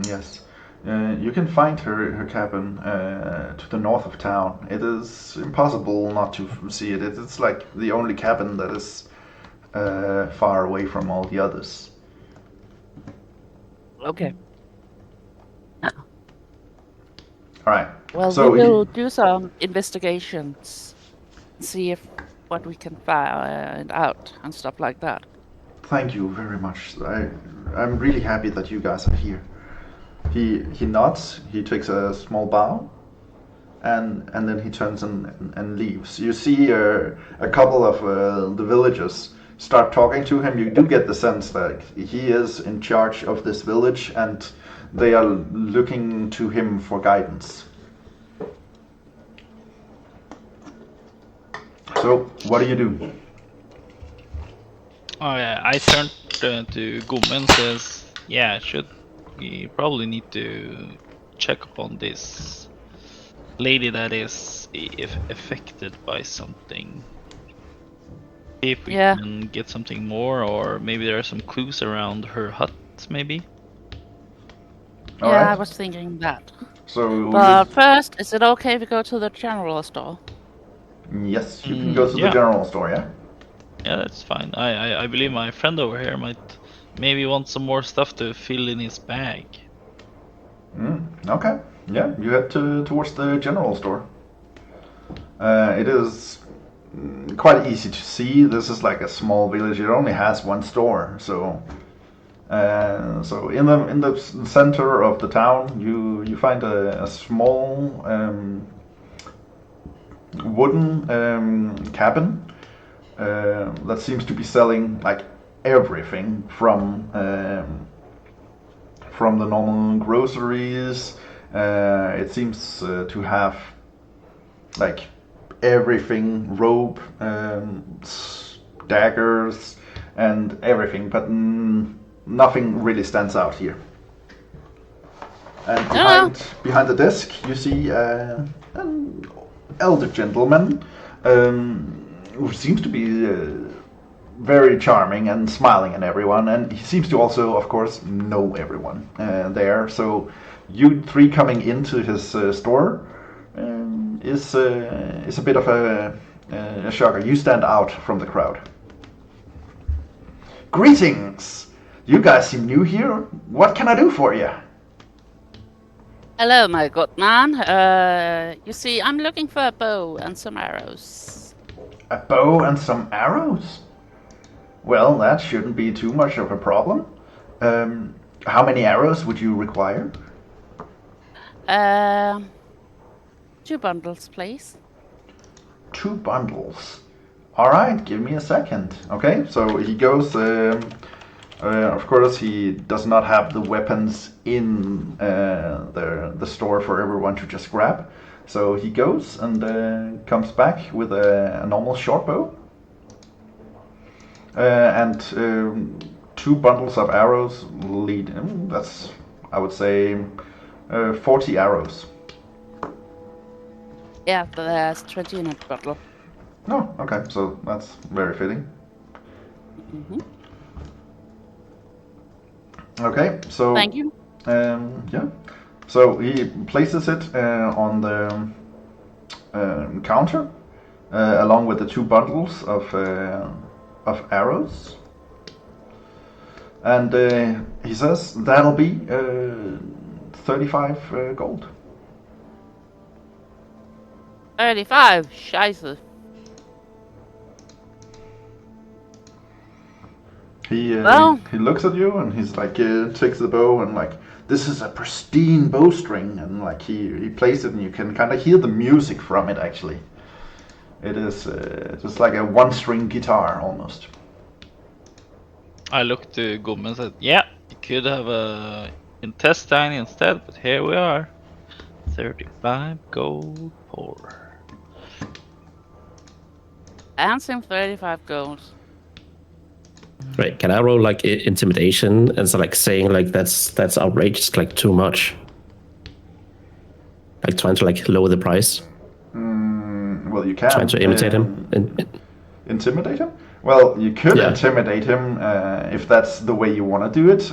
Yes. You can find her cabin to the north of town. It is impossible not to see it. It's like the only cabin that is far away from all the others. Okay. All right. Well, So we will do some investigations, see if what we can find out and stuff like that. Thank you very much. I'm really happy that you guys are here. He nods. He takes a small bow, and then he turns and leaves. You see a couple of the villagers start talking to him. You do get the sense that he is in charge of this village, and they are looking to him for guidance. So, what do you do? Oh yeah, I turned to Gomme and says, yeah, we probably need to check upon this lady that is affected by something. If we can get something more, or maybe there are some clues around her hut, maybe? All I right. was thinking that. So, But first, is it okay if we go to the general store? yes, you can go to the general store, yeah? Yeah, that's fine. I believe my friend over here might maybe want some more stuff to fill in his bag. Okay. Yeah, you head towards the general store. It is quite easy to see. This is like a small village. It only has one store, so in the center of the town, you find a small wooden cabin that seems to be selling like everything from the normal groceries. It seems to have like everything, rope, daggers, and everything, but nothing really stands out here. And behind the desk, you see an elder gentleman who seems to be very charming and smiling at everyone, and he seems to also, of course, know everyone there. So you three coming into his store is a bit of a shocker. You stand out from the crowd. Greetings! You guys seem new here. What can I do for you? Hello, my good man. You see, I'm looking for a bow and some arrows. A bow and some arrows? Well, that shouldn't be too much of a problem. How many arrows would you require? 2 bundles, please. 2 bundles. Alright, give me a second. Okay, so he goes... of course, he does not have the weapons in the store for everyone to just grab. So he goes and comes back with a normal short bow. and 2 bundles of arrows lead. That's, I would say, 40 arrows. Yeah, there's 20 in a bottle. No, okay, so that's very fitting. Mm-hmm. Okay, so Thank you. yeah, so he places it on the counter along with the 2 bundles of arrows, and he says that'll be 35 gold. 35. Scheiße. He Well- he looks at you and he's like takes the bow and like, this is a pristine bowstring, and like he plays it and you can kind of hear the music from it actually. It is just like a 1-string guitar almost. I looked to Gomme and said, yeah, you could have a intestine instead, but here we are. 35 gold for. And some 35 gold. Right? Can I roll like intimidation and so like saying like that's outrageous, like too much, like trying to like lower the price, Well, you can trying to imitate him. Intimidate him? Well, you could Yeah. intimidate him if that's the way you want to do it.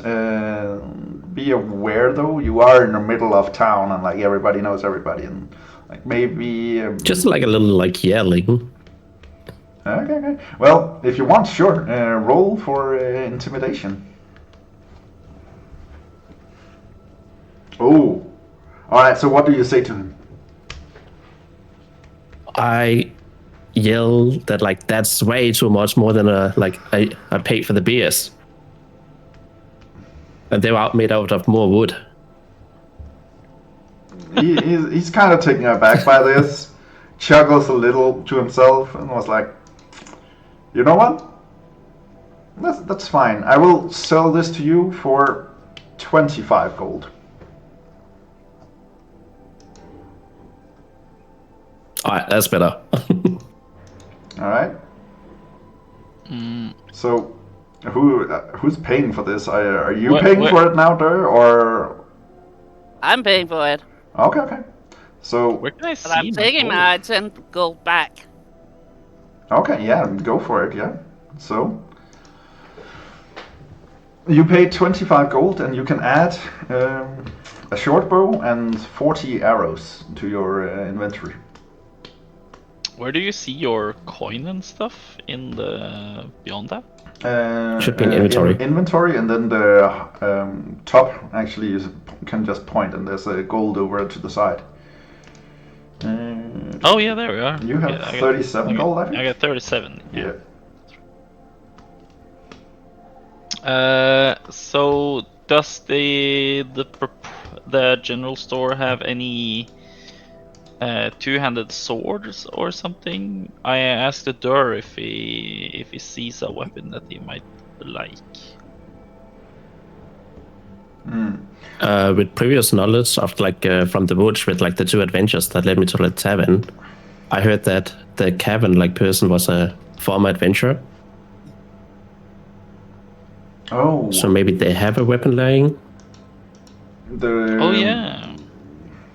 Be aware though, you are in the middle of town and like everybody knows everybody, and like maybe Just like a little like yelling. Okay. Well, if you want, sure. Roll for intimidation. Oh, all right. So what do you say to him? I yell that like that's way too much more than I paid for the beers, and they were made out of more wood. He's kind of taken aback by this, chuckles a little to himself, and was like, "You know what? That's fine. I will sell this to you for 25 gold." All right, that's better. All right. So, who's paying for this? Are you paying for it now, Durr, or? I'm paying for it. Okay. So, Where can I see But I'm taking my 10 gold back. okay, yeah, go for it, yeah. So, you pay 25 gold and you can add a short bow and 40 arrows to your inventory. Where do you see your coin and stuff in the beyond that? Should be in inventory. Inventory, and then the top actually can just point, and there's a gold over to the side. Oh yeah, there we are. You have 37 gold, I think? I got 37. Yeah. So does the general store have any two-handed swords or something? I asked the Durr if he sees a weapon that he might like. With previous knowledge of like from the woods with like the 2 adventures that led me to the tavern, I heard that the cavern like person was a former adventurer. Oh. So maybe they have a weapon lying. Oh yeah.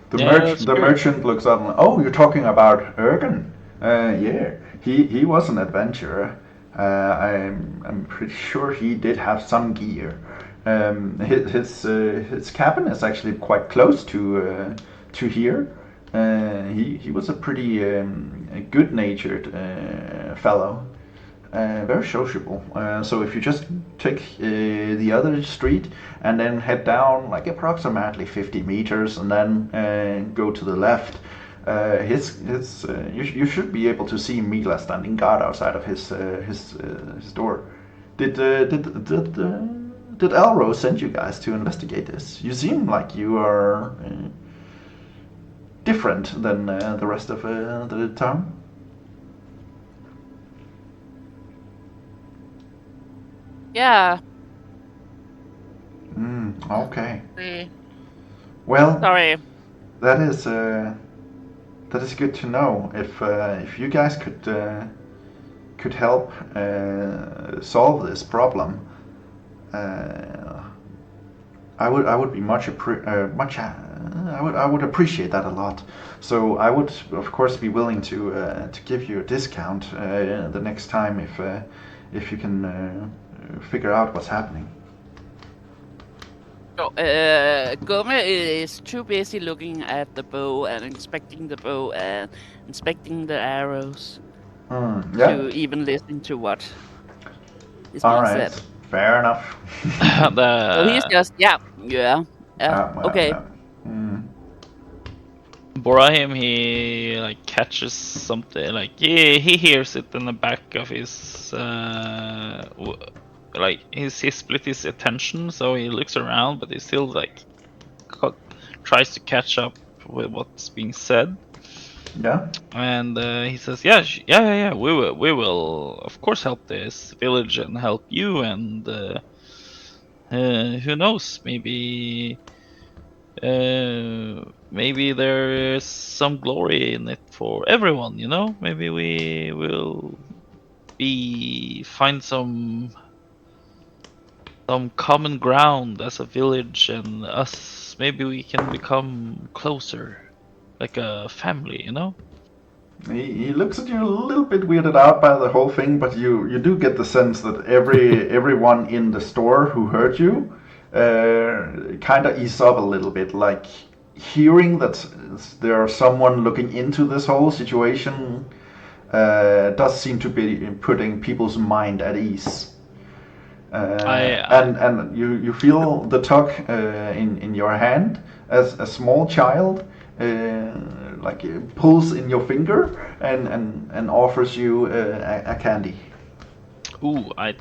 The Yeah, that's true. merchant looks up and, oh, you're talking about Ergen? Yeah, he was an adventurer. I'm pretty sure he did have some gear. His cabin is actually quite close to here. He was a pretty good-natured fellow. Very sociable. So if you just take the other street and then head down like approximately 50 meters and then go to the left, you should be able to see Mila standing guard outside of his door. Did Elro send you guys to investigate this? You seem like you are different than the rest of the town. Yeah. Okay. Mm. Well, Sorry. that is good to know. If you guys could could help solve this problem, I would be I would appreciate that a lot. So I would of course be willing to give you a discount the next time if you can figure out what's happening. So, Gomme is too busy looking at the bow and inspecting the bow and inspecting the arrows Yeah. to even listen to what is All being right. said. Fair enough. So he's just okay. Bhorahim, he like catches something, like he hears it in the back of his like he split his attention, so he looks around, but he still like tries to catch up with what's being said. Yeah. And he says, yeah, we will of course help this village and help you, and who knows, maybe there is some glory in it for everyone, you know? Maybe we will find some common ground as a village, and us, maybe we can become closer, like a family, you know? He looks at you a little bit weirded out by the whole thing, but you do get the sense that everyone in the store who heard you kind of ease up a little bit, like hearing that there's someone looking into this whole situation does seem to be putting people's mind at ease. And you feel the tug in your hand as a small child like pulls in your finger and offers you a candy. Ooh, I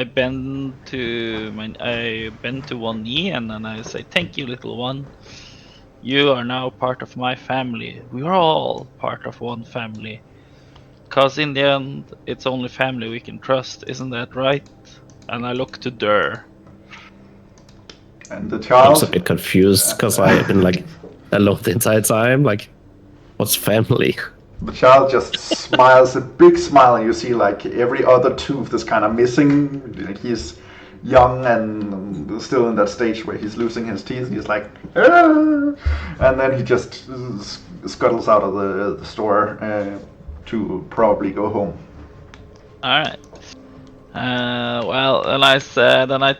bend to one knee, and then I say, "Thank you, little one. You are now part of my family. We are all part of one family. Cause in the end, it's only family we can trust, isn't that right?" And I look to Durr. And the child looks a bit confused because I've been like alone the entire time. Like, what's family? The child just smiles a big smile, and you see like every other tooth is kind of missing. Like he's young and still in that stage where he's losing his teeth. He's like, "Ah!" And then he just scuttles out of the store to probably go home. All right. Well, and I said, and I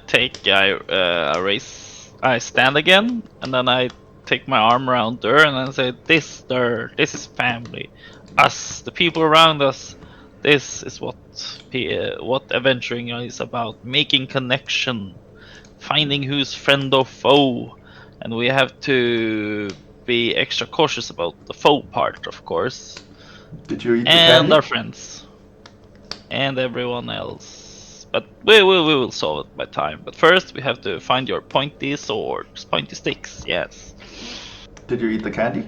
stand again, and then I take my arm around Durr, and then say, Durr, this is family. Us, the people around us. This is what adventuring is about: making connection, finding who's friend or foe, and we have to be extra cautious about the foe part, of course. Did you eat the and candy? Our friends, and everyone else. But we will solve it by time. But first, we have to find your pointy swords, pointy sticks. Yes. Did you eat the candy?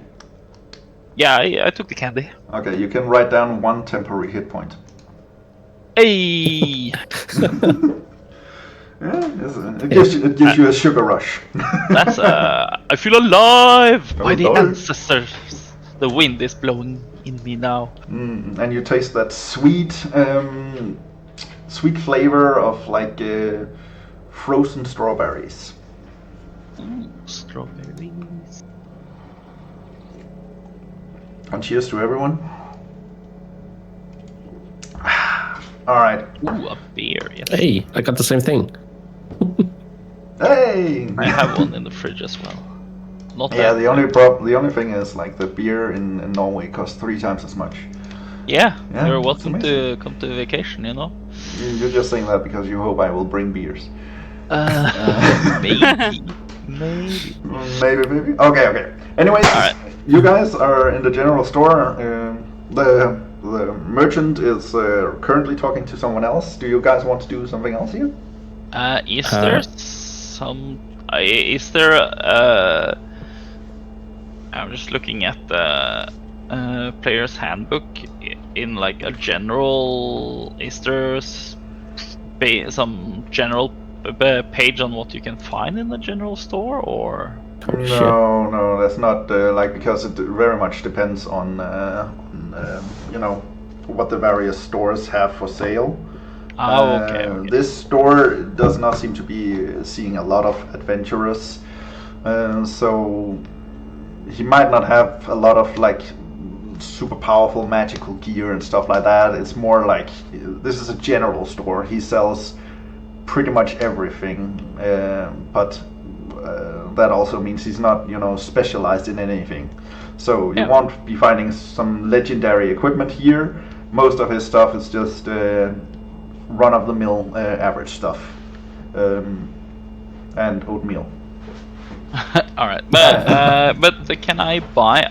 Yeah, I took the candy. Okay, you can write down 1 temporary hit point. Hey! Yeah, it gives you a sugar rush. That's I feel alive by the Alive. ancestors. The wind is blowing in me now. And you taste that sweet flavor of like frozen strawberries. Strawberries. And cheers to everyone. All right. Ooh, a beer. Yes. Hey, I got the same thing. Hey. I have one in the fridge as well. Not Yeah, that. the only thing is like the beer in Norway costs 3 times as much. Yeah, Yeah, you're it's welcome to amazing. come to vacation. You know. You're just saying that because you hope I will bring beers. Maybe. Maybe. Okay. Anyways, Alright. you guys are in the general store. The merchant is currently talking to someone else. Do you guys want to do something else here? Is there some? Is there? I'm just looking at the player's handbook. In like a general, is there some general page on what you can find in the general store, or? No, that's not like, because it very much depends on you know, what the various stores have for sale. Oh, okay. This store does not seem to be seeing a lot of adventurers, so he might not have a lot of like super powerful magical gear and stuff like that. It's more like this is a general store. He sells pretty much everything, but that also means he's not, specialized in anything. So you won't be finding some legendary equipment here. Most of his stuff is just run-of-the-mill average stuff, and oatmeal. All right, but can I buy?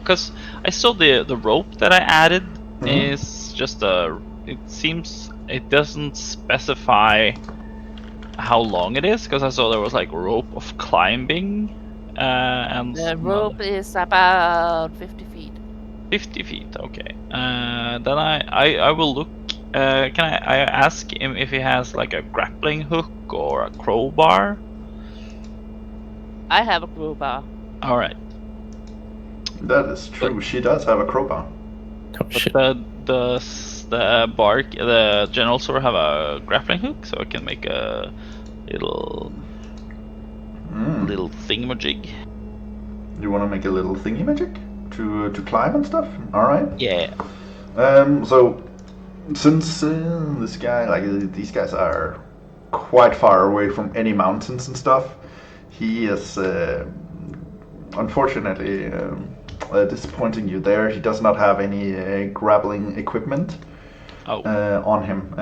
Cause I saw the rope that I added is just it seems it doesn't specify how long it is. Cause I saw there was like rope of climbing, and The rope is about 50 feet. 50 feet. Okay. Then I will look. Can I ask him if he has like a grappling hook or a crowbar? I have a crowbar. All right. That is true. She does have a crowbar. Oh, shit. But the general store have a grappling hook, so I can make a little thingamajig. You want to make a little thingy magic to climb and stuff? All right. Yeah. So since this guy, these guys are quite far away from any mountains and stuff, he is unfortunately disappointing you there. He does not have any grappling equipment on him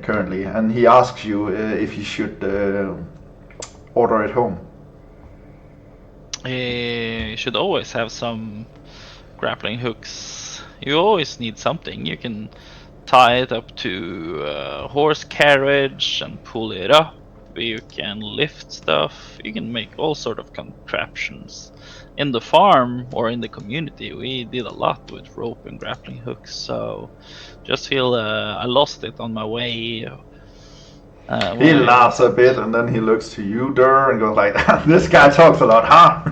currently, and he asks you if you should order it home. You should always have some grappling hooks. You always need something. You can tie it up to a horse carriage and pull it up. You can lift stuff. You can make all sort of contraptions. In the farm or in the community, we did a lot with rope and grappling hooks. So, just feel I lost it on my way. He laughs a bit and then he looks to you, Durr, and goes like, "This guy talks a lot, huh?"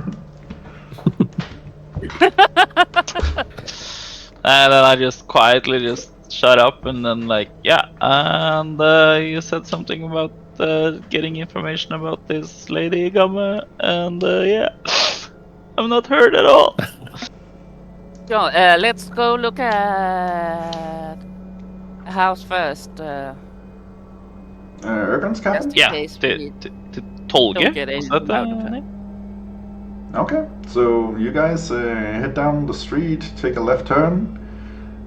And then I just quietly just shut up and then like, yeah. And you said something about getting information about this lady Gomme, and yeah, I've not heard at all. So, let's go look at a house first. Urban's cabin? Just in Yeah, case to we Tolge. don't get Was in that the out of it. name? Okay, so you guys head down the street, take a left turn,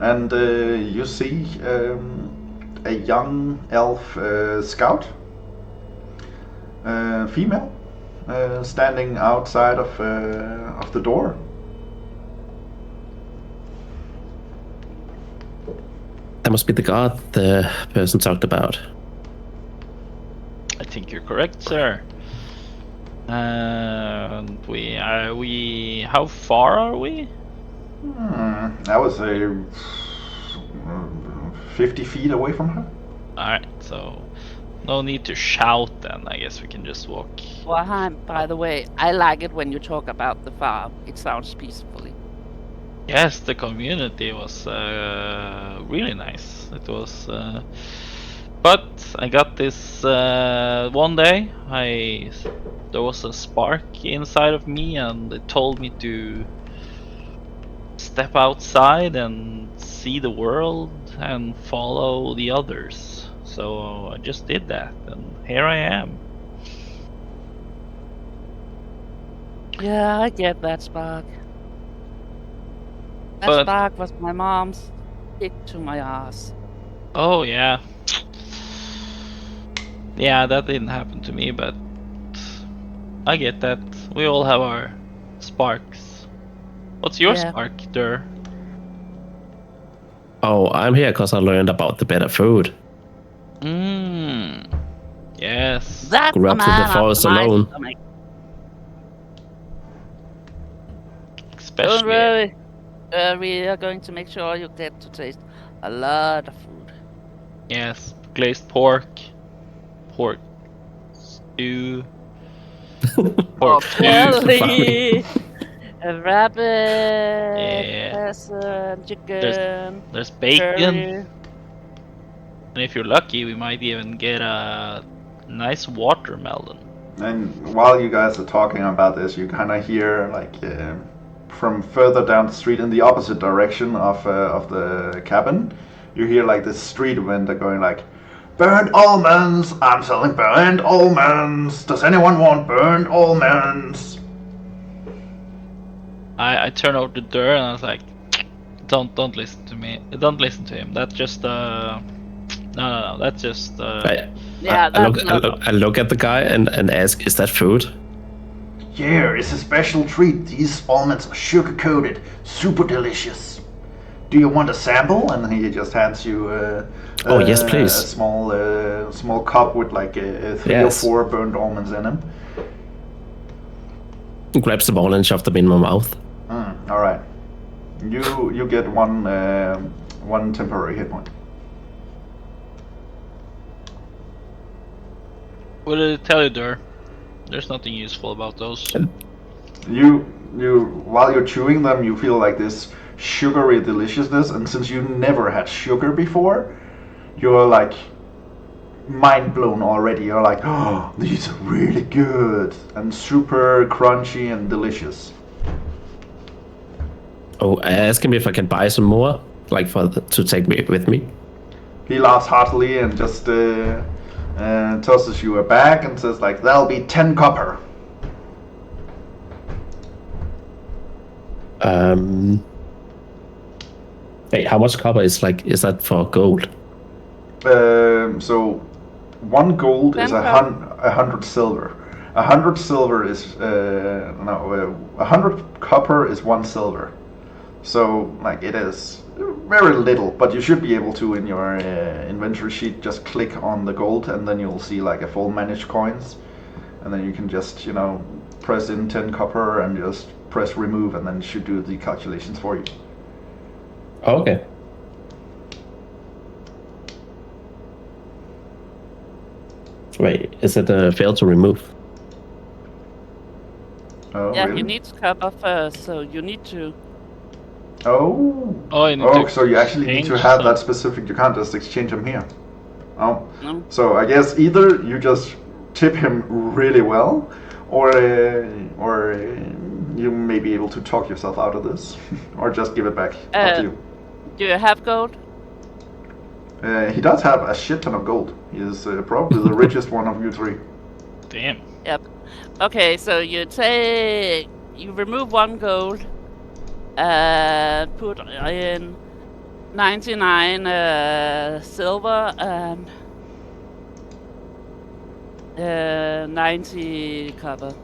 and you see a young elf scout, female, standing outside of the door. That must be the god the person talked about. I think you're correct, sir. And we how far are we? I would say 50 feet away from her. Alright, so no need to shout then. I guess we can just walk. Bhorahim, by the way, I like it when you talk about the farm. It sounds peacefully. Yes, the community was really nice. It was, but I got this one day. There was a spark inside of me, and it told me to step outside and see the world and follow the others. So I just did that, and here I am. Yeah, I get that spark. That But- spark was my mom's kick to my ass. Oh yeah. Yeah, that didn't happen to me, but I get that. We all have our sparks. What's your Yeah. spark, Durr? Oh, I'm here because I learned about the better food. Yes. That's Grew the up in the man forest after my alone. stomach. Don't Especially. worry. We are going to make sure you get to taste a lot of food. Yes. Glazed pork. Pork stew. Pork stew. Kelly! A rabbit, Yeah. pheasant, chicken, There's bacon. curry. And if you're lucky, we might even get a nice watermelon. And while you guys are talking about this, you kind of hear like from further down the street in the opposite direction of the cabin, you hear like this street vendor going like, "Burnt almonds! I'm selling burnt almonds! Does anyone want burnt almonds?" I turn over to Durr and I was like, don't listen to me. Don't listen to him. That's just no. That's just Yeah, I look at the guy and ask, "Is that food?" Yeah, it's a special treat. These almonds are sugar coated, super delicious. Do you want a sample? And he just hands you Oh, yes, please. a small cup with like 3 Yes. or 4 burnt almonds in them. Grabs the ball and shoves them in my mouth. All right, you get one temporary hit point. what did it tell you, Durr? There's nothing useful about those. You while you're chewing them, you feel like this sugary deliciousness, and since you never had sugar before, you're like mind blown already. You're like, oh, these are really good and super crunchy and delicious. Oh, I ask him if I can buy some more, like to take me with me. He laughs heartily and just tosses you a bag and says like, that'll be 10 copper. Hey, how much copper is that for gold? So 1 gold is 100 silver. 100 silver is 100 copper is 1 silver. So like it is very little, but you should be able to in your inventory sheet just click on the gold, and then you'll see like a full managed coins, and then you can just press in 10 copper and just press remove, and then it should do the calculations for you. Oh, okay. Wait, is it fail to remove? Oh, Yeah, really? you need copper first, so you need to. Oh, you need to so you actually need to exchange have some. that specific. You can't just exchange them here. Oh, No. so I guess either you just tip him really well, or you may be able to talk yourself out of this, or just give it back. Up to you. Do you have gold? He does have a shit ton of gold. He is probably the richest one of you 3. Damn. Yep. Okay, so you remove 1 gold, put in 99 silver and 90 copper.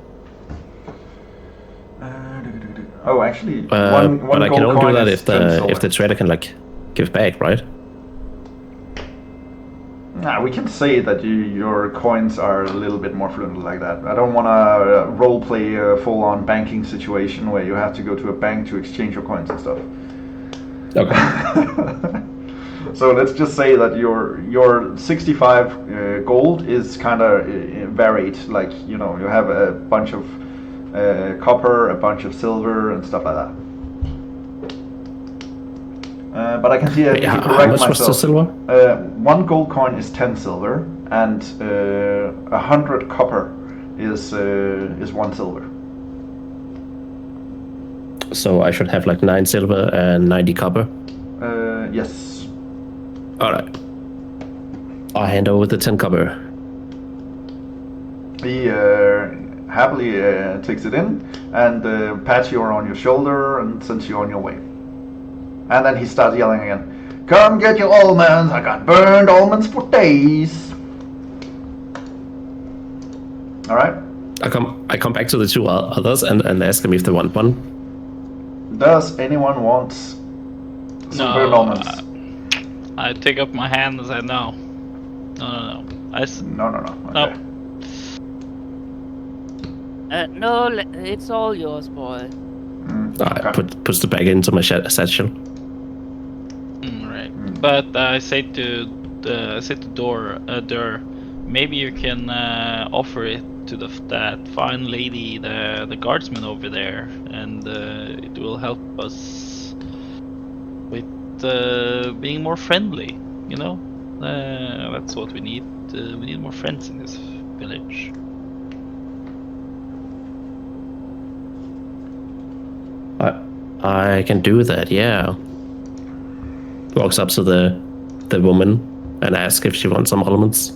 Oh, actually, But one I can gold only do coin that is if 10 silver. the trader can give back, right? Nah, we can say that your coins are a little bit more fluent like that. I don't want to roleplay a full-on banking situation where you have to go to a bank to exchange your coins and stuff. Okay. So let's just say that your 65 gold is kind of varied. Like you have a bunch of copper, a bunch of silver, and stuff like that. But I can see I need to How correct much was the myself. silver? 1 gold coin is 10 silver, and 100 copper is 1 silver. So I should have 9 silver and 90 copper. Yes. All right. I'll hand over the 10 copper. He happily takes it in and pats you on your shoulder and sends you on your way. And then he starts yelling again, "Come get your almonds! I got burned almonds for days!" All right. I come back to the 2 others and ask them if they want one. Does anyone want some burned almonds? I take up my hand and say no. No. No. Okay. No, it's all yours, boy. I puts the bag into my satchel. Right. But I say to Durr, maybe you can offer it to that fine lady, the guardsman over there, and it will help us with being more friendly. You know, that's what we need. We need more friends in this village. I can do that, yeah. Walks up to the woman and asks if she wants some elements.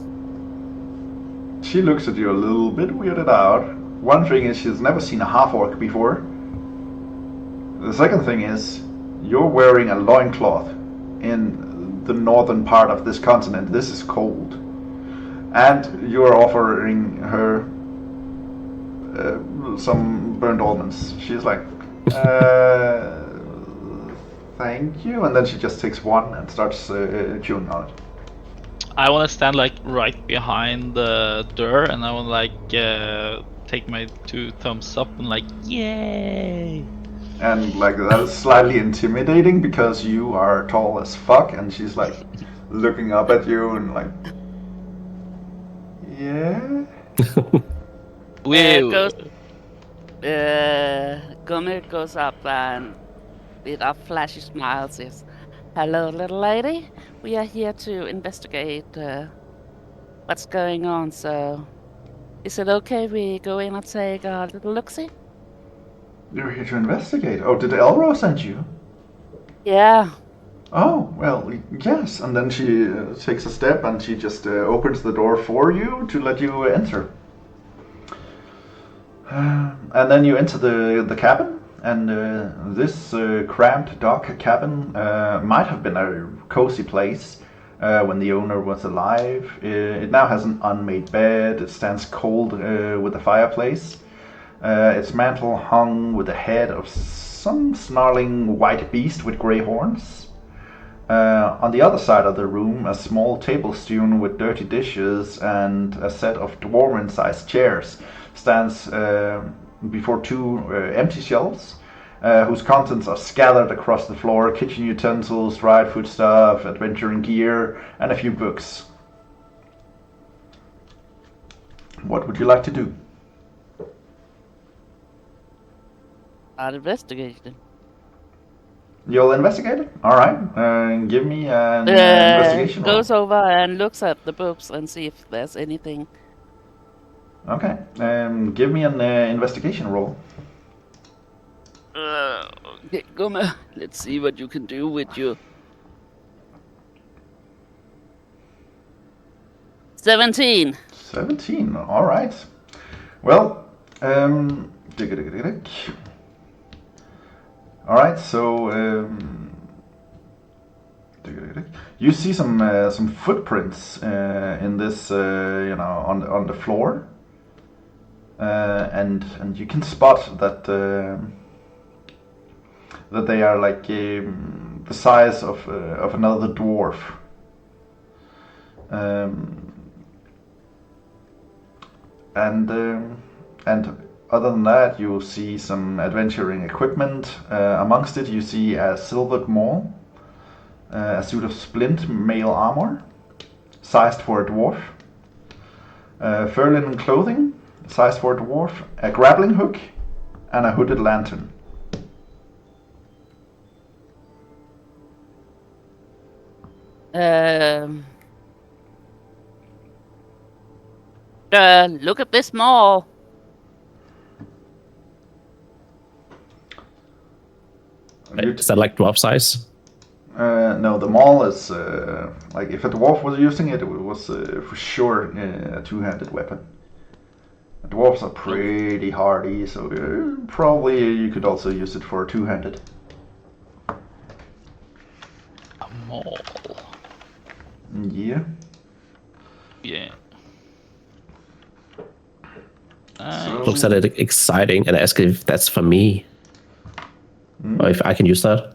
She looks at you a little bit weirded out. One thing is she's never seen a half-orc before. The second thing is you're wearing a loincloth in the northern part of this continent. This is cold. And you're offering her some burnt almonds. She's like, thank you. And then she just takes one and starts chewing on it. I want to stand like right behind the Durr, and I want to like take my 2 thumbs up and like, yay! And like that is slightly intimidating because you are tall as fuck, and she's like looking up at you and like, yeah. Gomme goes up and with a flashy smile says, "Hello, little lady. We are here to investigate what's going on. So, is it okay we go in and take a little look-see?" You're here to investigate. Oh, did Elro send you? Yeah. Oh, well, yes. And then she takes a step and she just opens the door for you to let you enter. And then you enter the cabin, and this cramped, dark cabin might have been a cozy place when the owner was alive. It now has an unmade bed. It stands cold with a fireplace. Its mantle hung with the head of some snarling white beast with grey horns. On the other side of the room, a small table strewn with dirty dishes and a set of dwarven-sized chairs stands before 2 empty shelves, whose contents are scattered across the floor: kitchen utensils, dried foodstuff, adventuring gear, and a few books. What would you like to do? I'll investigate it. You'll investigate it? Alright. Give me an investigation roll. Goes over and looks at the books and see if there's anything. Okay. Give me an investigation roll. Okay, Gomme, let's see what you can do with your 17. 17. Alright. Well, alright, so you see some footprints in this, on the floor, and you can spot that that they are like the size of another dwarf. And other than that, you see some adventuring equipment. Amongst it, you see a silvered maul, a suit of splint mail armor, sized for a dwarf, fur linen clothing, sized for a dwarf, a grappling hook, and a hooded lantern. Look at this mall. Is that like dwarf size? No, the maul is like if a dwarf was using it, it was for sure a two-handed weapon. Dwarves are pretty hardy, so probably you could also use it for two-handed. A maul. Yeah. Yeah. Looks at it exciting and asks if that's for me. Or if I can use that.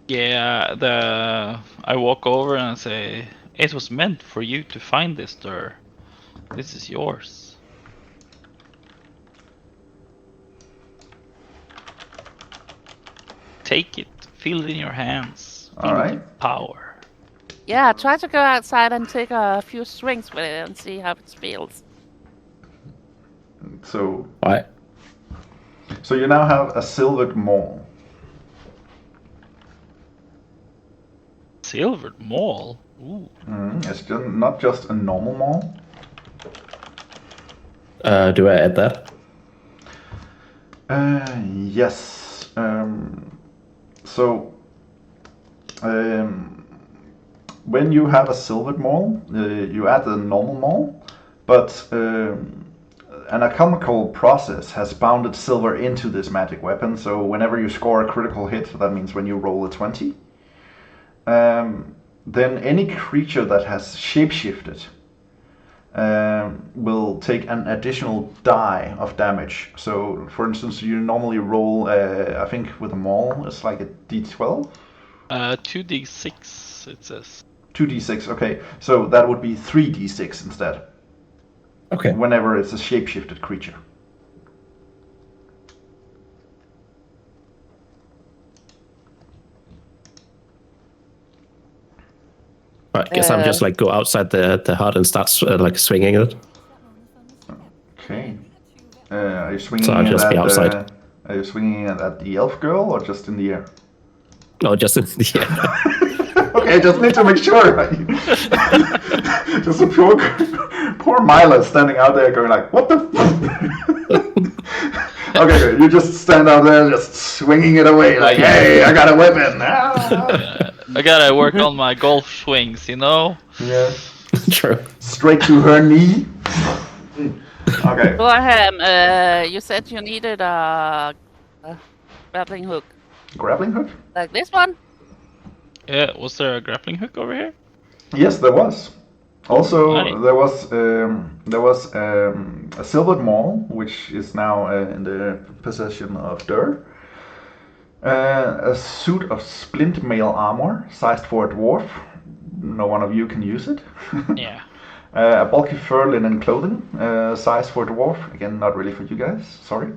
Yeah, I walk over and say, "It was meant for you to find this, Durr. This is yours." Take it, feel it in your hands. Feel All right. the power. Yeah, try to go outside and take a few swings with it and see how it feels. So Why? you now have a silvered maul. Silvered maul. Ooh. It's not just a normal maul. Do I add that? Yes. When you have a silvered maul, you add a normal maul, but an alchemical process has bounded silver into this magic weapon. So whenever you score a critical hit, that means when you roll a 20, then any creature that has shapeshifted will take an additional die of damage. So, for instance, you normally roll, I think with a maul, it's like a d12? 2d6, it says. 2d6, okay. So that would be 3d6 instead, Okay. whenever it's a shapeshifted creature. I guess I'll just like go outside the hut and start like swinging it. Okay. Are you swinging So I'll just be outside. Are you swinging it at the elf girl or just in the air? No, just in the air. Okay, just need to make sure. Just a poor Mila standing out there going like, what the Okay, good. You just stand out there just swinging it away like, hey, I got a weapon. I gotta work on my golf swings, you know? Yeah. True. Straight to her knee. Okay. Bhorahim, you said you needed a grappling hook. Grappling hook? Like this one? Yeah, was there a grappling hook over here? Yes, there was. Also, Right. there was a silvered maul, which is now in the possession of Durr. A suit of splint mail armor, sized for a dwarf. No one of you can use it. Yeah. A bulky fur linen clothing, sized for a dwarf. Again, not really for you guys. Sorry.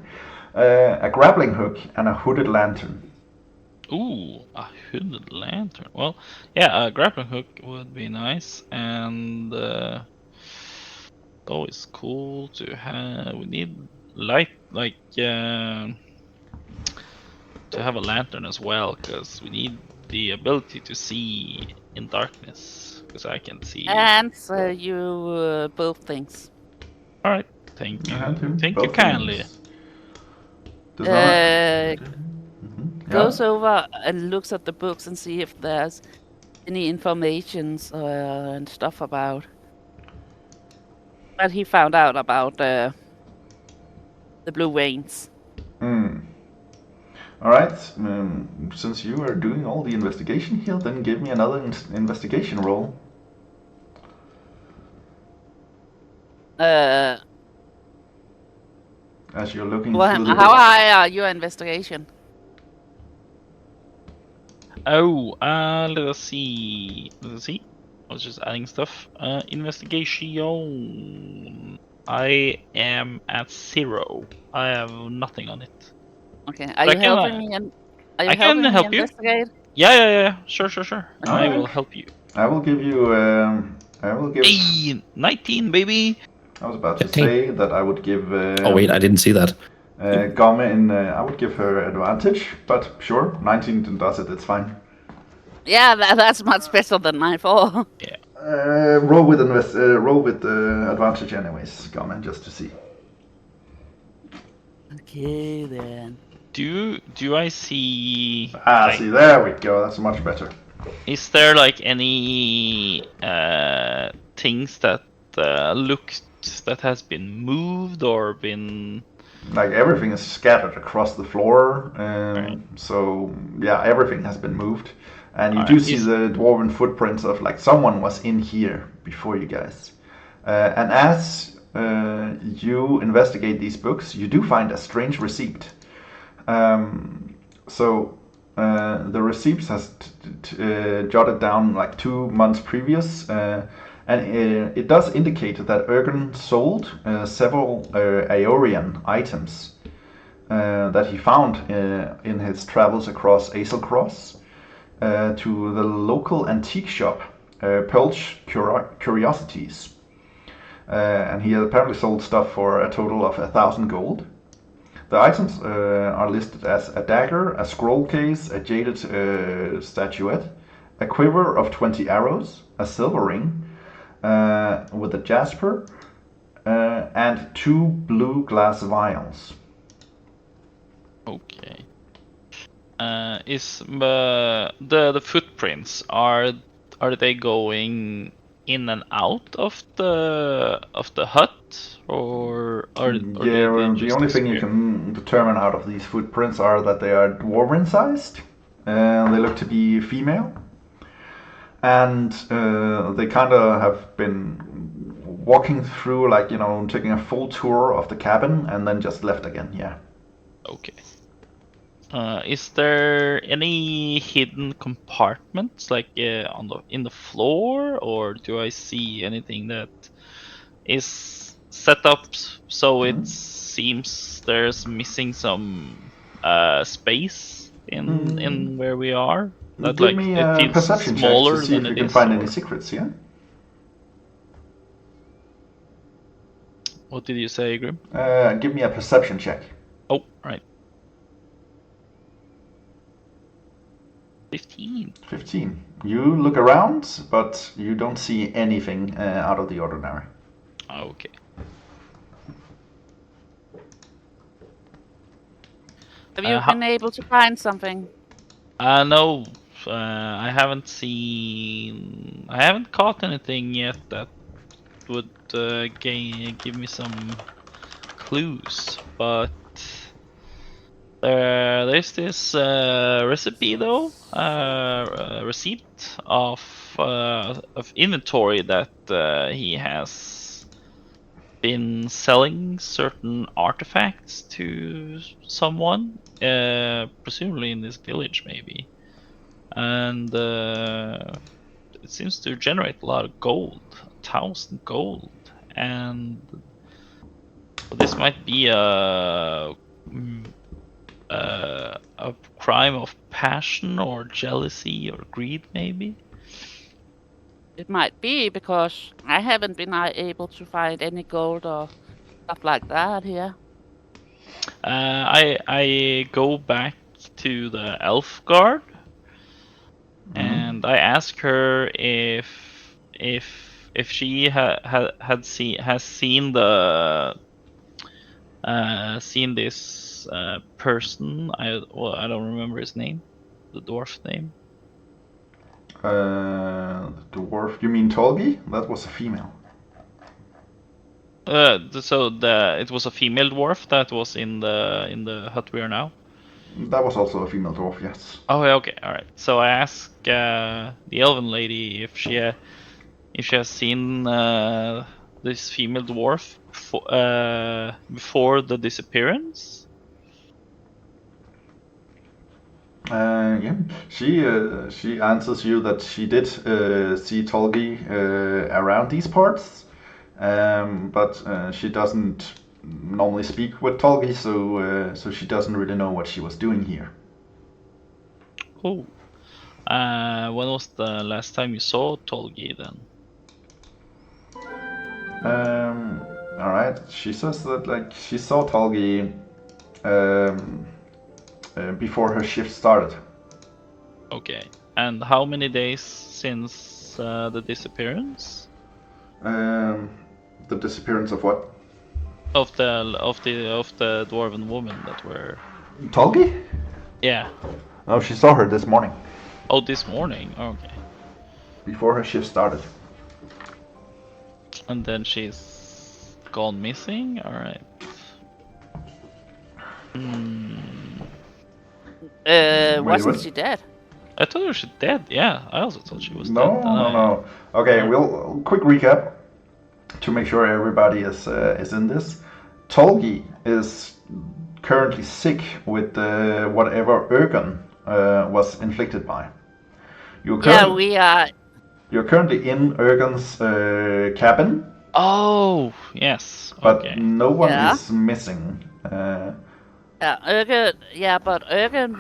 A grappling hook and a hooded lantern. Ooh, a hooded lantern. Well, yeah, a grappling hook would be nice, and always cool to have. We need light, like to have a lantern as well, because we need the ability to see in darkness, because I can see. And so you both things. All right, thank you, thank you Both kindly. things. Does not- Goes over and looks at the books and see if there's any informations and stuff about. But he found out about the blue veins. All right. Since you are doing all the investigation here, then give me another investigation roll. As you're looking through the How high are your investigation? Oh, let us see. I was just adding stuff. Investigation. I am at 0. I have nothing on it. Okay. Are But you I can, helping me? Are you I can helping me help you. investigate? Yeah. Sure. I Alright. will help you. I will give you. I will give. Hey, 19, baby. I was about to 15. say that I would give. Oh wait, I didn't see that. Gomme in. I would give her advantage, but sure, 19 does it. It's fine. Yeah, that's much better than my 4. Roll with advantage, anyways, Gomme, just to see. Okay then. Do I see? See, there we go. That's much better. Is there like any things that looked that has been moved or been? Like everything is scattered across the floor, Right. so yeah, everything has been moved, and you Alright, do see the dwarven footprints of like someone was in here before you guys. And as you investigate these books, you do find a strange receipt. The receipts has jotted down like 2 months previous, and it does indicate that Ergen sold several Aeorian items that he found in his travels across Azelcross to the local antique shop, Pelch Curiosities. and he apparently sold stuff for a total of 1,000 gold. The items are listed as a dagger, a scroll case, a jaded statuette, a quiver of 20 arrows, a silver ring with a jasper, and 2 blue glass vials. Okay. Is the footprints are they going in and out of the hut, or Yeah, they the just only thing you disappear? can determine out of these footprints are that they are dwarven sized. They look to be female, and they kind of have been walking through, like, taking a full tour of the cabin and then just left again. Yeah. Okay. Is there any hidden compartments, like in the floor, or do I see anything that is set up so it seems there's missing some space in where we are? That Give like me it a feels perception check to smaller see than if you it can is, find any or secrets here. what did you say, Grim? Give me a perception check. Oh, right. 15. 15. You look around, but you don't see anything out of the ordinary. Okay. Have you been able to find something? No, I haven't caught anything yet that would give me some clues, but there's this recipe though, receipt of inventory that he has been selling certain artifacts to someone, presumably in this village maybe, and it seems to generate a lot of gold, 1,000 gold, and this might be a crime of passion or jealousy or greed, maybe. It might be, because I haven't been able to find any gold or stuff like that here. I go back to the elf guard, and I ask her if she has seen the seen this person. I don't remember his name, the dwarf name. The dwarf, you mean Tolgi? That was a female. So it was a female dwarf that was in the hut we are now. That was also a female dwarf, yes. Oh, okay, all right. So I ask the elven lady if she has seen this female dwarf before the disappearance. Yeah, she answers you that she did see Tolgi around these parts, but she doesn't normally speak with Tolgi, so she doesn't really know what she was doing here. Oh, when was the last time you saw Tolgi then? All right. She says that, like, she saw Tolgi before her shift started. Okay, and how many days since the disappearance? The disappearance of what? Of the dwarven woman that were. Tolgi? Yeah. Oh, she saw her this morning. Oh, this morning. Okay. Before her shift started. And then she's gone missing. All right. Wasn't she dead? I thought she was dead. Yeah, I also thought she was No, dead. no. Okay, we'll quick recap to make sure everybody is in this. Tolgi is currently sick with whatever Ergon was inflicted by. We are. You're currently in Ergon's cabin. Oh, yes. But okay. no one is missing. Ergon. Yeah, but Ergon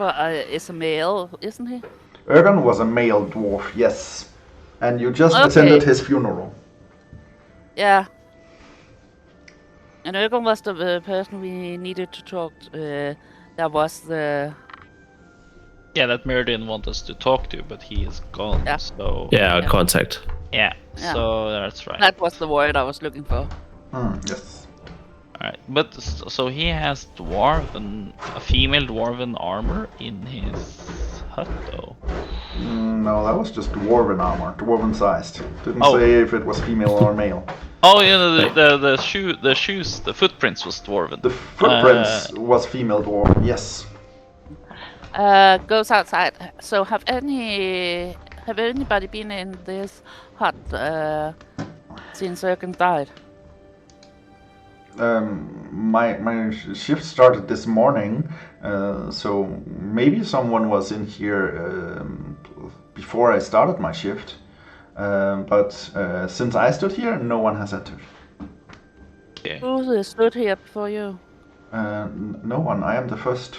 is a male, isn't he? Ergon was a male dwarf, yes. And you just attended his funeral. Yeah. And Ögon was the person we needed to talk to. That was the... Yeah, that Mir didn't want us to talk to, but he is gone. Yeah. So Yeah, contact. yeah, Yeah. so that's right. That was the word I was looking for. Yes. Alright, but so he has a female dwarven armor in his hut, though. No, that was just dwarven armor, dwarven sized. Didn't Oh. say if it was female or male. Oh yeah, the shoes, the footprints was dwarven. The footprints was female dwarven, yes. Goes outside. So have anybody been in this hut since Ergen died? My shift started this morning, so maybe someone was in here before I started my shift. But since I stood here, no one has entered. Okay. Who stood here before you? No one. I am the first.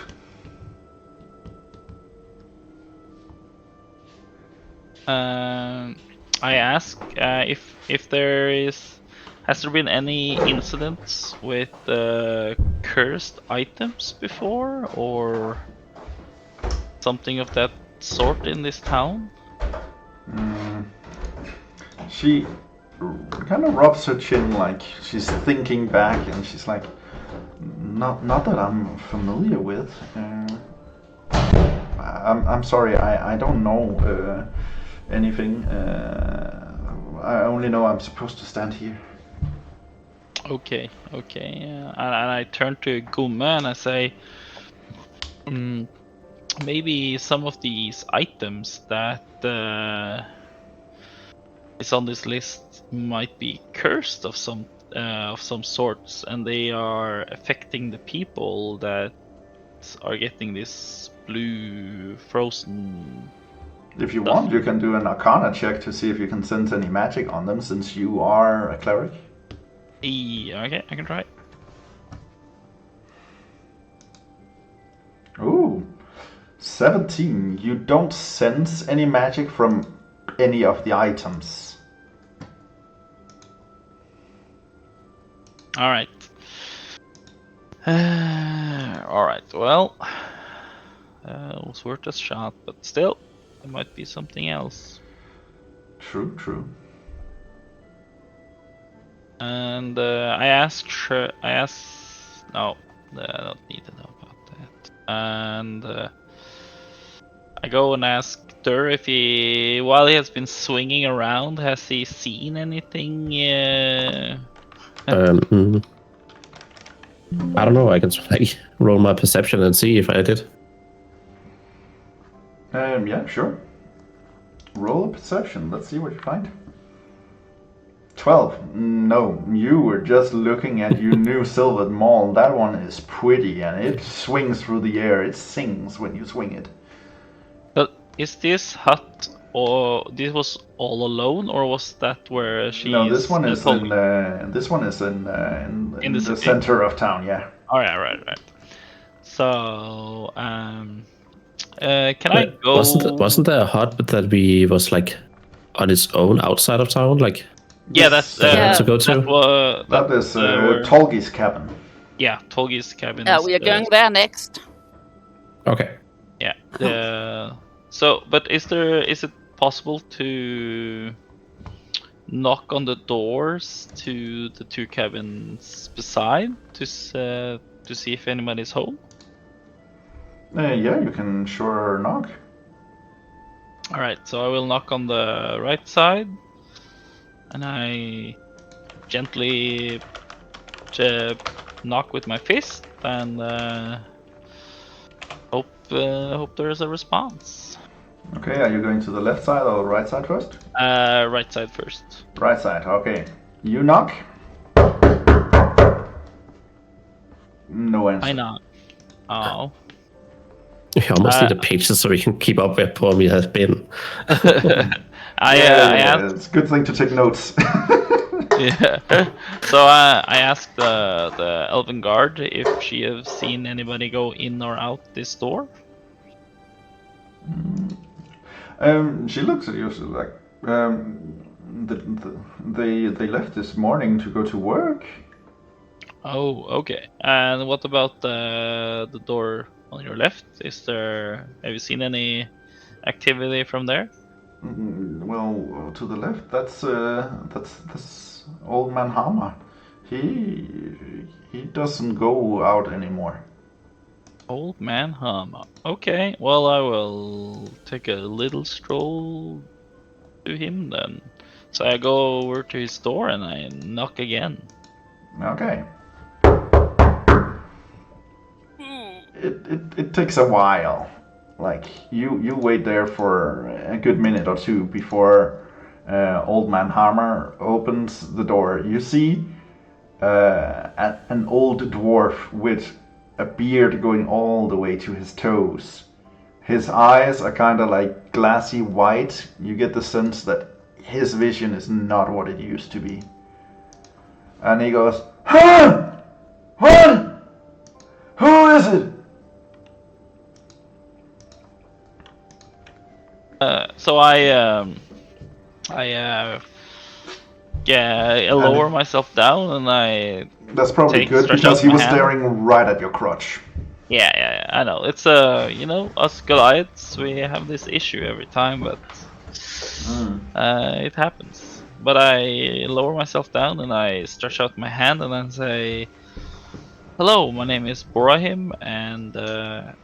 I ask if has there been any incidents with cursed items before, or something of that sort in this town? She kind of rubs her chin like she's thinking back, and she's like, "Not that I'm familiar with. I'm sorry. I don't know anything. I only know I'm supposed to stand here." Okay. And I turn to Gomme and I say, maybe some of these items that is on this list might be cursed of some sorts, and they are affecting the people that are getting this blue frozen. If you want, you can do an Arcana check to see if you can sense any magic on them, since you are a cleric. Okay, I can try. Ooh, 17. You don't sense any magic from any of the items. Alright. Alright, well, it was worth a shot, but still, there might be something else. True. And I don't need to know about that. And I go and ask Durr if while he has been swinging around, has he seen anything? I don't know. I can roll my perception and see if I did. Yeah, sure. Roll a perception. Let's see what you find. 12. No, you were just looking at your new silvered maul. That one is pretty, and it swings through the air. It sings when you swing it. But is this hut, or this was all alone, or was that where she? No, this one is in. This one is in the center of town. Yeah. Oh yeah, right. So, can I go? Wasn't there a hut that we was like on its own outside of town, like? Yeah, that's to go to. That is Tolgi's cabin. Yeah, Tolgi's cabin. Yeah, we are going there next. Okay. Yeah. So, but is it possible to knock on the doors to the two cabins beside to see if anybody's home? Yeah, you can sure knock. All right, so I will knock on the right side. And I gently knock with my fist and hope there is a response. Okay, are you going to the left side or right side first? Right side first. Right side, okay. You knock. No answer. I knock. Oh. We almost need a page so we can keep up where poor me has been. I asked. It's a good thing to take notes. Yeah. So I asked the elven guard if she has seen anybody go in or out this door. She looks at you like, they left this morning to go to work. Oh, okay. And what about the door on your left? Have you seen any activity from there? Well, to the left, that's old man Hammer. He doesn't go out anymore. Old man Hama. Okay, well, I will take a little stroll to him then. So I go over to his door and I knock again. Okay. Hmm. It takes a while. Like you wait there for a good minute or two before old man Hammer opens the door. You see an old dwarf with a beard going all the way to his toes. His eyes are kind of like glassy white. You get the sense that his vision is not what it used to be. And he goes, "Huh? What? Who is it?" So I lower myself down and I That's probably good stretch because out he my was hand. staring right at your crotch. Yeah, I know. It's us Goliaths, we have this issue every time, but it happens. But I lower myself down and I stretch out my hand and then say, "Hello, my name is Bhorahim, and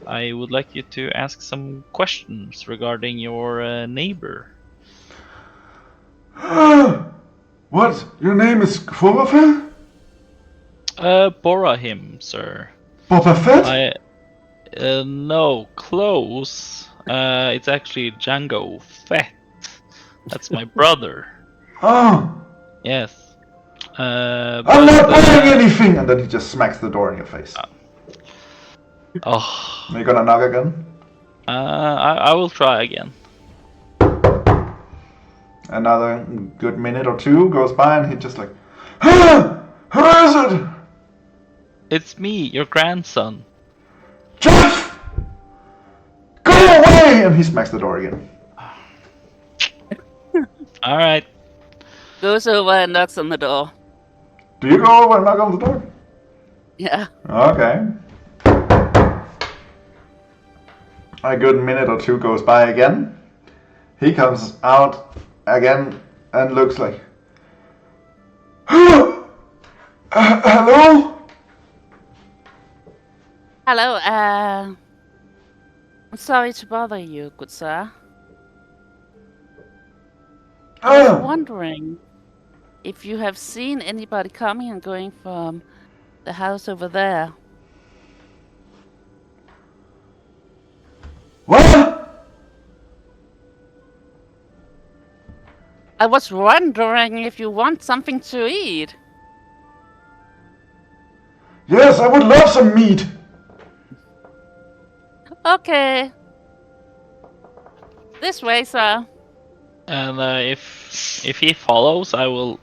I would like you to ask some questions regarding your neighbor." What? Your name is Kvorofe? Bhorahim, sir. Boba Fett? No, close. It's actually Django Fett. That's my brother. Oh, Yes. I'm But not buying anything! And then he just smacks the door in your face. oh, Are you gonna knock again? I will try again. Another good minute or two goes by and he just like, "Huh? Who is it? It's me, your grandson. Jeff! Go away!" And he smacks the door again. All right. Goes over and knocks on the door. Do you go over and knock on the door? Yeah. Okay. A good minute or two goes by again. He comes out again and looks like, "Hello? Hello, I'm sorry to bother you, good sir. I was wondering if you have seen anybody coming and going from the house over there. What? I was wondering if you want something to eat. Yes, I would love some meat." Okay. This way, sir. And if he follows, I will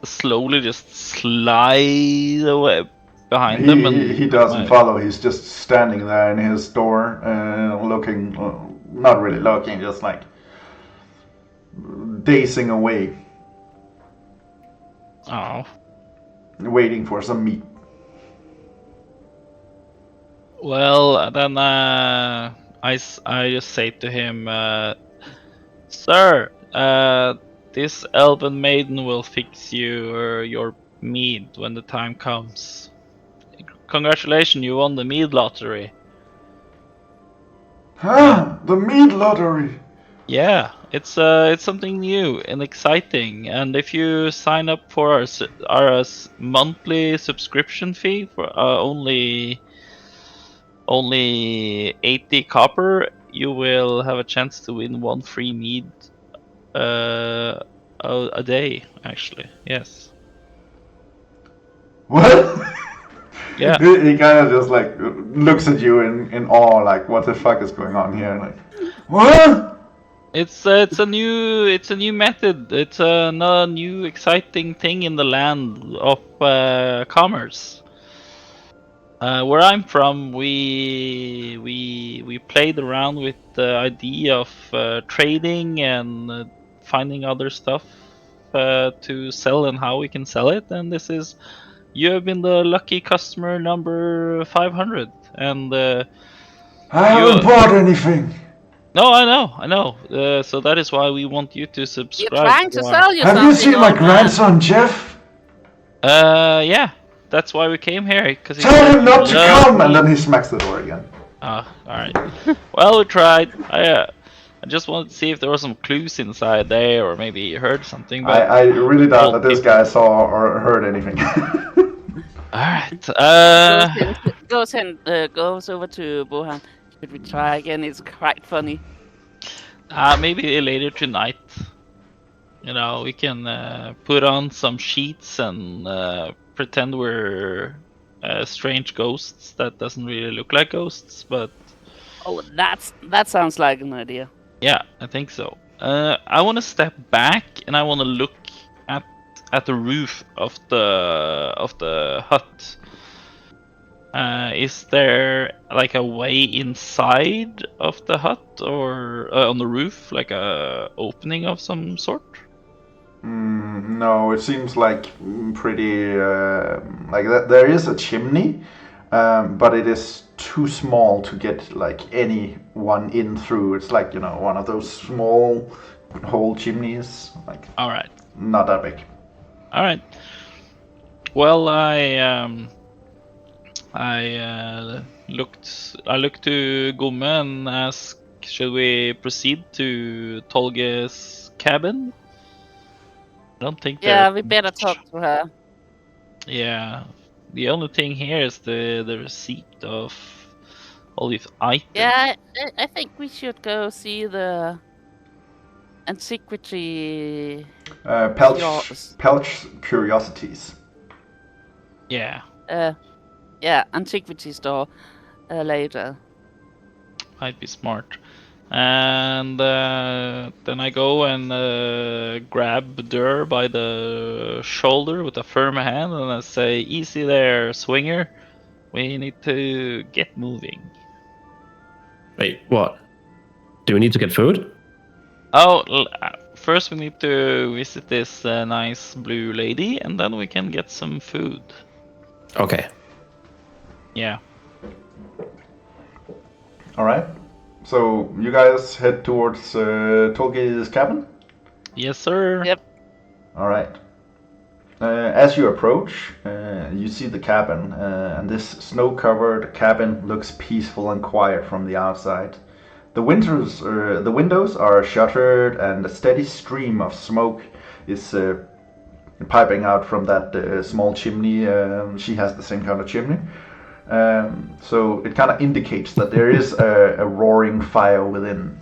slowly just slide away behind them. And He doesn't follow. He's just standing there in his door, looking, not really looking, just like dazing away, Oh. waiting for some meat. Well, then I just say to him, "Sir, this elven maiden will fix you your mead when the time comes. Congratulations, you won the mead lottery." The meat lottery. Yeah, it's something new and exciting, and if you sign up for our monthly subscription fee for only 80 copper, you will have a chance to win one free mead a day. Actually, yes. What? Yeah. He kind of just like looks at you in awe, like, what the fuck is going on here? Like, what? It's a new method. It's a new exciting thing in the land of commerce. Where I'm from, we played around with the idea of trading and finding other stuff to sell and how we can sell it. And this is You have been the lucky customer number 500, and I haven't bought anything. no, I know. So that is why we want you to We're subscribe. trying to sell you Have something, you seen my old man. grandson, Jeff? Yeah, that's why we came here. Because Tell him not to come! And then he smacks the door again. All right. Well, we tried. I just wanted to see if there were some clues inside there, or maybe you heard something. But I really doubt that this guy saw or heard anything. all right. Goes over to Bhorahim. Should we try again? It's quite funny. Maybe later tonight. You know, we can put on some sheets and pretend we're strange ghosts that doesn't really look like ghosts, but Oh, that sounds like an idea. yeah, I think so. I want to step back and I want to look at the roof of the hut. Is there like a way inside of the hut or on the roof, like a opening of some sort? No, it seems like pretty like that. There is a chimney, but it is too small to get like anyone in through. It's like, you know, one of those small hole chimneys, like All right. not that big. All right. Well, I looked to Gomme and asked, should we proceed to Tolge's cabin? I don't think. Yeah, we better talk to her. Yeah. The only thing here is the receipt of all these items. Yeah, I think we should go see the antiquity. Pelch Curiosities. Yeah. Yeah, antiquity store later. Might be smart. And then I go and grab Durr by the shoulder with a firm hand and I say, easy there, swinger. We need to get moving. Wait, what? Do we need to get food? Oh, first we need to visit this nice blue lady and then we can get some food. Okay. Yeah. Alright. So you guys head towards Tolge's cabin? Yes, sir. Yep. Alright. As you approach, you see the cabin, and this snow-covered cabin looks peaceful and quiet from the outside. The windows are shuttered, and a steady stream of smoke is piping out from that small chimney. She has the same kind of chimney. So it kind of indicates that there is a roaring fire within.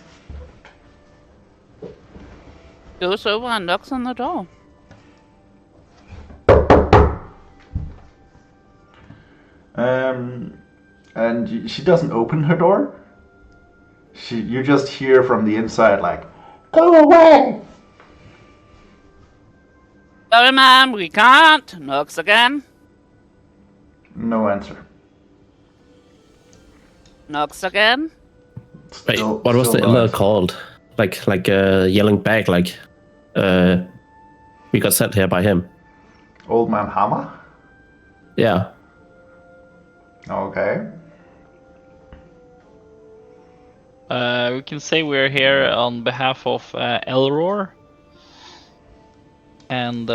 Goes over and knocks on the door. And she doesn't open her door. You just hear from the inside like, "Go away!" Sorry, ma'am, we can't. Knocks again. No answer. Knocks again. Wait, what was the other called? Like yelling back, like we got sent here by him. Old Man Hammer? Yeah. Okay. We can say we're here on behalf of Elror, and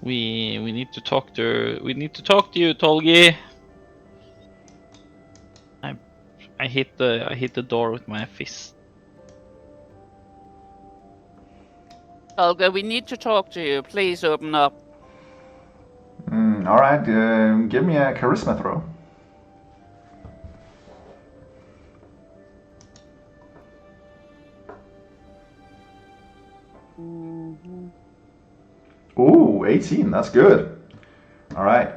we need to talk to you, Tolgi. I hit the door with my fist. Olga, we need to talk to you. Please open up. All right. Give me a charisma throw. Ooh, 18. That's good. All right.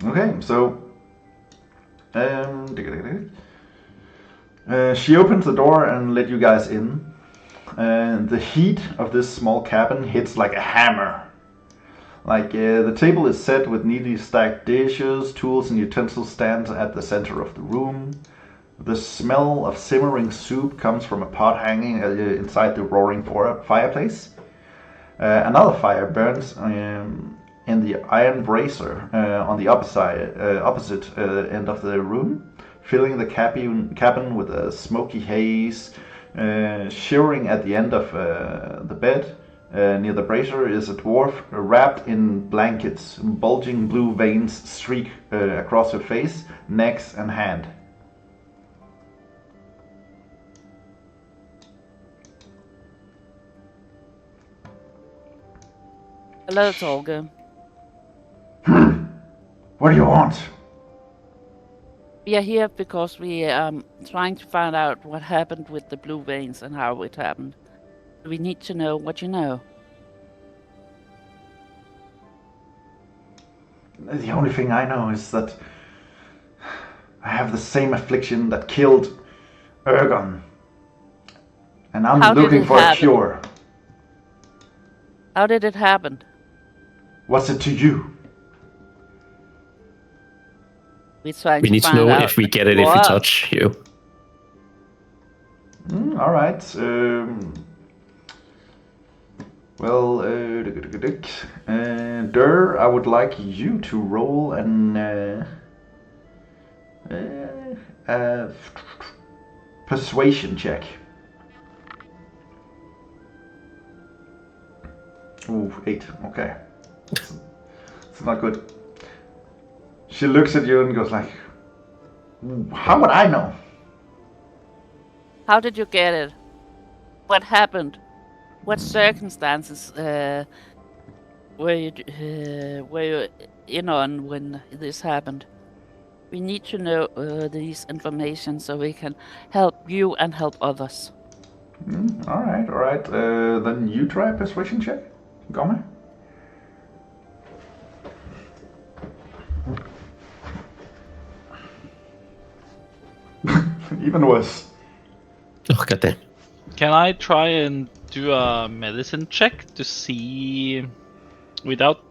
Okay, so she opens the door and let you guys in. And the heat of this small cabin hits like a hammer. Like the table is set with neatly stacked dishes, tools, and utensils stand at the center of the room. The smell of simmering soup comes from a pot hanging inside the roaring fireplace. Another fire burns in the iron brazier on the opposite end of the room, filling the cabin with a smoky haze. Shivering at the end of the bed, near the brazier, is a dwarf wrapped in blankets. Bulging blue veins streak across her face, neck, and hand. Hello, Tolga. What do you want? We are here because we are trying to find out what happened with the blue veins and how it happened. We need to know what you know. The only thing I know is that I have the same affliction that killed Ergon. And I'm looking for a cure. How did it happen? What's it to you? We need to know if we get it if we touch you. All right. Well, Durr, I would like you to roll a persuasion check. Ooh, 8. Okay. It's not good. She looks at you and goes like, how would I know? How did you get it? What happened? What circumstances were you in on when this happened? We need to know this information so we can help you and help others. All right. Then you try a persuasion check, Gomme. Even worse. Oh, goddamn. Can I try and do a medicine check to see, without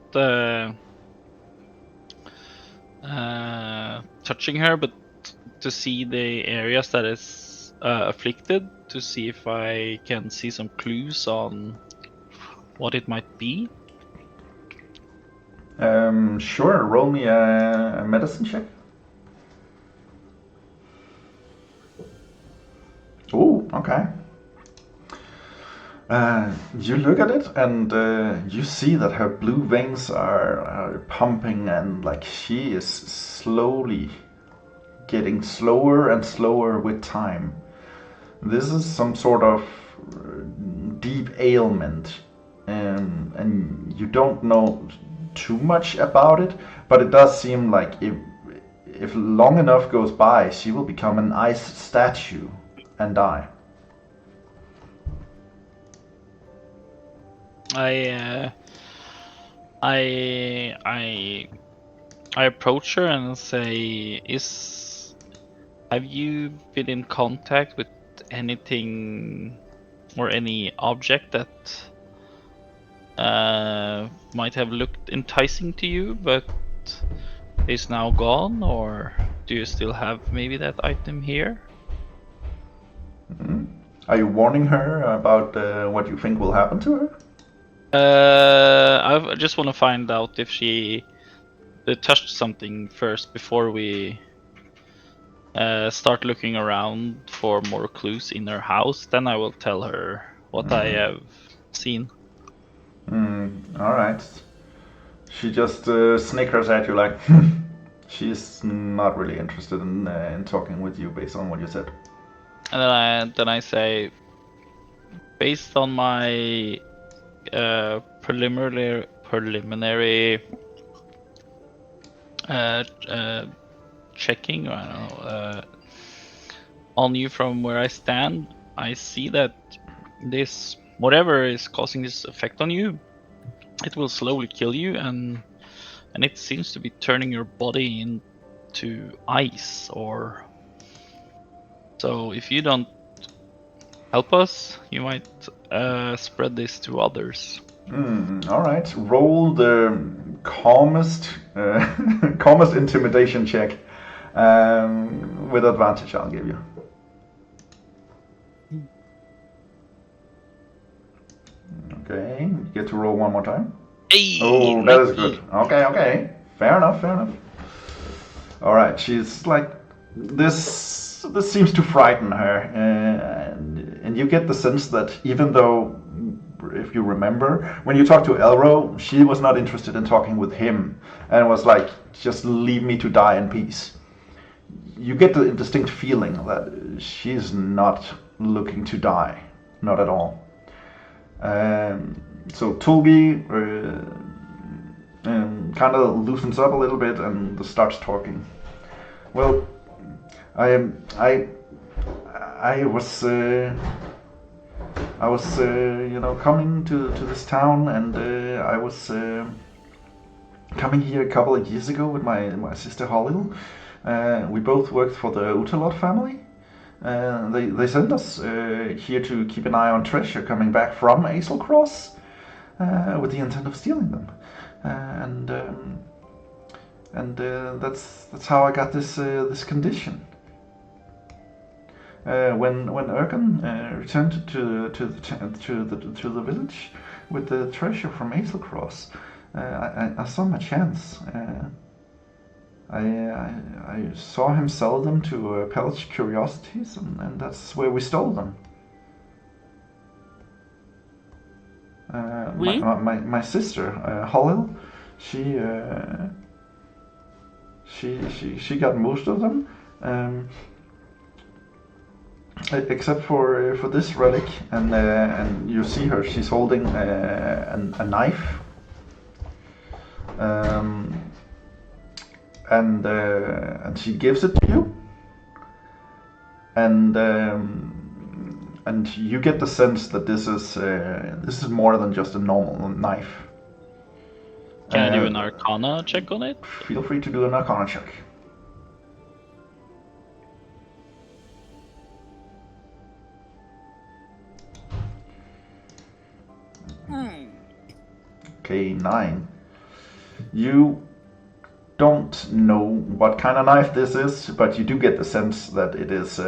touching her, but to see the areas that is afflicted, to see if I can see some clues on what it might be? Sure. Roll me a medicine check. Ooh, okay. You look at it and you see that her blue veins are pumping, and like she is slowly getting slower and slower with time. This is some sort of deep ailment, and you don't know too much about it, but it does seem like if long enough goes by, she will become an ice statue and die. I approach her and say, have you been in contact with anything or any object that might have looked enticing to you but is now gone, or do you still have maybe that item here? Are you warning her about what you think will happen to her? I just want to find out if she touched something first before we start looking around for more clues in her house. Then I will tell her what I have seen. Alright. She just snickers at you like, she's not really interested in talking with you based on what you said. And then I say, based on my preliminary checking, I don't know, on you from where I stand, I see that this, whatever is causing this effect on you, it will slowly kill you, and it seems to be turning your body into ice. Or so if you don't help us, you might spread this to others. Alright, roll the calmest calmest intimidation check with advantage. I'll give you. Okay, get to roll one more time. Hey, Oh, that is good. Okay. Fair enough. All right, she's like, this seems to frighten her, and you get the sense that even though, if you remember, when you talked to Elro, she was not interested in talking with him, and was like, just leave me to die in peace. You get the distinct feeling that she's not looking to die, not at all. So Toby kind of loosens up a little bit and starts talking. Well, I was coming to this town, and I was coming here a couple of years ago with my sister Holly. We both worked for the Utalot family. They sent us here to keep an eye on treasure coming back from Azelcross, with the intent of stealing them, and that's how I got this condition. When Erkan returned to the village with the treasure from Azelcross, I saw my chance. I saw him sell them to Pelage Curiosities, and that's where we stole them. My sister Holly, she got most of them, except for this relic, and you see her. She's holding a knife. And she gives it to you, and you get the sense that this is more than just a normal knife. Can I do an Arcana check on it? Feel free to do an Arcana check. Okay, 9. You don't know what kind of knife this is, but you do get the sense that it is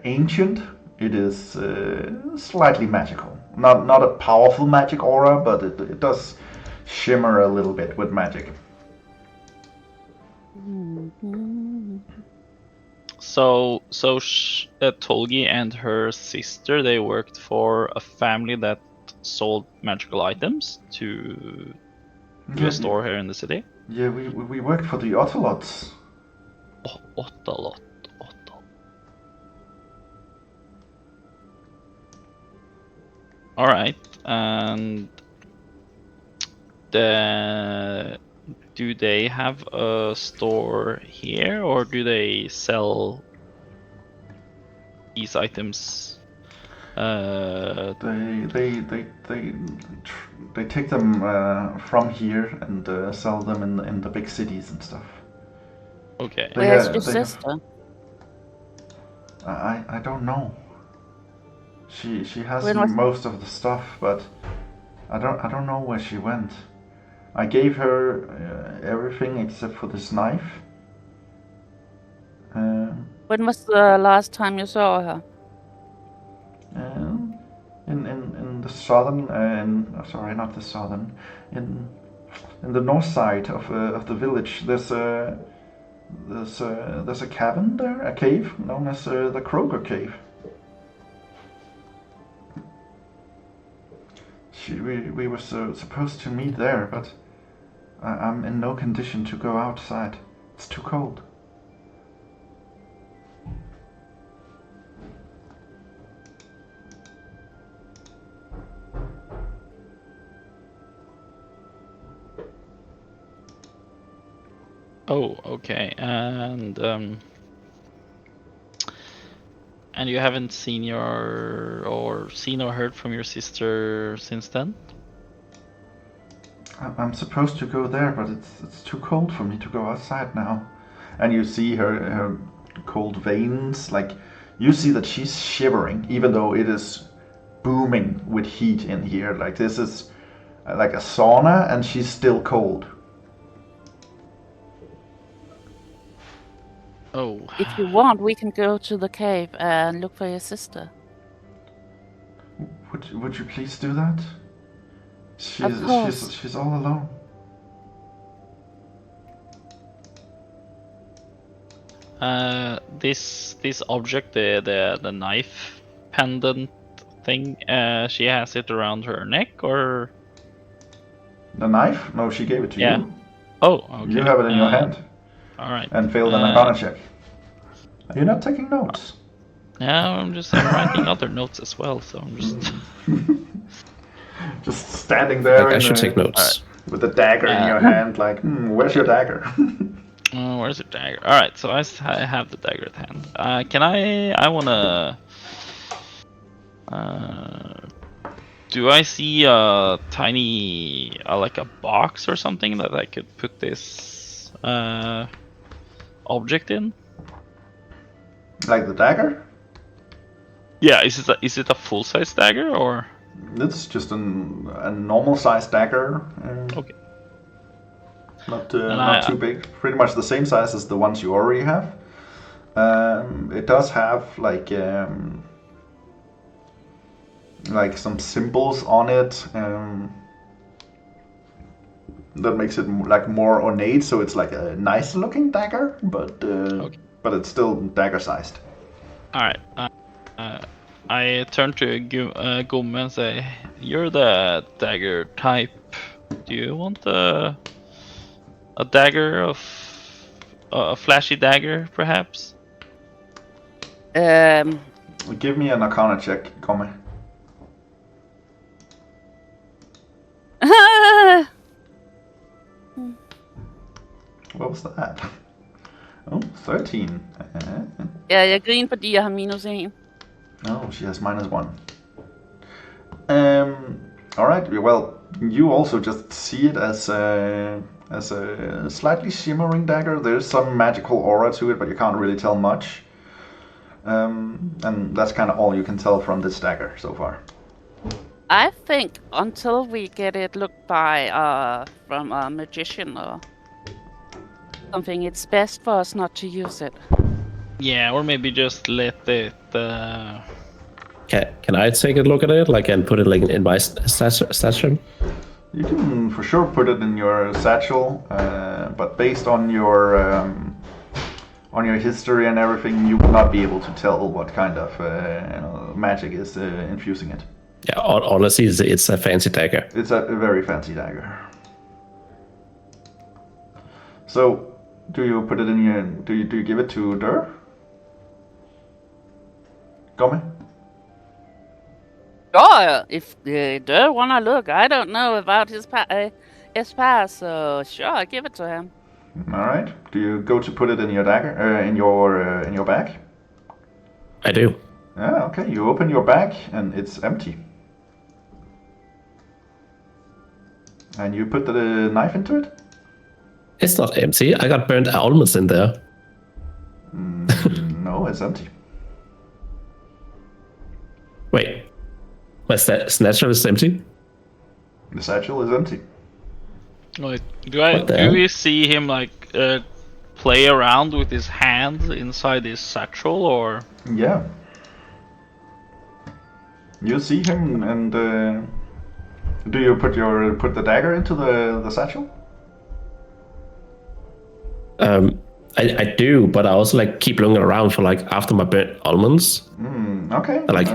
ancient. It is slightly magical. Not a powerful magic aura, but it does shimmer a little bit with magic. So Tolgi and her sister, they worked for a family that sold magical items to a store here in the city. Yeah, we worked for the Ottalots. Oh, Ottalot. All right, and do they have a store here, or do they sell these items? They take them from here and sell them in the big cities and stuff. Okay. Where's your sister? I don't know. She has When most of the stuff, but I don't know where she went. I gave her everything except for this knife. When was the last time you saw her? In the southern, sorry, not the southern, in the north side of the village. There's a cabin there, a cave known as the Kroger Cave. We were supposed to meet there, but I'm in no condition to go outside. It's too cold. Oh, okay. And you haven't seen or heard from your sister since then? I'm supposed to go there, but it's too cold for me to go outside now. And you see her cold veins. Like, you see that she's shivering, even though it is booming with heat in here. Like, this is like a sauna, and she's still cold. Oh. If you want, we can go to the cave and look for your sister. would you please do that? Of course. She's all alone. This object, the knife pendant thing, she has it around her neck, or? The knife? No, she gave it to Yeah. you. Oh, okay. You have it in your hand. All right. And failed an Arcana check. Are you not taking notes? Yeah, I'm writing other notes as well, so I'm just. Just standing there. I should take notes. With the dagger in your hand, like, where's your dagger? Where's the dagger? All right, so I have the dagger at hand. Can I wanna. Do I see a tiny, like a box or something that I could put this object in? Like the dagger? Yeah, is it a full size dagger or? It's just a normal size dagger. Okay. Not too big. Pretty much the same size as the ones you already have. It does have like some symbols on it that makes it like more ornate. So it's like a nice looking dagger, but it's still dagger sized. All right. I turn to Gomme and say, "You're the dagger type. Do you want a dagger of a flashy dagger, perhaps?" Give me an Arcana check, Gomme. What was that? Oh, 13. Ja, jeg griner, fordi jeg har -1. Oh, she has -1. Alright, well, you also just see it as a slightly shimmering dagger. There's some magical aura to it, but you can't really tell much. And that's kind of all you can tell from this dagger so far. I think until we get it looked by from a magician or something, it's best for us not to use it. Yeah, or maybe just let it. Can I take a look at it, like, and put it like in my satchel? You can for sure put it in your satchel, but based on your history and everything, you will not be able to tell what kind of magic is infusing it. Yeah, honestly, it's a fancy dagger. It's a very fancy dagger. So, do you put it in your? Do you give it to Durr? Gomme? Sure, if Durr wanna look, I don't know about his past, so sure, I give it to him. All right. Do you go to put it in your dagger? In your bag? I do. Yeah. Okay. You open your bag and it's empty. And you put the knife into it? It's not empty. I got burnt almonds in there. No, it's empty. Wait. My satchel is empty? The satchel is empty. Wait, What the hell? we see him like play around with his hand inside his satchel, or? Yeah. You see him, and do you put the dagger into the satchel? I do, but I also like keep looking around for like after my burnt almonds. Okay. Like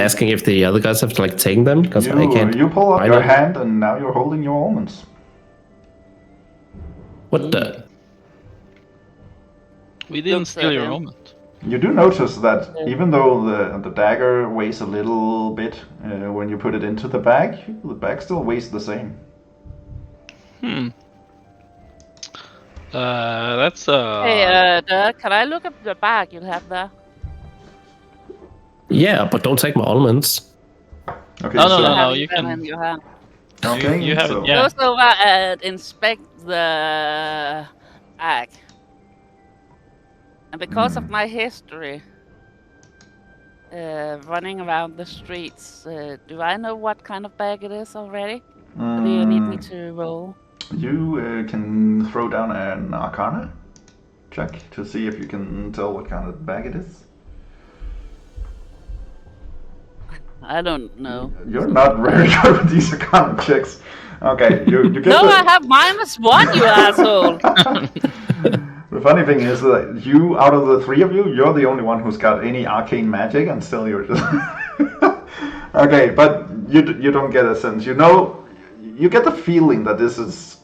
asking if the other guys have like taken them because I can't. You pull up find your them. hand, and now you're holding your almonds. What the? We didn't Looks steal at your him. moment. You do notice that even though the dagger weighs a little bit when you put it into the bag still weighs the same. That's Hey, Durr, can I look at the bag you have there? Yeah, but don't take my almonds. Okay. No, so, no, Having you them can- in your hand. Okay. You have so, it, yeah. Goes over and inspect the bag. And because of my history, running around the streets, do I know what kind of bag it is already? Or do you need me to roll? You can throw down an Arcana check to see if you can tell what kind of bag it is. I don't know. You're not very good with these Arcana checks. Okay, you get No, the... I have -1, you asshole. The funny thing is that you, out of the three of you, you're the only one who's got any arcane magic, and still you're just... Okay, but you don't get a sense. You know, you get the feeling that this is...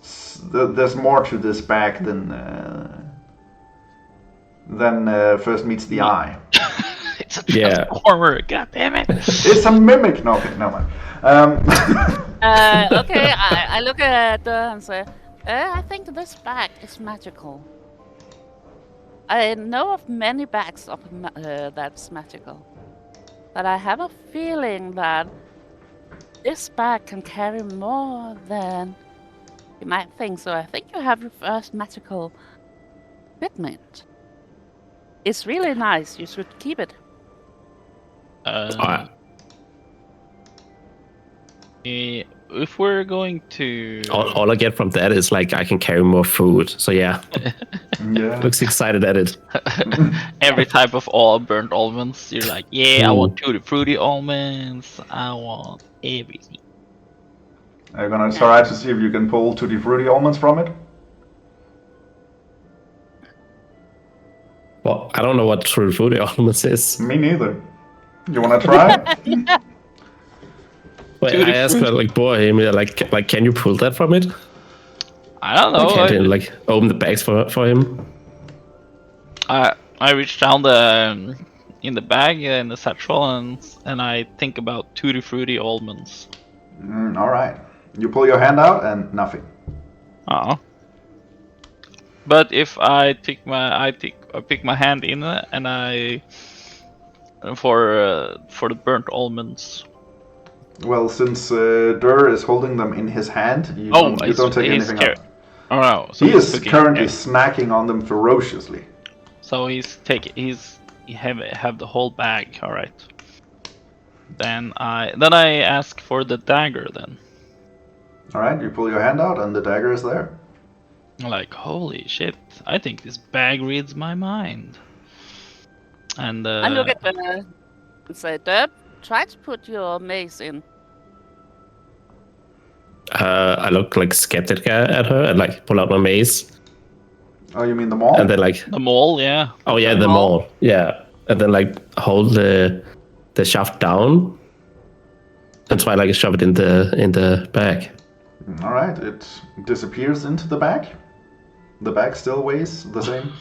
There's more to this bag than first meets the eye. It's a transformer. God damn it! It's a mimic. No, okay, no mind. Okay, I look at and say, I think this bag is magical. I know of many bags of that's magical, but I have a feeling that this bag can carry more than you might think. So I think you have your first magical equipment. It's really nice. You should keep it. If we're going to... All I get from that is like I can carry more food. So yeah. Looks excited at it. Every type of burnt almonds. You're like, yeah, I want tutti fruity almonds. I want everything. Are you gonna try to see if you can pull tutti fruity almonds from it? Well, I don't know what tutti fruity almonds is. Me neither. You wanna try? Wait, I asked like Bhorahim, like, can you pull that from it? I don't know. Can't you, like open the bags for him? I reach down in the bag in the satchel and I think about tutti fruity almonds. All right. You pull your hand out and nothing. But if I pick my hand in and I for the burnt almonds. Well, since Durr is holding them in his hand, you don't take anything out. Oh no! So he is currently snacking on them ferociously. So he have the whole bag. All right. Then I ask for the dagger. Then. All right, you pull your hand out, and the dagger is there. Like, holy shit! I think this bag reads my mind. And I look at and say, Durr, try to put your mace in. I look like skeptic at her and like pull out my mace. Oh, you mean the maul? And then like the maul, yeah. Oh yeah, the maul, yeah. And then like hold the shaft down and try like shove it in the bag. All right, it disappears into the bag. The bag still weighs the same.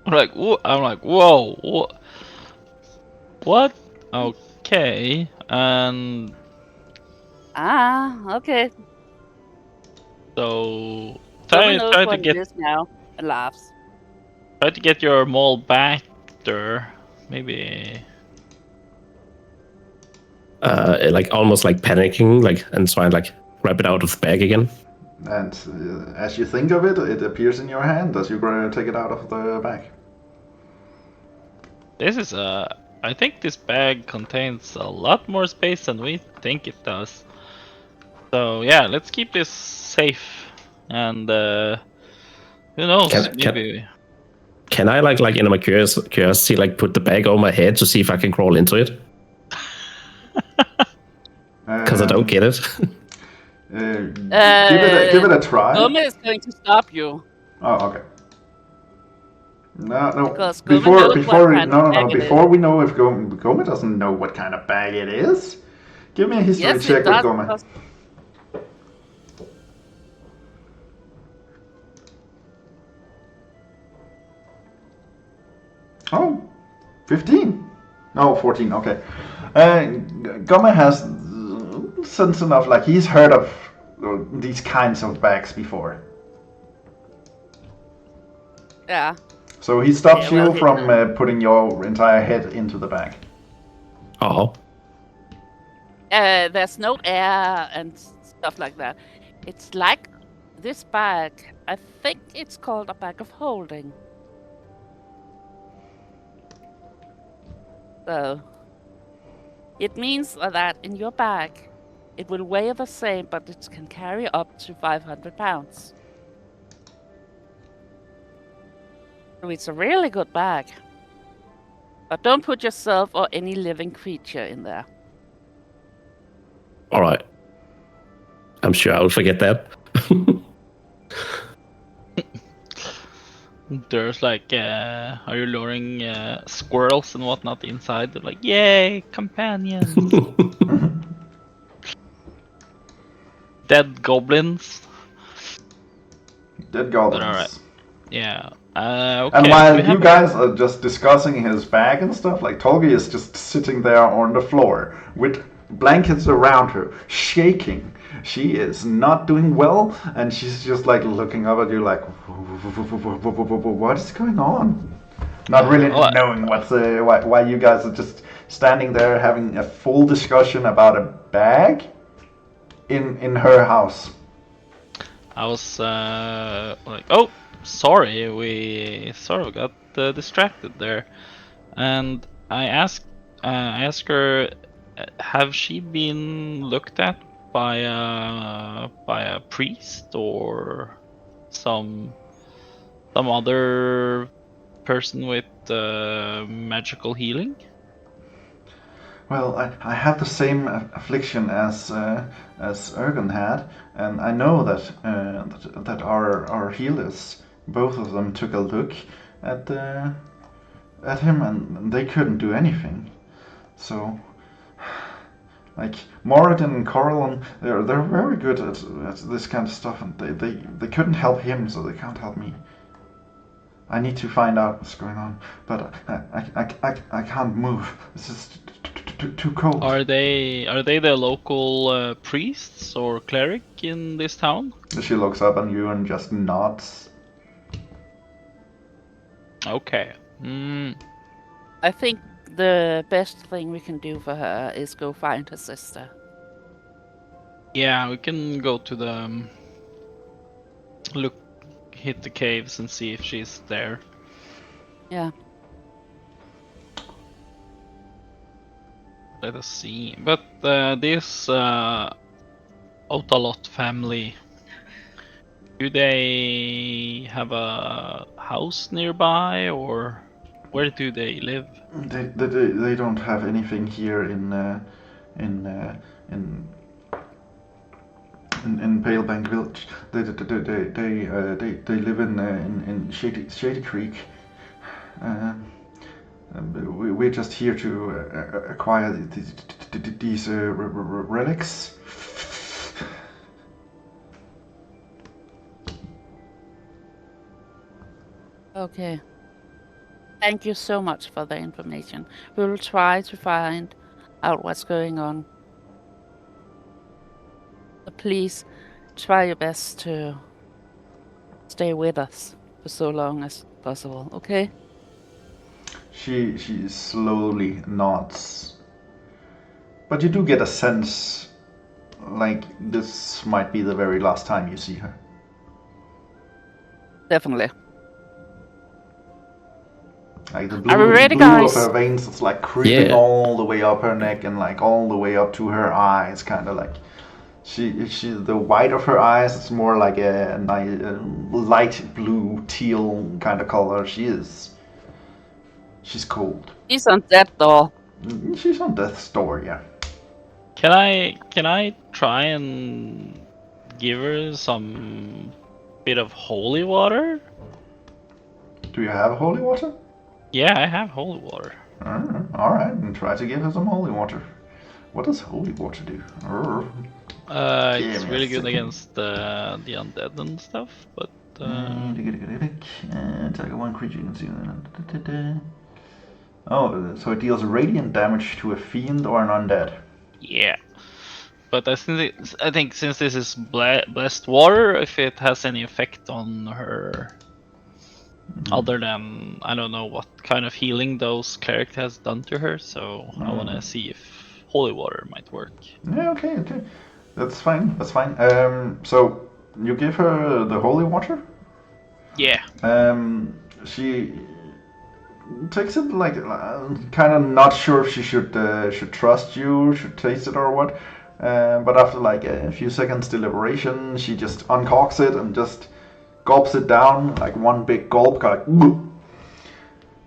I'm like, whoa, what? Okay, and okay. So try to get this now. It laughs. Try to get your maul back there, maybe. Like almost like panicking, like and try and like grab it out of the bag again. And as you think of it, it appears in your hand as you take it out of the bag. This is I think this bag contains a lot more space than we think it does. So yeah, let's keep this safe. And who knows? Maybe. Can I like in my curiosity like put the bag over my head to see if I can crawl into it? Because I don't get it. Give it a try. Gomme is going to stop you. Oh, okay. No. Because Before we know if Gomme doesn't know what kind of bag it is, give me a history check with Gomme. Oh, 15. No, 14. Okay. Gomme has sense enough, like he's heard of these kinds of bags before. Yeah. So he stops you from putting your entire head into the bag. Oh. There's no air and stuff like that. It's like this bag. I think it's called a bag of holding. So it means that in your bag, it will weigh the same, but it can carry up to 500 pounds. So it's a really good bag. But don't put yourself or any living creature in there. All right. I'm sure I will forget that. There's like, are you luring squirrels and whatnot inside? They're like, yay, companions. Dead goblins. Dead goblins. But alright. Yeah. Okay. And while we you have guys are just discussing his bag and stuff, like Tolgi is just sitting there on the floor with blankets around her, shaking. She is not doing well, and she's just like looking up at you like, what is going on? Not really knowing why you guys are just standing there having a full discussion about a bag in her house. I was like, oh, sorry, we sort of got distracted there, and I asked her, have she been looked at by a priest or some other person with magical healing? Well, I had the same affliction as Ergon had, and I know that our healers, both of them, took a look at him, and they couldn't do anything. So, like Moradin and Coralon, they're very good at this kind of stuff, and they couldn't help him, so they can't help me. I need to find out what's going on, but I can't move. This is too cold. Are they the local priests or cleric in this town? She looks up at you and just nods. Okay. I think the best thing we can do for her is go find her sister. Yeah, we can go to the hit the caves and see if she's there. Yeah. Let us see. But this Otalot family, do they have a house nearby, or where do they live? They don't have anything here in Palebank Village. They live in Shady Creek. We're just here to acquire these relics. Okay. Thank you so much for the information. We will try to find out what's going on. But please try your best to stay with us for so long as possible, okay? She slowly nods. But you do get a sense like this might be the very last time you see her. Definitely. Like the Are we ready, blue guys? of her veins is like creeping all the way up her neck and like all the way up to her eyes, kind of like she the white of her eyes is more like a light blue teal kind of color. She's cold. She's on death door. She's on death's door, yeah. Can I try and give her some bit of holy water? Do you have holy water? Yeah, I have holy water. Alright, and try to give her some holy water. What does holy water do? It's really good against the undead and stuff, but target one creature you can see. Oh, so it deals radiant damage to a fiend or an undead. yeah. But I think since this is blessed water, if it has any effect on her, other than I don't know what kind of healing those cleric has done to her, so I want to see if holy water might work. Yeah, okay. That's fine. So you give her the holy water? Yeah. She takes it like kind of not sure if she should trust you, should taste it or what. But after like a few seconds deliberation, she just uncorks it and just gulps it down like one big gulp, kind of like,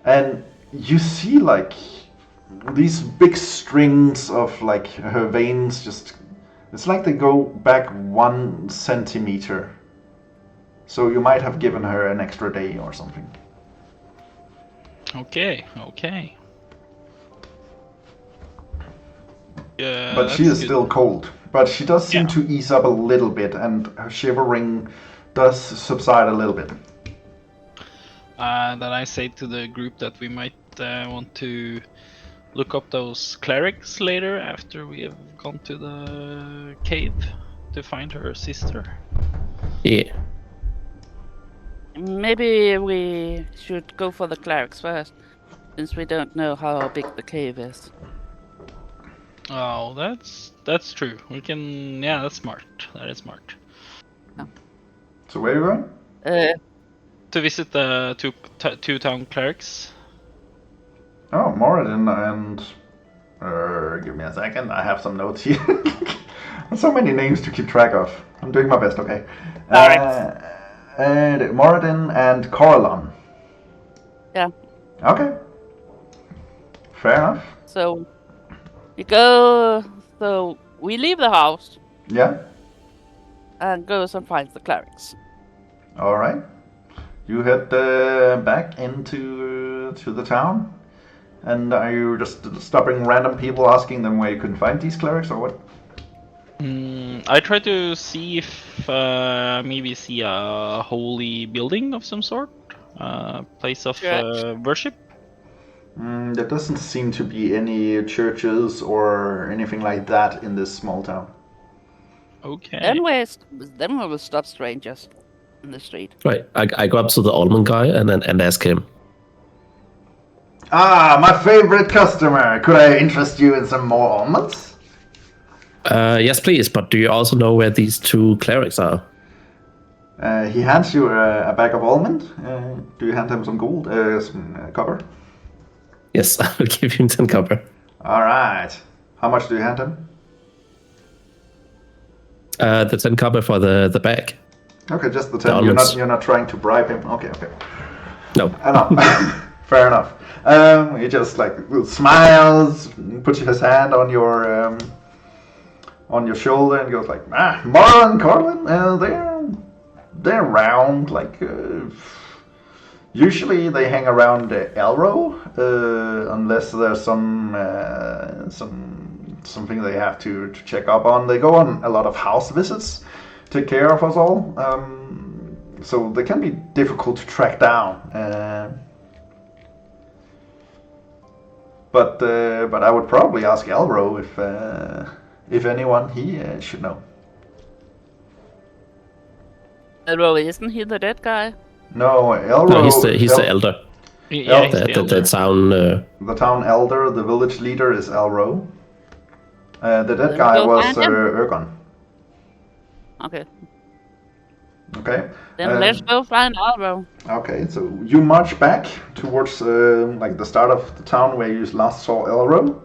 and you see like these big strings of like her veins just It's like they go back 1 centimeter. So you might have given her an extra day or something. Okay. Yeah, But she that's is good. still cold. But she does seem Yeah. to ease up a little bit, and her shivering does subside a little bit. Then I say to the group that we might want to look up those clerics later after we have gone to the cave to find her sister. Yeah. Maybe we should go for the clerics first, since we don't know how big the cave is. Oh, that's true. We can. Yeah, that's smart. That is smart. So where are you going? To visit the two town clerics. Oh, Moradin and... give me a second, I have some notes here. So many names to keep track of. I'm doing my best, okay? And Moradin and Coralon. Yeah. Okay. Fair enough. So we leave the house Yeah. and goes and finds the clerics. All right. You head back into to the town, and are you just stopping random people, asking them where you can find these clerics, or what? I try to see if maybe see a holy building of some sort, place of Church. worship. There doesn't seem to be any churches or anything like that in this small town. Okay. Then we will stop strangers in the street. Right. I go up to the almond guy and ask him. Ah, my favorite customer. Could I interest you in some more almonds? Yes, please. But do you also know where these two clerics are? He hands you a bag of almond. Do you hand him some gold, some copper? Yes, I'll give him 10 copper. All right. How much do you hand him? The 10 copper for the bag. Okay, just the 10. The almonds. You're not trying to bribe him. Okay. No. Fair enough. He just like smiles, puts his hand on your shoulder, and goes like, Mara and Carlin, they're round. Like usually they hang around Elro, unless there's something they have to check up on. They go on a lot of house visits, take care of us all. So they can be difficult to track down. But I would probably ask Elro if anyone he should know. Elro, isn't he the dead guy? No, Elro. No, he's the elder. Yeah, he's the elder. The town. The town elder, the village leader is Elro. The dead Then guy go was find him. Ergon. Okay. Okay. Then let's go find Elro. Okay, so you march back towards like the start of the town where you last saw Elro,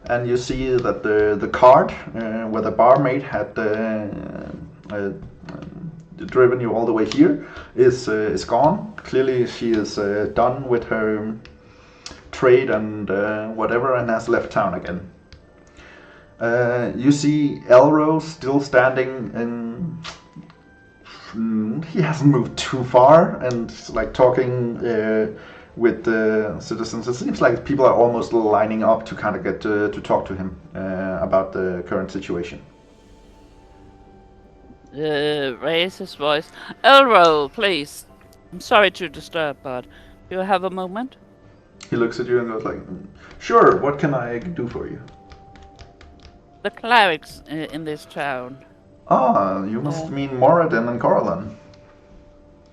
and you see that the cart where the barmaid had driven you all the way here is gone. Clearly, she is done with her trade and whatever, and has left town again. You see Elro still standing in. He hasn't moved too far, and like talking with the citizens. It seems like people are almost lining up to kind of get to talk to him about the current situation. Raise his voice. Elro, please. I'm sorry to disturb, but do you have a moment? He looks at you and goes like, "Sure, what can I do for you?" The clerics in this town. Ah, you must mean Moradin and Coralin.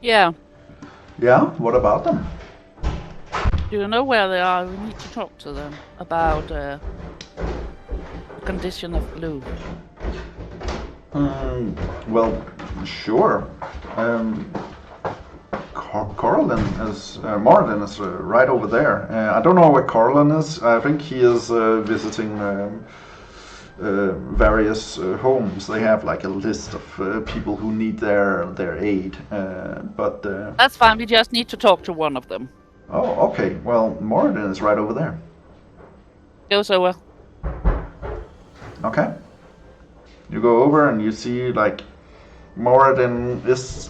Yeah. Yeah, what about them? Do you know where they are? We need to talk to them about the condition of Blue. Well, sure. Coralin is Moradin is right over there. I don't know where Coralin is. I think he is visiting various homes. They have like a list of people who need their aid. But That's fine. We just need to talk to one of them. oh, okay. Well, Moradin is right over there. Goes over. Okay. You go over and you see like Moradin is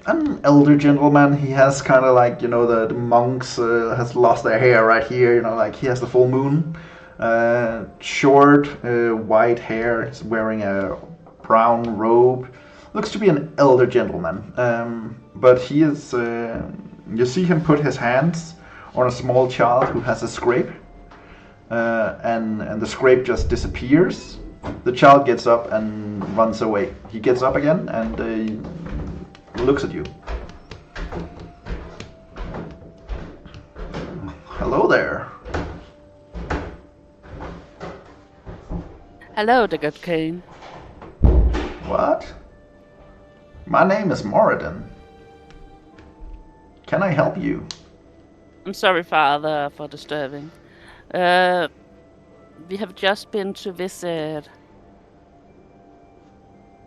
an elder gentleman. He has kind of like, you know, the monks has lost their hair right here, you know, like he has the full moon. Short, white hair. He's wearing a brown robe. Looks to be an elder gentleman. But he is, you see him put his hands on a small child who has a scrape. And the scrape just disappears. The child gets up and runs away. He gets up again and looks at you. Hello there. Hello, the good king. What? My name is Moradin. Can I help you? I'm sorry, Father, for disturbing. We have just been to visit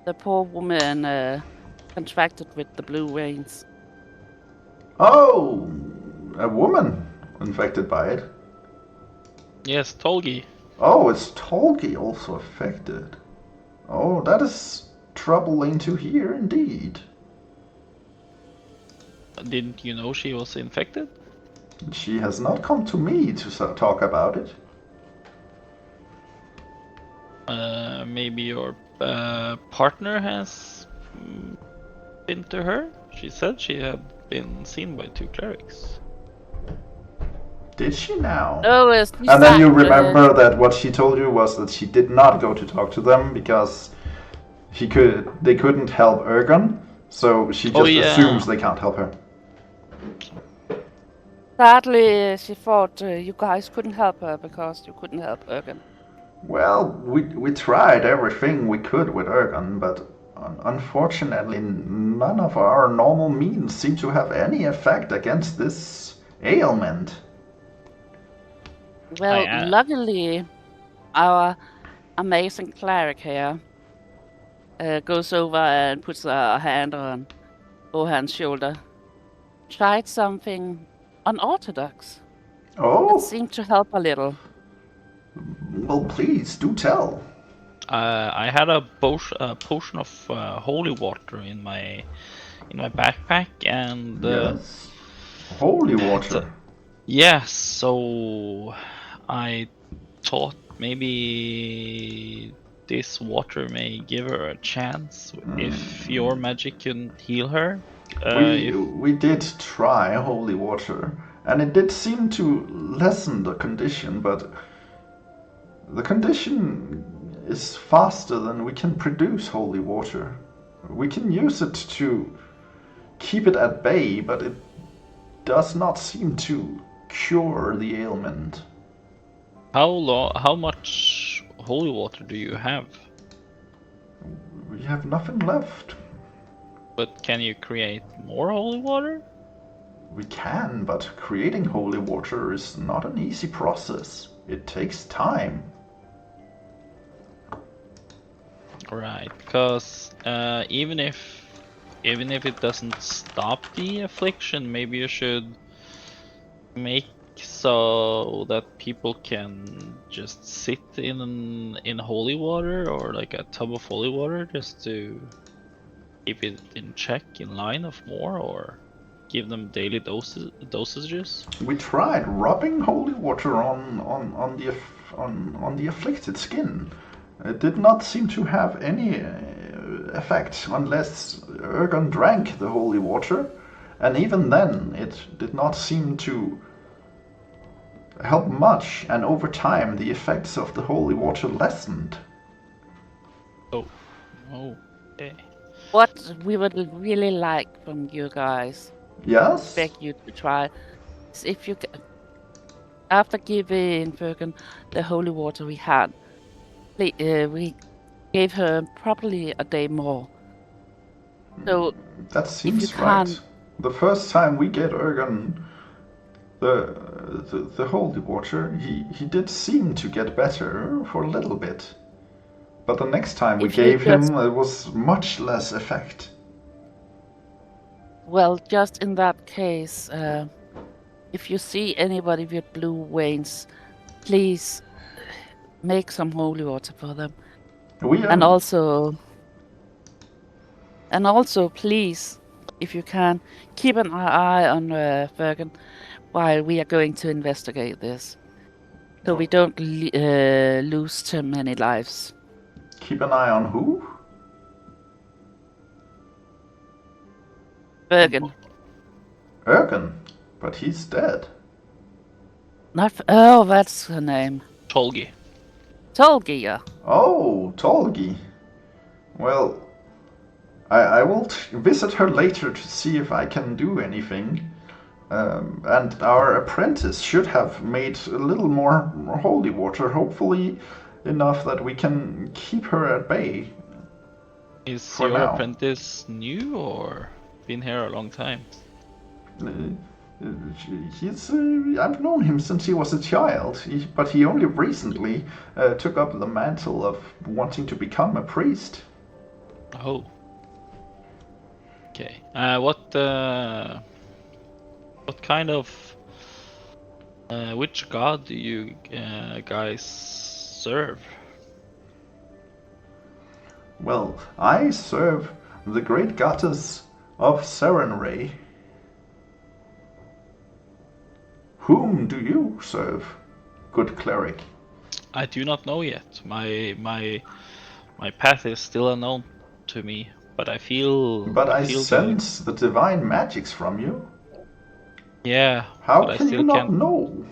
the poor woman contracted with the blue veins. Oh, a woman infected by it. Yes, Tolgi. Oh, is Tolgi also affected? Oh, that is troubling to hear indeed. Didn't you know she was infected? She has not come to me to talk about it. Maybe your partner has been to her? She said she had been seen by 2 clerics. Did she now? Oh, And then you remember that what she told you was that she did not go to talk to them because they couldn't help Ergon, so she just assumes they can't help her. Sadly, she thought you guys couldn't help her because you couldn't help Ergen. Well, we tried everything we could with Ergon, but unfortunately none of our normal means seem to have any effect against this ailment. Well, luckily, our amazing cleric here goes over and puts a hand on Bohan's shoulder. Tried something unorthodox. Oh? It seemed to help a little. Well, please, do tell. I had a potion of holy water in my backpack, and yes. Holy water. Yes, so I thought maybe this water may give her a chance if your magic can heal her. We did try holy water, and it did seem to lessen the condition, but the condition is faster than we can produce holy water. We can use it to keep it at bay, but it does not seem to cure the ailment. How much holy water do you have? We have nothing left. But can you create more holy water? We can, but creating holy water is not an easy process. It takes time. Right, because even if it doesn't stop the affliction, maybe you should make so that people can just sit in holy water, or like a tub of holy water, just to keep it in check, in line of more, or give them daily dosages. We tried rubbing holy water on the afflicted skin. It did not seem to have any effect unless Ergon drank the holy water, and even then it did not seem to help much, and over time the effects of the holy water lessened. Oh, okay. What we would really like from you guys, Yes? beg you to try, is if you after giving Fergan the holy water we had, we gave her probably a day more. So that seems right. The first time we get Ergon the holy water, he did seem to get better for a little bit. But the next time we gave him, it was much less effect. Well, just in that case, if you see anybody with blue veins, please make some holy water for them. We And also, please, if you can, keep an eye on Bergen while we are going to investigate this, so we don't lose too many lives. keep an eye on who? Bergen. Ergen, but he's dead. Oh, that's her name. Tolgi. Tolgia. Oh, Tolgi. Well, I will visit her later to see if I can do anything. And our apprentice should have made a little more holy water, hopefully enough that we can keep her at bay. Is For your now. apprentice new or been here a long time? I've known him since he was a child, but he only recently took up the mantle of wanting to become a priest. Oh. Okay. What kind of which god do you guys serve? Well, I serve the great goddess of Serenray. Whom do you serve, good cleric? I do not know yet. My path is still unknown to me, but I feel. But I feel sense the divine magics from you. Yeah. How but can I still you not can't. know?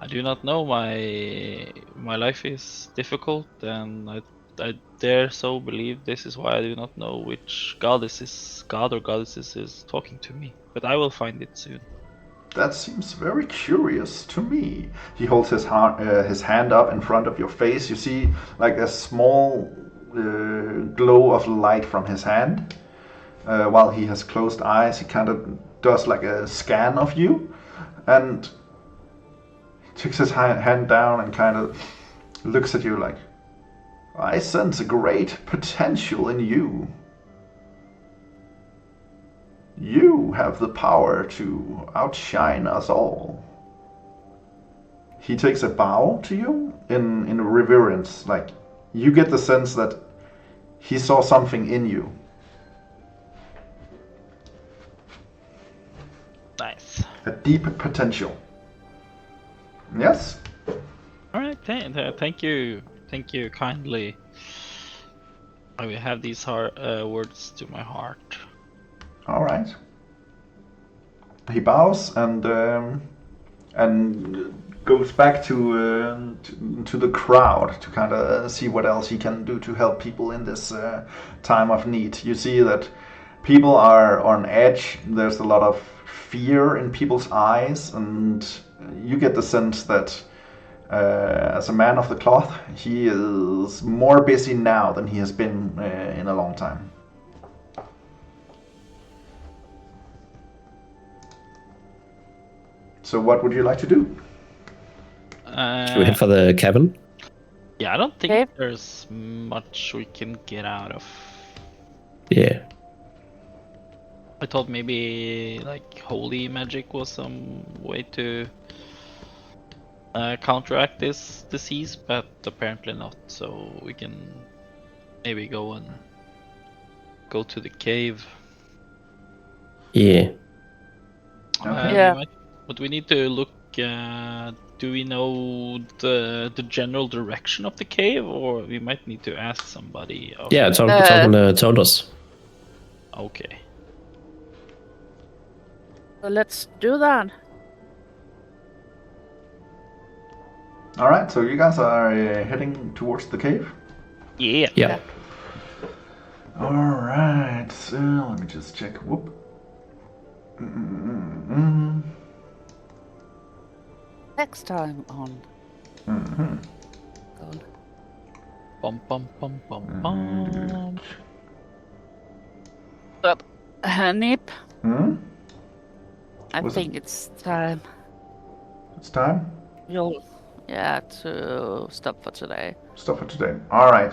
I do not know. My life is difficult, and I dare so believe this is why I do not know which god or goddesses is talking to me. But I will find it soon. That seems very curious to me. He holds his hand up in front of your face. You see like a small glow of light from his hand. While he has closed eyes, he kind of does like a scan of you. And he takes his hand down and kind of looks at you like, I sense a great potential in you. You have the power to outshine us all. He takes a bow to you in reverence, like you get the sense that he saw something in you. Nice. A deep potential. Yes? All right. Thank you. Thank you kindly. I will have these words to my heart. All right. He bows and goes back to the crowd to kind of see what else he can do to help people in this time of need. You see that people are on edge. There's a lot of fear in people's eyes, and you get the sense that as a man of the cloth, he is more busy now than he has been in a long time. So what would you like to do? Should we head for the cabin? Yeah, I don't think Okay. there's much we can get out of. Yeah. I thought maybe like holy magic was some way to counteract this disease, but apparently not. So we can maybe go to the cave. Yeah. Okay. Yeah. But we need to look. Do we know the general direction of the cave, or we might need to ask somebody? Yeah, Tolkien told us. Okay. So let's do that. All right, so you guys are heading towards the cave. Yeah. Yeah. All right, so let me just check. Whoop. Next time on. Mm-hmm. Bum bum bum bum bum. But Nip, Hmm? I Was think it's time. It's time. To stop for today. Stop for today. All right,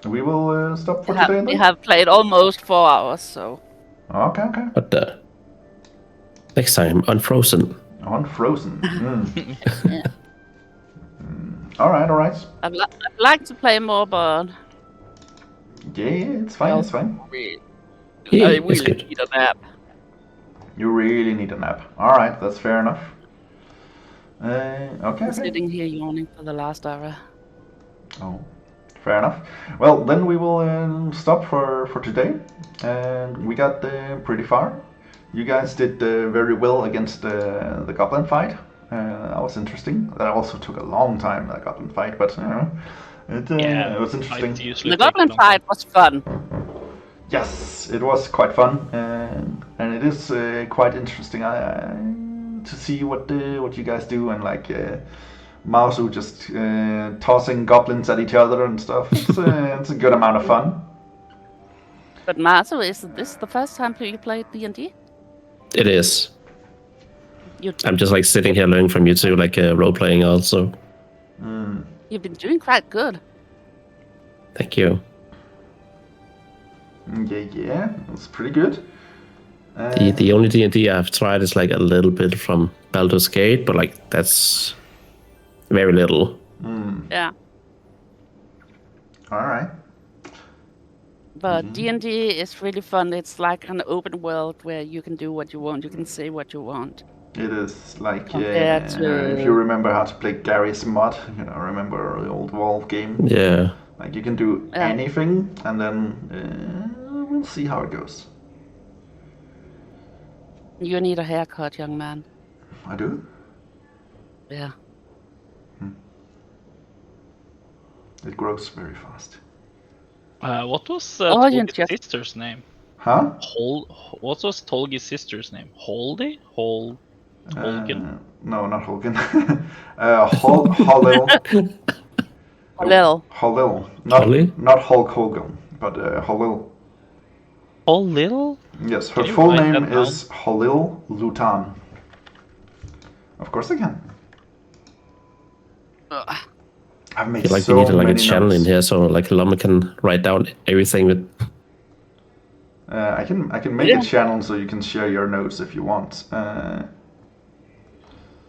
we will stop for today We then. have played almost 4 hours, so Okay. But next time, Unfrozen. On Frozen. All right. I'd like to play more, but Yeah, it's fine. It's fine. Yeah, I it's really good. need a nap. You really need a nap. All right, that's fair enough. Okay. I'm sitting here yawning for the last hour. Oh, fair enough. Well, then we will stop for today. And we got pretty far. You guys did very well against the goblin fight. That was interesting. That also took a long time, that goblin fight, but it was interesting. The goblin fight was fun. Yes, it was quite fun, and it is quite interesting to see what you guys do, and like Mausu just tossing goblins at each other and stuff. It's a good amount of fun. But Marzo, is this the first time you played D&D? It is. You, I'm just like sitting here learning from you two, like role playing also. you've been doing quite good. Thank you. Yeah, it's pretty good. The only D&D I've tried is like a little bit from Baldur's Gate, but like that's very little. Yeah. All right. But D&D is really fun. It's like an open world where you can do what you want. You can say what you want. It is like Compared to- if you remember how to play Gary's mod, remember the old Valve game. Yeah. Like you can do anything, and then we'll see how it goes. You need a haircut, young man. I do. Yeah. It grows very fast. What was Oh, you Tolgi's just- sister's name? Huh? What was Tolgi's sister's name? Holden? Holgen? No, not Holgen. Holil. Lil. Holil. Holly? Not Hulk Hogan, but Holil. Holil? Yes, her Can you full write name that down? is Holil Lutan. Of course I can. I've made I feel like so we need like a many channel notes. in here so like Lama can write down everything with. I can make a channel so you can share your notes if you want. I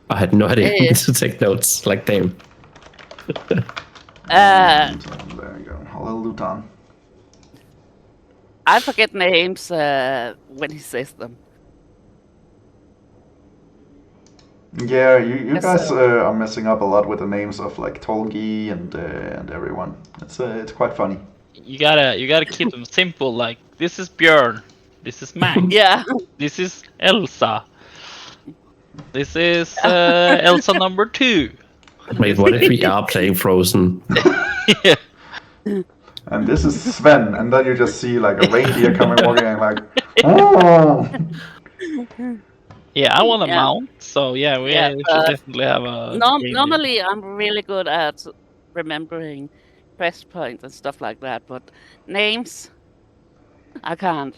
had no idea Yeah. to take notes. Like damn. There you go. Holil Lutan. I forget names when he says them. Yeah, you Yes, guys sir. are messing up a lot with the names of like Tolgi and everyone. It's quite funny. You gotta keep them simple. Like this is Björn, this is Max, Yeah. this is Elsa, this is Elsa number 2. Wait, what if we are playing Frozen? Yeah. And this is Sven, and then you just see like a reindeer coming walking and like, oh. Yeah, I want to Yeah. mount, so yeah, we Yeah, should definitely have a. game Normally, I'm really good at remembering press points and stuff like that, but names, I can't.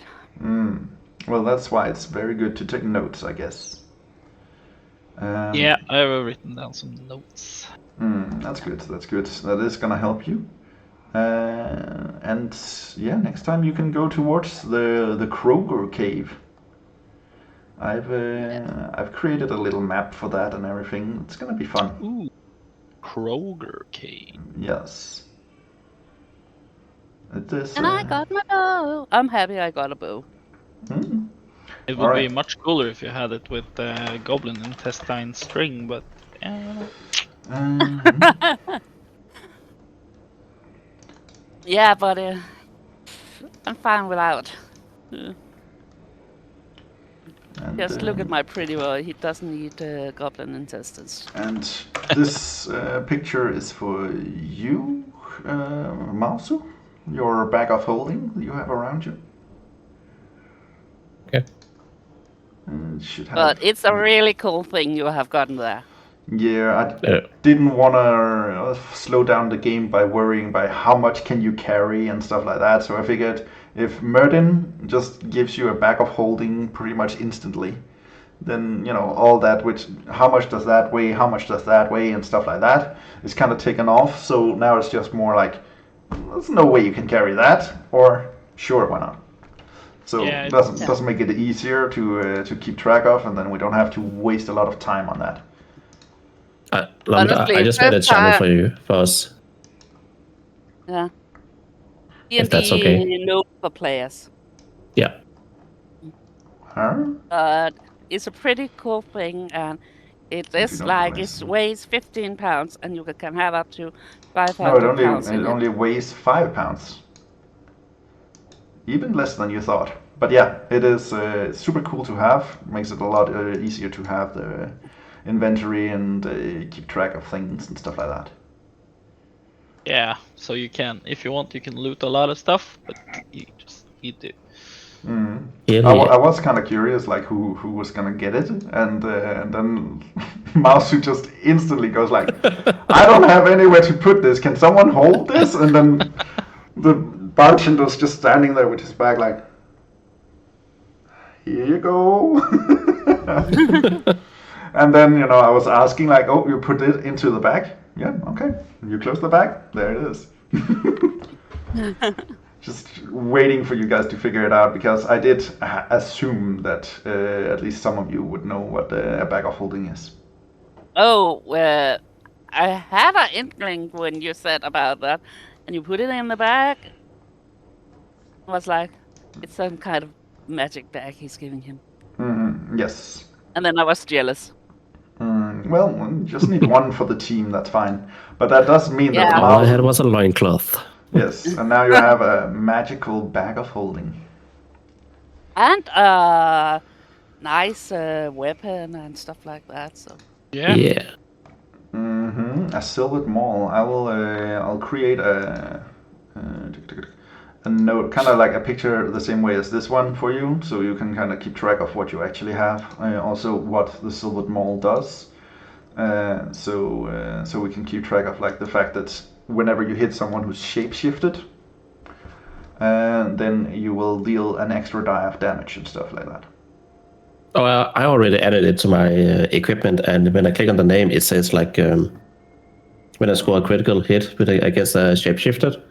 Well, that's why it's very good to take notes, I guess. Yeah, I have written down some notes. That's good. That's good. That is gonna help you. And yeah, next time you can go towards the Kroger cave. I've created a little map for that and everything. It's gonna be fun. Ooh, Kroger Cave. Yes. It is. And I got my bow. I'm happy I got a bow. It would be Alright. much cooler if you had it with Goblin Intestine string, but Yeah, but I'm fine without. and, Just look at my pretty boy. He doesn't need goblin intestines. And this picture is for you, Mausu. Your bag of holding that you have around you. Okay. It should have. But it's a really cool thing you have gotten there. Yeah, I didn't want to slow down the game by worrying by how much can you carry and stuff like that. So I figured if Merdin just gives you a bag of holding pretty much instantly, then all that, which how much does that weigh, how much does that weigh, and stuff like that is kind of taken off. So now it's just more like there's no way you can carry that, or sure, why not? So Yeah, it doesn't make it easier to keep track of, and then we don't have to waste a lot of time on that. Honestly, I just made a first channel time- for you, for us. Yeah. If that's D&D okay. no for players. Yeah. Huh? It's a pretty cool thing, and it If you is don't like realize. it weighs 15 pounds, and you can have up to No, 500 pounds in it it. only weighs 5 pounds. Even less than you thought. But yeah, it is super cool to have. Makes it a lot easier to have the inventory and keep track of things and stuff like that. Yeah, so you can, if you want, you can loot a lot of stuff, but you just need to. I was kind of curious, like who was gonna get it, and then Mausu just instantly goes like, "I don't have anywhere to put this. Can someone hold this?" And then the bartender's just standing there with his bag, like, "Here you go." And then I was asking like, "Oh, you put it into the bag? Yeah, okay. You close the bag. There it is." Just waiting for you guys to figure it out, because I did assume that at least some of you would know what a bag of holding is. Oh, I had an inkling when you said about that, and you put it in the bag. I was like, it's some kind of magic bag he's giving him. Yes. And then I was jealous. Well, we just need one for the team, that's fine. But that does mean that Yeah. the All I mouse... had was a loincloth. Yes, and now you have a magical bag of holding. And a nice weapon and stuff like that. So Yeah. A silvered maul. I'll create a note, kind of like a picture the same way as this one for you, so you can kind of keep track of what you actually have. Also, what the silvered maul does. So we can keep track of like the fact that whenever you hit someone who's shapeshifted, then you will deal an extra die of damage and stuff like that. Oh, I already added it to my equipment, and when I click on the name, it says like when I score a critical hit with I guess a shapeshifter,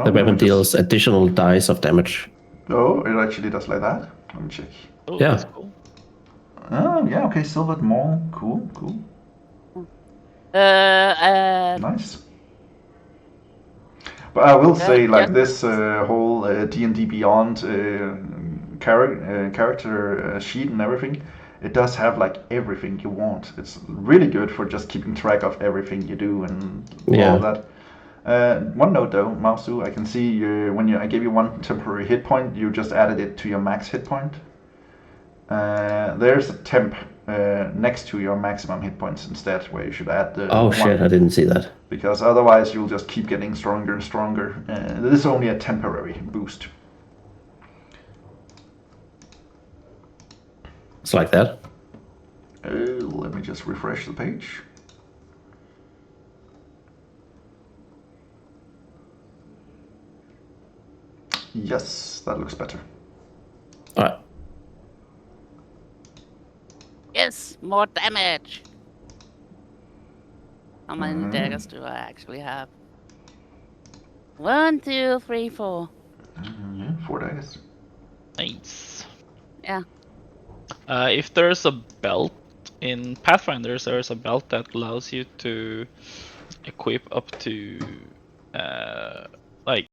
the weapon deals additional dice of damage. Oh, it actually does like that. Let me check. Oh, Yeah. that's cool. Oh, yeah, okay, silvered maul. Cool. and Nice. But I will say, like, just- this whole D&D Beyond character sheet and everything, it does have, like, everything you want. It's really good for just keeping track of everything you do and all of that. One note, though, Mausu, I can see when I gave you one temporary hit point, you just added it to your max hit point. There's a temp next to your maximum hit points instead, where you should add the Oh shit, I didn't see that. because otherwise you'll just keep getting stronger and stronger. This is only a temporary boost. It's like that. Let me just refresh the page. Yes, that looks better. All right. yes, more damage. How many daggers do I actually have? 1, 2, 3, 4. Yeah, 4 days. Nice. Yeah. If there's a belt in Pathfinders, there's a belt that allows you to equip up to like